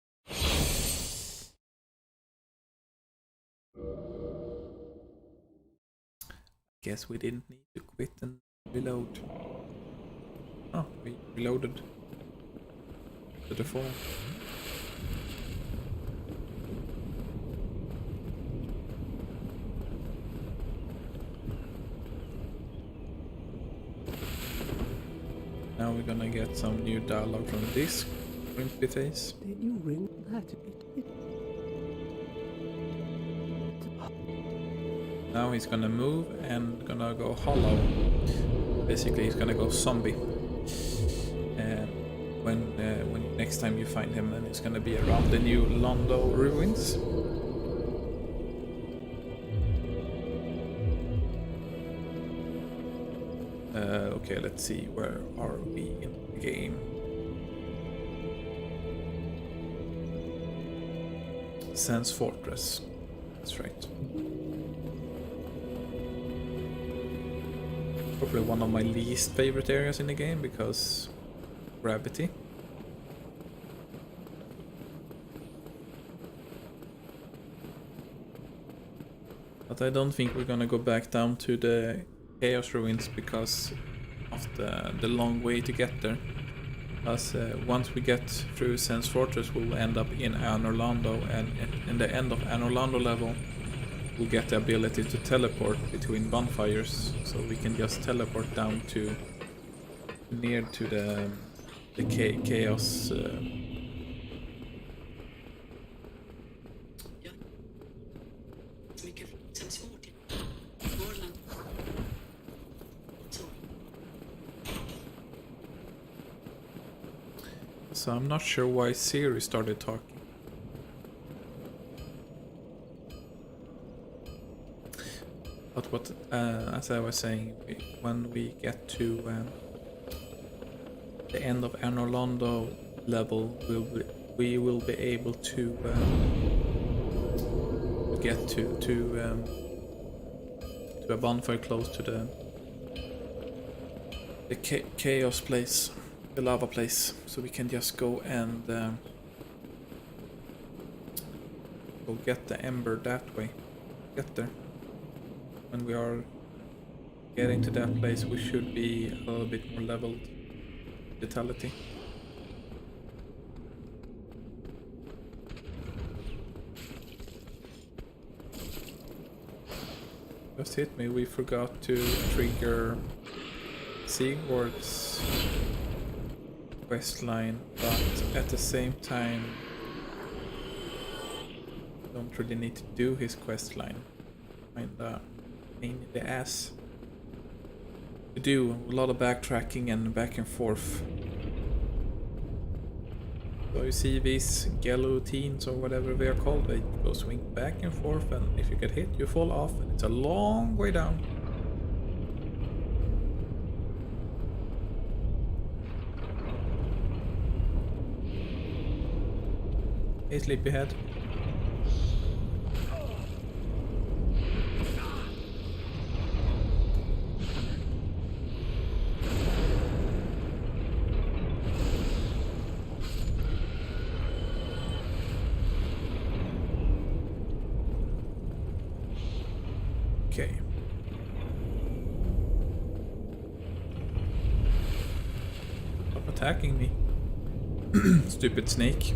Guess we didn't need to quit and reload. Oh, we reloaded to the fall. Now we're gonna get some new dialogue from this wimpy face. Did you ring that? Now he's gonna move and gonna go hollow. Basically, he's gonna go zombie. And when next time you find him, then it's gonna be around the new Londo ruins. Okay, let's see, where are we in the game? Sands Fortress. That's right. Probably one of my least favorite areas in the game because gravity. But I don't think we're gonna go back down to the Chaos Ruins because of the long way to get there. Because once we get through Sands Fortress, we'll end up in Anor Londo, and in the end of Anor Londo level, we'll get the ability to teleport between bonfires, so we can just teleport down to near to the chaos. So I'm not sure why Siri started talking. But what, as I was saying, when we get to the end of Anor Londo level, we will be able to get to a bonfire close to the chaos place, the lava place, so we can just go and go get the ember that way. Get there. When we are getting to that place, we should be a little bit more leveled. Vitality. Just hit me, we forgot to trigger Sigvard's quest line, but at the same time don't really need to do his quest line. Kinda pain in the ass to do, a lot of backtracking and back and forth. So you see these guillotines or whatever they are called, they go swing back and forth, and if you get hit you fall off, and it's a long way down. Hey sleepyhead. Okay. Stop attacking me. Stupid snake.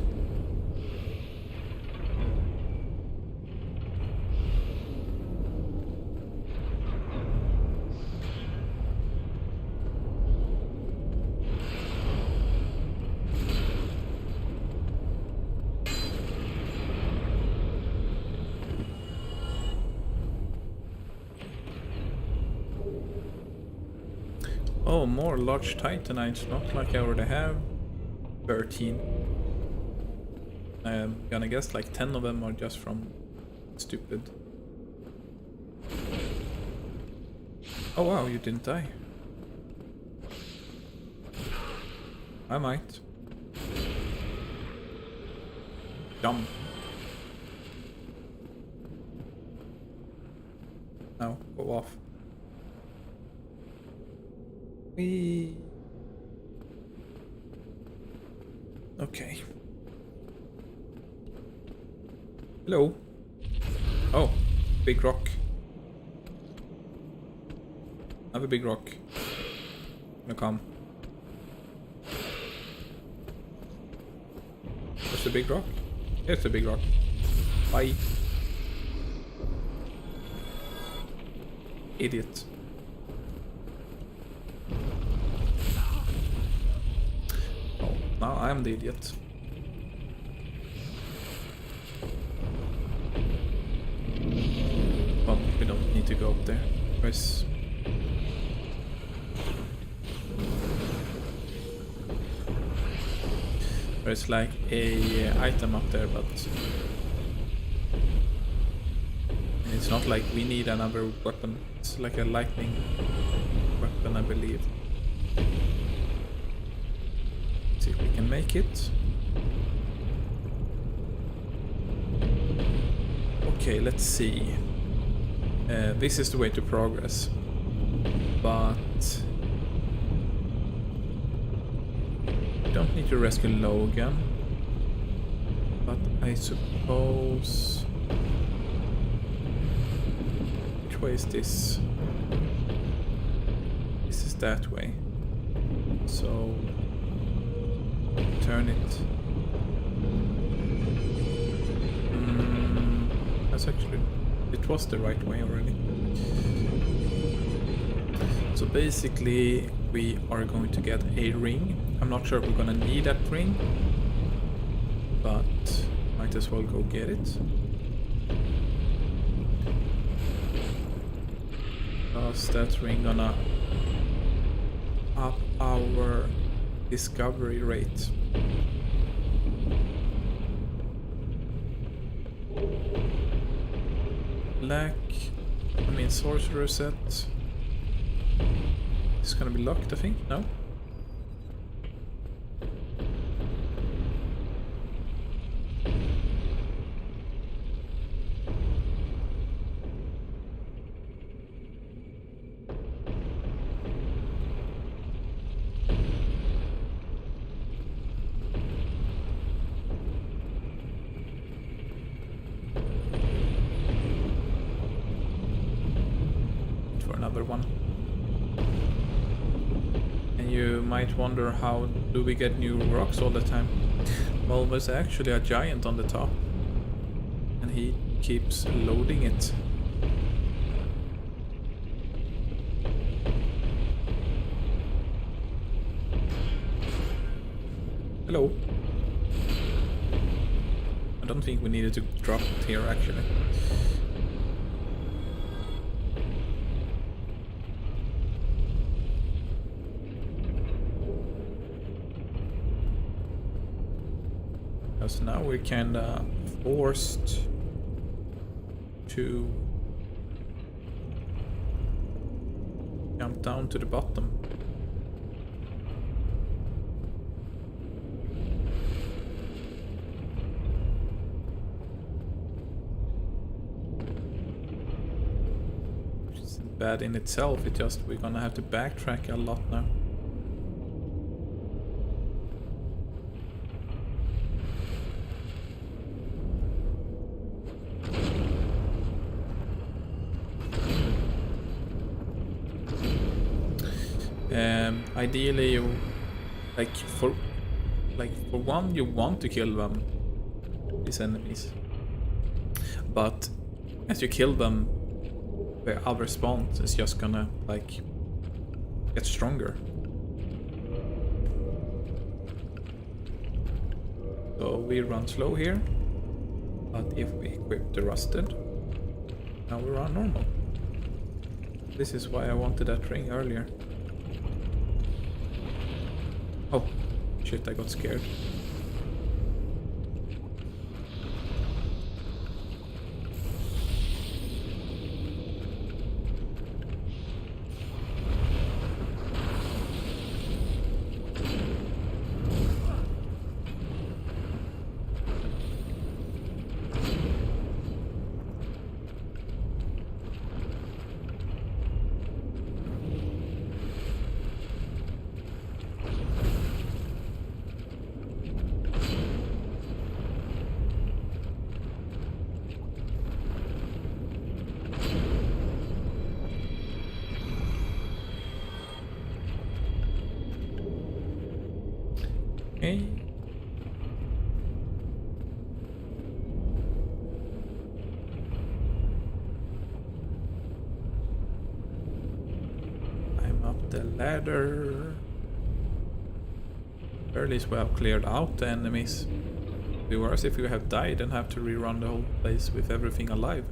Oh, more large Titanites, not like I already have 13. I'm gonna guess like 10 of them are just from stupid. Oh wow, you didn't die. I might. Dumb. Now, go off. Whee. Okay. Hello. Oh, big rock. Have a big rock. Gonna come. There's the big rock. Here's the big rock. Bye. Idiot. Oh, now I'm the idiot. Well, we don't need to go up there. Where's... There's like a item up there, but it's not like we need another weapon. It's like a lightning weapon, I believe. See if we can make it. Okay, let's see. This is the way to progress, but don't need to rescue Logan, but I suppose... Which way is this? This is that way. So... turn it. That's actually... It was the right way already. So basically we are going to get a ring. I'm not sure if we're gonna need that ring, but might as well go get it. Because that ring gonna up our discovery rate. Black, I mean sorcerer set. It's gonna be locked, I think, no? One. And you might wonder, how do we get new rocks all the time? Well, there's actually a giant on the top, and he keeps loading it. Hello. I don't think we needed to drop it here actually. Because now we're kinda forced to jump down to the bottom. Which isn't bad in itself, it's just we're gonna have to backtrack a lot now. Ideally, you for one, you want to kill them, these enemies, but as you kill them, the other spawns is just gonna get stronger. So we run slow here, but if we equip the rusted, now we run normal. This is why I wanted that ring earlier. Oh, shit, I got scared. Okay. I'm up the ladder. At least we have cleared out the enemies. It'd be worse if you have died and have to rerun the whole place with everything alive.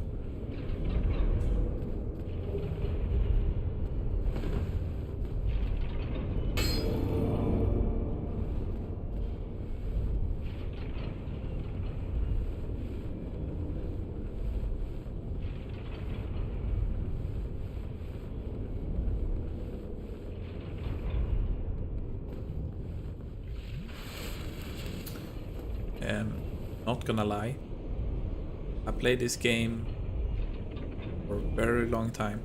Not gonna lie, I played this game for a very long time,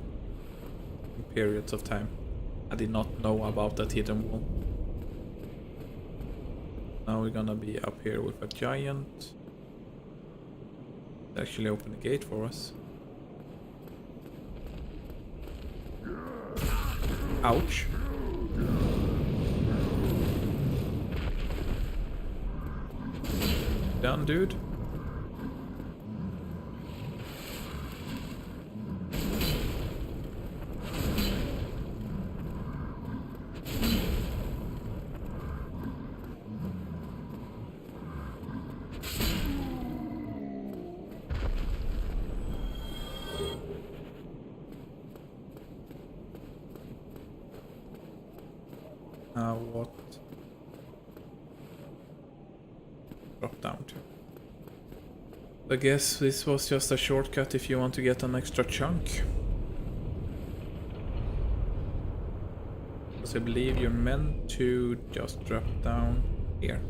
in periods of time. I did not know about that hidden wall. Now we're gonna be up here with a giant. It actually opened a gate for us. Ouch. Done, dude. Now what? Drop down to. I guess this was just a shortcut if you want to get an extra chunk. Because I believe you're meant to just drop down here.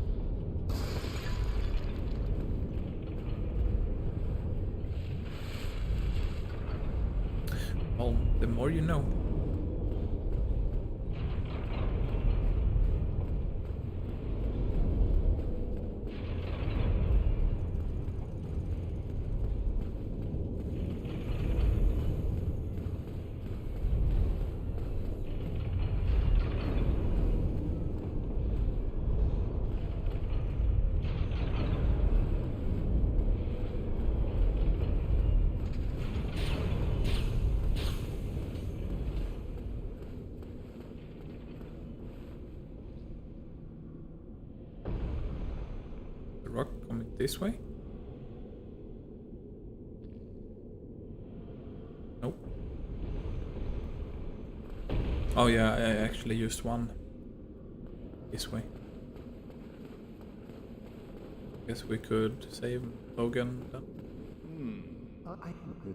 Well, the more you know. Rock coming this way? Nope. Oh yeah, I actually used one this way. Guess we could save Logan then. I could.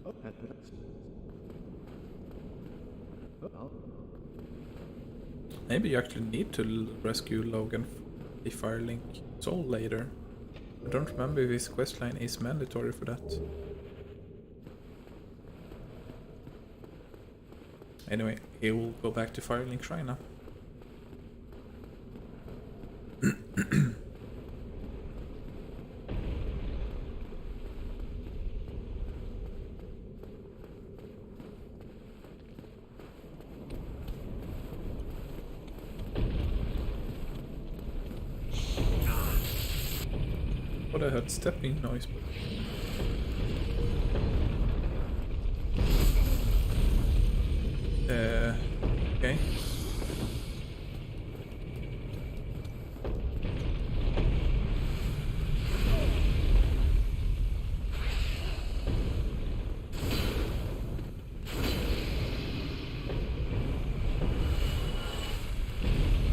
Oh, that's. Oh. Maybe you actually need to rescue Logan the Firelink soul later. I don't remember if his questline is mandatory for that. Anyway, he will go back to Firelink Shrine now. What I heard stepping noise. Okay.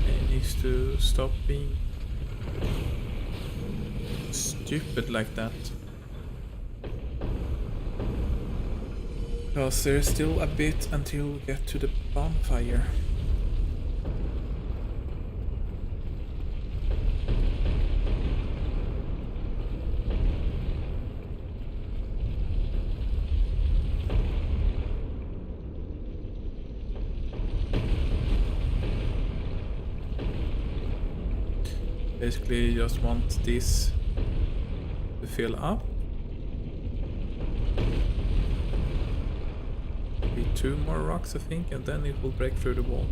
He needs to stop being stupid like that. Because there's still a bit until we get to the bonfire. Basically, you just want this to fill up. Be 2 more rocks, I think, and then it will break through the wall.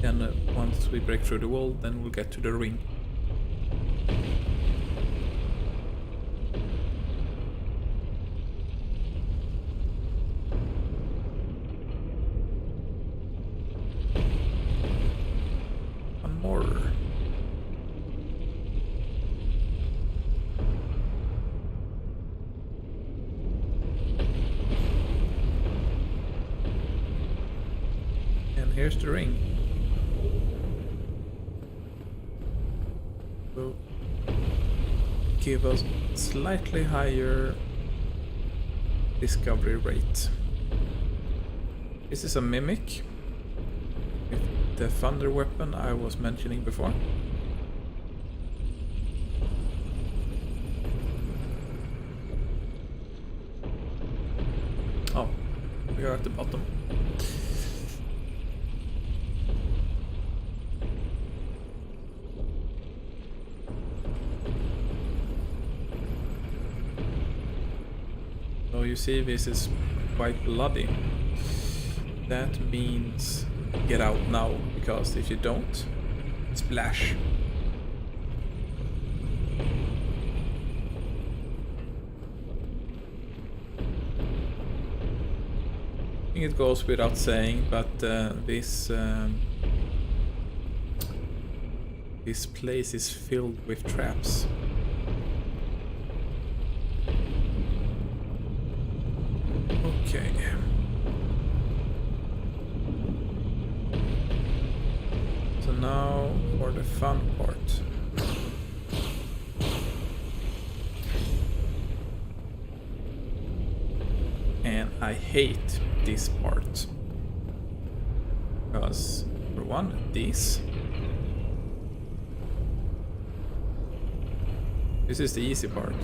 And once we break through the wall, then we'll get to the ring. One more. Here's the ring. Will give us slightly higher discovery rate. This is a mimic with the thunder weapon I was mentioning before. Oh, we are at the bottom. So you see this is quite bloody. That means get out now, because if you don't, splash. I think it goes without saying, but this place is filled with traps. Okay. So now for the fun part. And I hate this part. Because, for one, this is the easy part.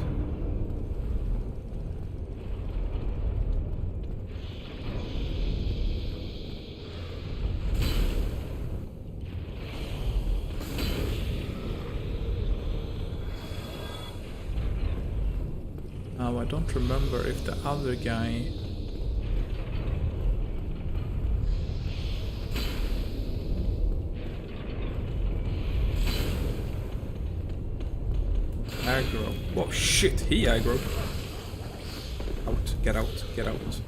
Now I don't remember if the other guy aggro. Whoa, shit, he aggro. Out, get out, get out.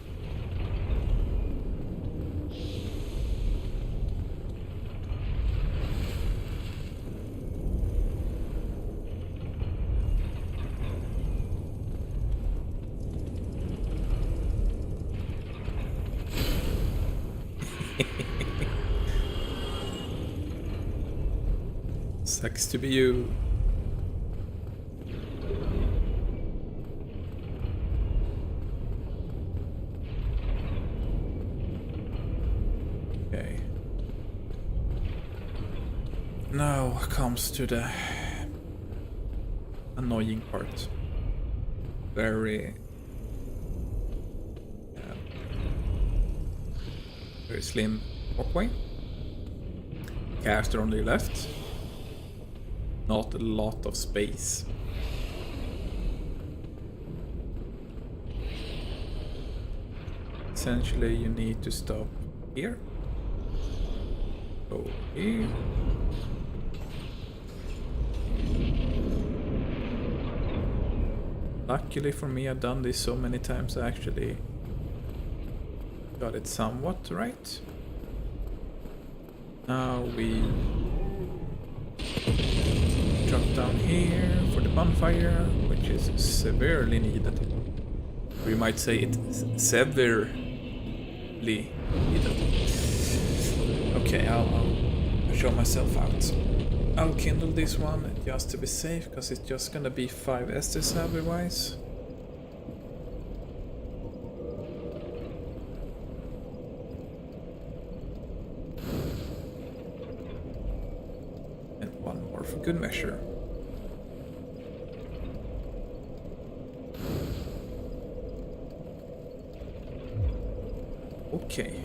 Sucks to be you. Okay. Now comes to the annoying part. Very slim walkway. Caster on the left. Not a lot of space. Essentially you need to stop here. Go here. Luckily for me, I've done this so many times I actually got it somewhat right. Now we drop down here for the bonfire, which is severely needed. We might say it's severely needed. Okay, I'll show myself out. I'll kindle this one just to be safe, because it's just gonna be 5 Estes otherwise. And one more for good measure. Okay.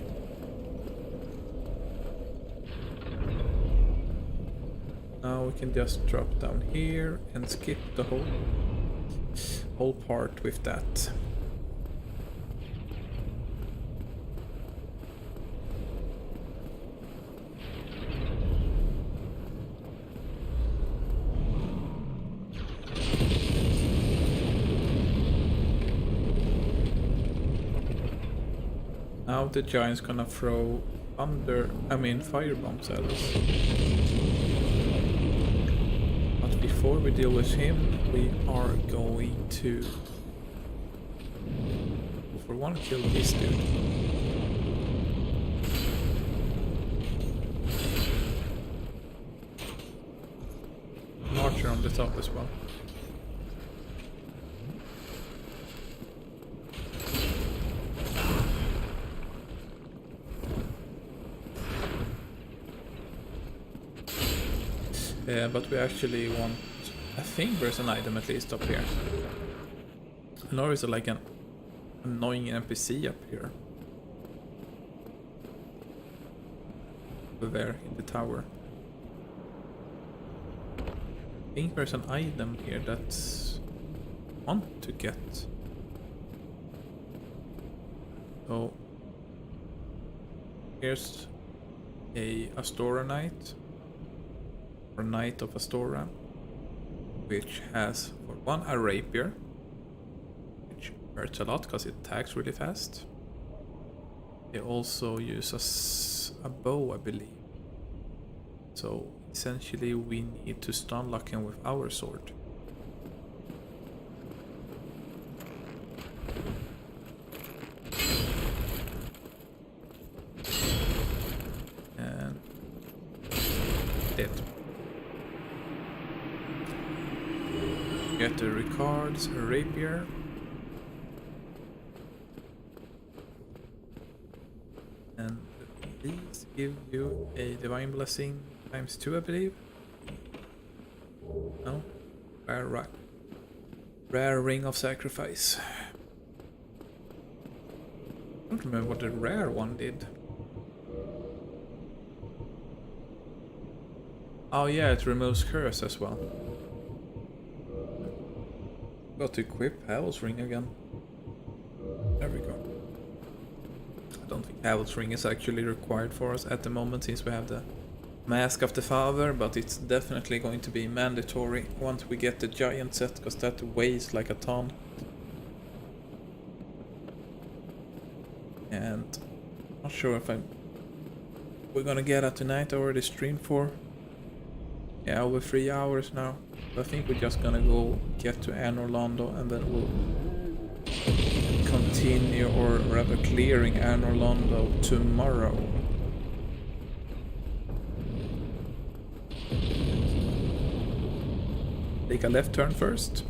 Now we can just drop down here and skip the whole part with that. Now the giant's gonna throw fire bombs at us. But before we deal with him, we are going to, for one, kill this dude. Archer on the top as well. Yeah, but we actually want, I think there's an item at least up here. And or is it like an annoying NPC up here? Over there in the tower. I think there's an item here that's I want to get. So here's a Astora Knight. Or Knight of Astora, which has for one a rapier, which hurts a lot because it attacks really fast. They also use a bow, I believe. So essentially we need to stun lock him with our sword. And dead. Get the Ricard's rapier. And these give you a divine blessing ×2, I believe. No? Rare ring of sacrifice. I don't remember what the rare one did. Oh yeah, it removes curse as well. Got to equip Havel's ring again. There we go. I don't think Havel's ring is actually required for us at the moment since we have the Mask of the Father, but it's definitely going to be mandatory once we get the giant set, because that weighs like a ton. And not sure if we're gonna get it tonight. I already streamed for over 3 hours now. I think we're just gonna go get to Anne Orlando and then we'll continue, or rather clearing Anne Orlando tomorrow. take a left turn first.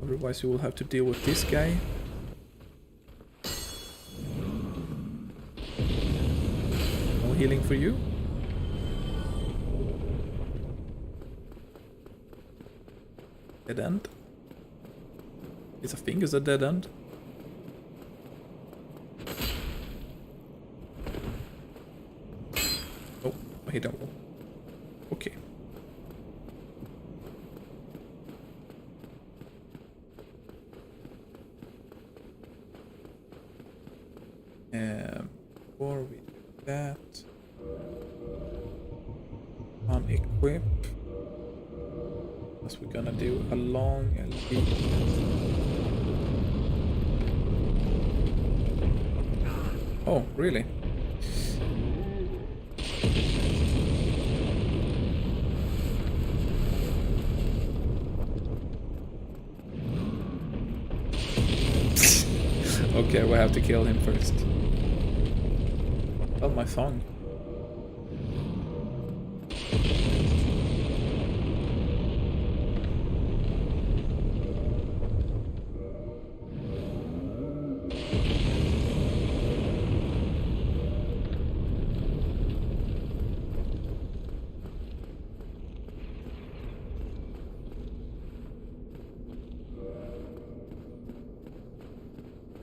Otherwise you will have to deal with this guy. No healing for you. Dead end. I think it's a dead end. Oh, I hit a wall. Okay. Before we do that, unequip. Because we're gonna do a long LP. Oh, really? Okay, we have to kill him first. Oh, my thong.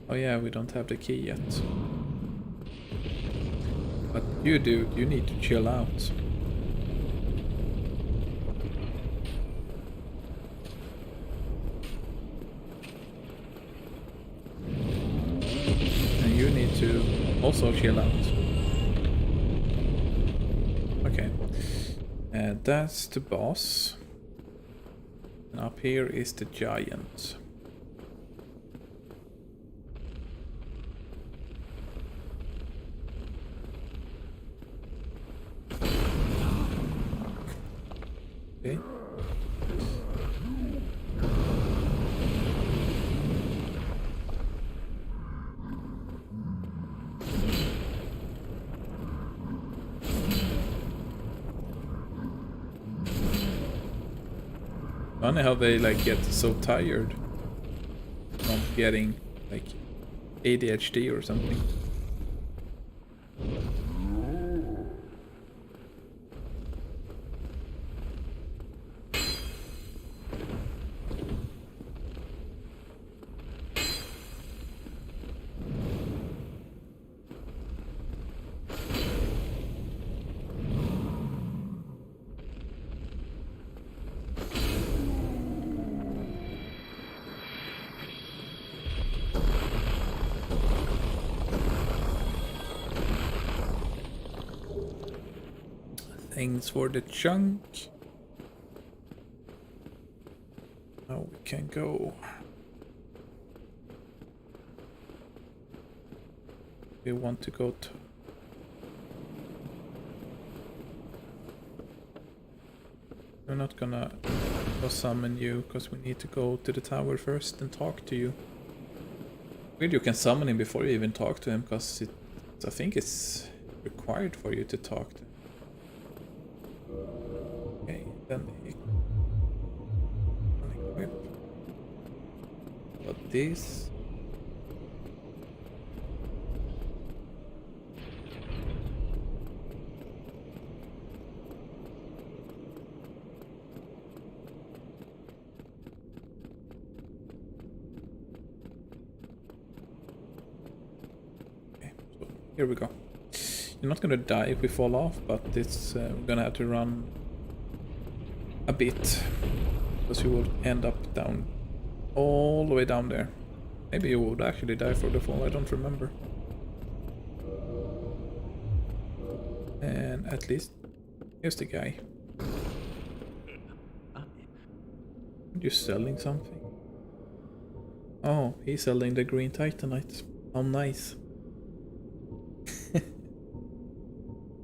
Oh yeah, we don't have the key yet. But you do, you need to chill out. And you need to also chill out. Okay. That's the boss. And up here is the giant. Okay. Funny how they like get so tired from getting like ADHD or something. Thanks for the chunk. Now we can go. We want to go to. We're not gonna go summon you because we need to go to the tower first and talk to you. Weird, you can summon him before you even talk to him because I think it's required for you to talk to him. Okay, then unequip. But this. Okay, so here we go. You're not gonna die if we fall off, but it's we're gonna have to run a bit because you will end up down all the way down there. Maybe you would actually die for the fall, I don't remember. And at least here's the guy. You're selling something? Oh, he's selling the green Titanite. How nice.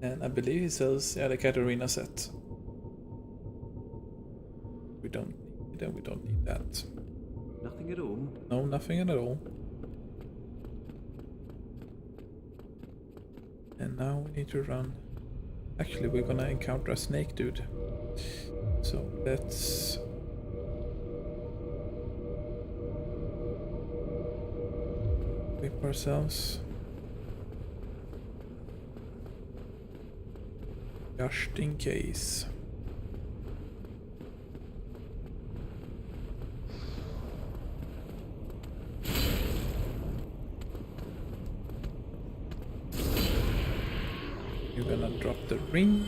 And I believe he sells the Katarina set. We don't need that. Nothing at all. No, nothing at all. And now we need to run. Actually, we're gonna encounter a snake dude. So let's Equip ourselves. Just in case. You're gonna drop the ring.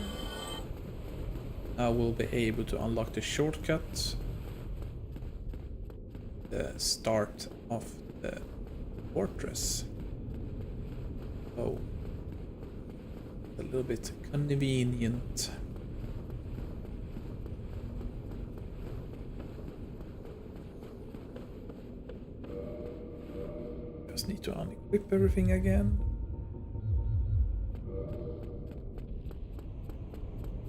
Now we'll be able to unlock the shortcut. The start of the fortress. Oh. A little bit convenient. Just need to unequip everything again.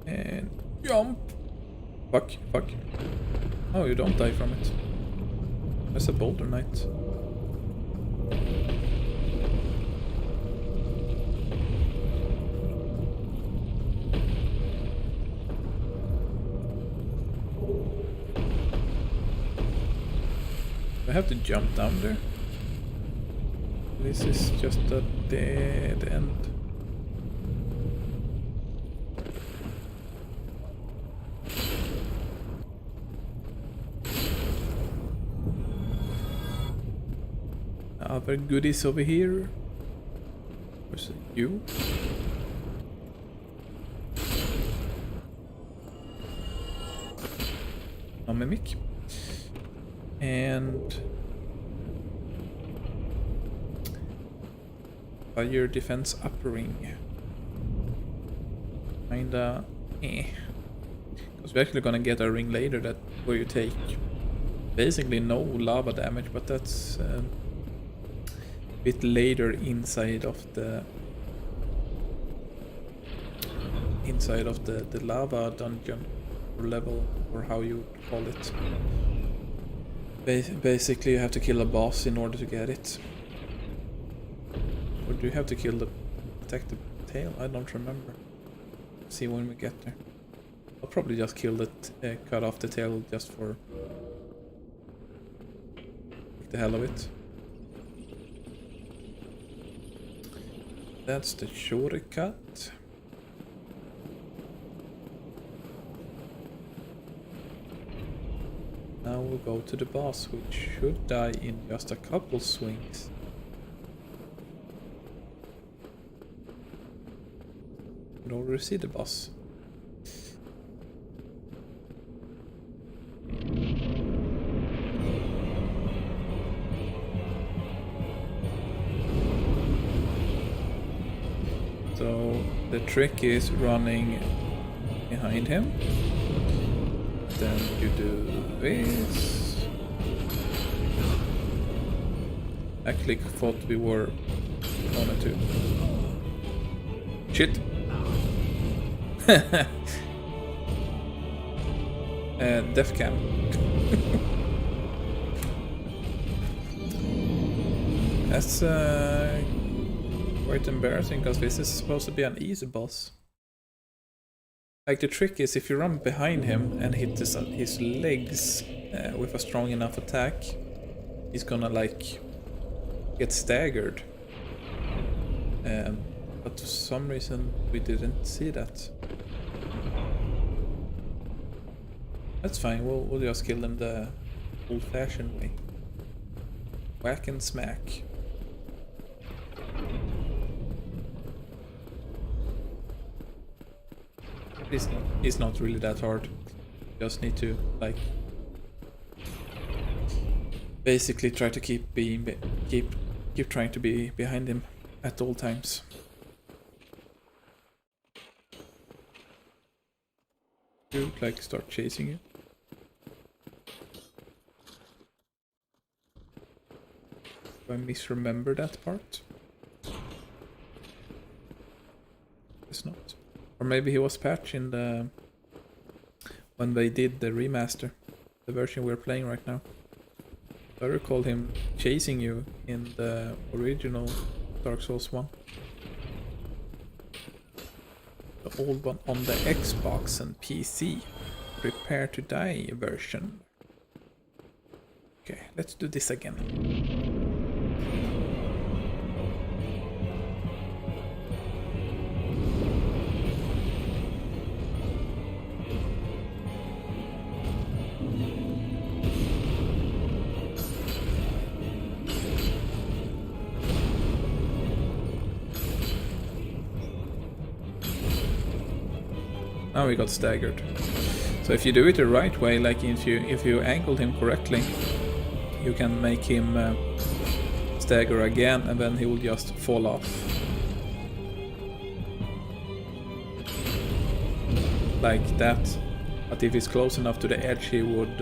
And jump! Fuck, fuck. Oh, you don't die from it. That's a boulder knight. I have to jump down there. This is just a dead end. Other goodies over here. Where's you? A mimic. And fire defense upper ring. Kinda because we're actually gonna get a ring later that where you take basically no lava damage, but that's a bit later inside of the lava dungeon or level, or how you call it. Basically you have to kill a boss in order to get it. Or do you have to kill the attack the tail? I don't remember. See when we get there. I'll probably just kill the cut off the tail just for the hell of it. That's the shortcut. Now we'll go to the boss, which should die in just a couple swings. You can already see the boss. So the trick is running behind him. Then you do this. Actually thought we were going to. Shit. Death cam. That's quite embarrassing because this is supposed to be an easy boss. Like the trick is if you run behind him and hit his legs with a strong enough attack, he's gonna like get staggered. But for some reason we didn't see that. That's fine, we'll just kill him the old-fashioned way. Whack and smack. It's not really that hard. Just need to like basically try to keep trying to be behind him at all times. You like start chasing you. Do I misremember that part? It's not. Or maybe he was patched in the when they did the remaster, the version we're playing right now. I recall him chasing you in the original Dark Souls 1. The old one on the Xbox and PC. Prepare to Die version. Okay, let's do this again. Now he got staggered. So if you do it the right way, like if you angled him correctly, you can make him stagger again, and then he will just fall off. Like that. But if he's close enough to the edge, he would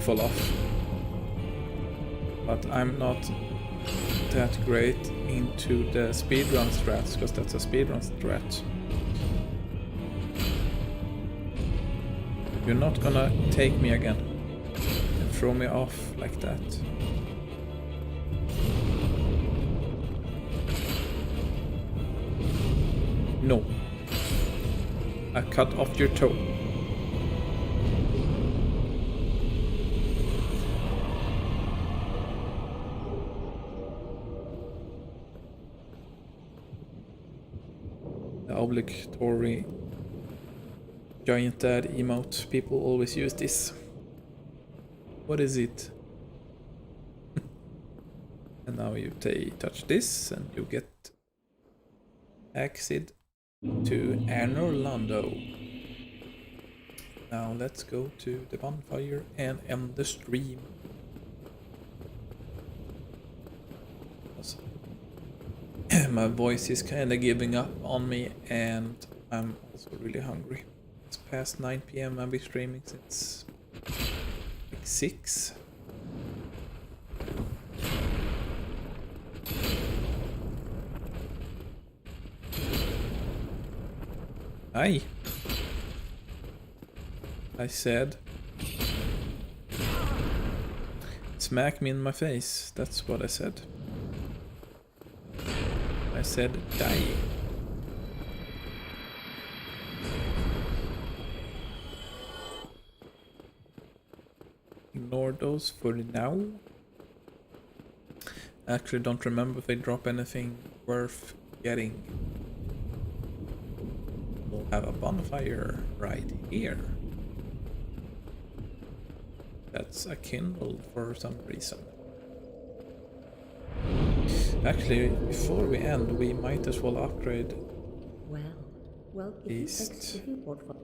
fall off. But I'm not that great into the speedrun strats, because that's a speedrun strat. You're not gonna take me again and throw me off like that. No. I cut off your toe. The obligatory giant dad emote. People always use this. What is it? And now you touch this and you get exit to Orlando. Now let's go to the bonfire and end the stream. My voice is kinda giving up on me, and I'm also really hungry. It's past 9 PM, I've been streaming since like 6. Hi. I said. Smack me in my face. That's what I said. I said die. Ignore those for now. I actually don't remember if they drop anything worth getting. We'll have a bonfire right here. That's a kindle for some reason. Actually, before we end, we might as well upgrade Well, if East. you bought for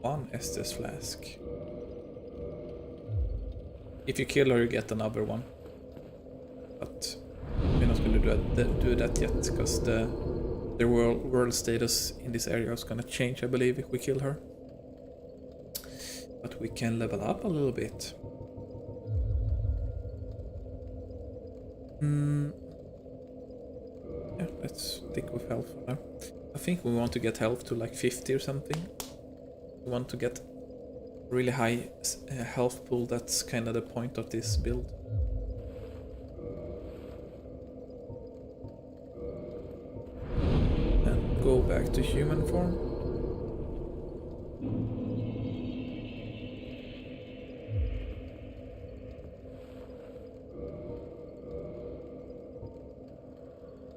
one Estes flask. If you kill her, you get another one. But we're not going to do that yet, because the world status in this area is going to change, I believe, if we kill her. But we can level up a little bit. Yeah, let's stick with health for now. I think we want to get health to like 50 or something. We want to get really high health pool. That's kind of the point of this build. And go back to human form.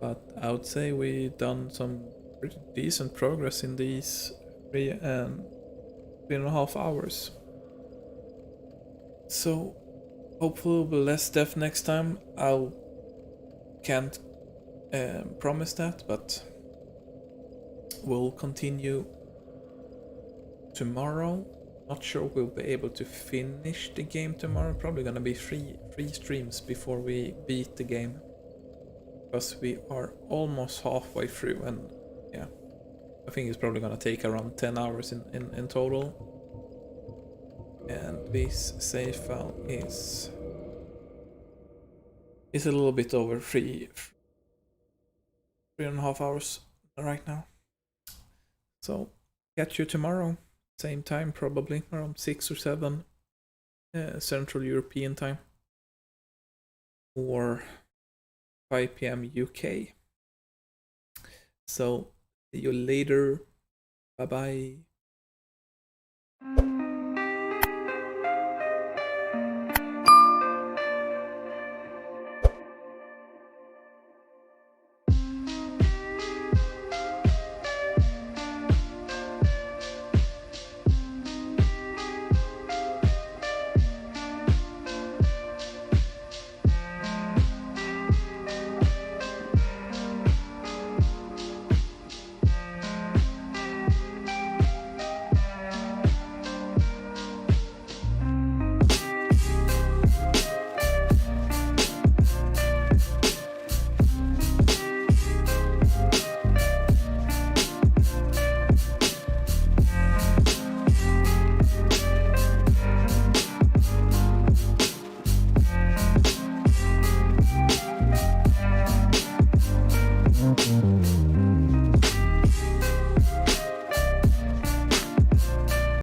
But I would say we've done some pretty decent progress in these 3.5 hours. So hopefully we'll be less death next time. Can't promise that, but we'll continue tomorrow. Not sure we'll be able to finish the game tomorrow. Probably gonna be three streams before we beat the game. Because we are almost halfway through, and yeah, I think it's probably gonna take around 10 hours in total. And this save file is a little bit over 3.5 hours right now. So catch you tomorrow, same time, probably around 6 or 7 Central European time, or 5 PM UK. So see you later. Bye bye.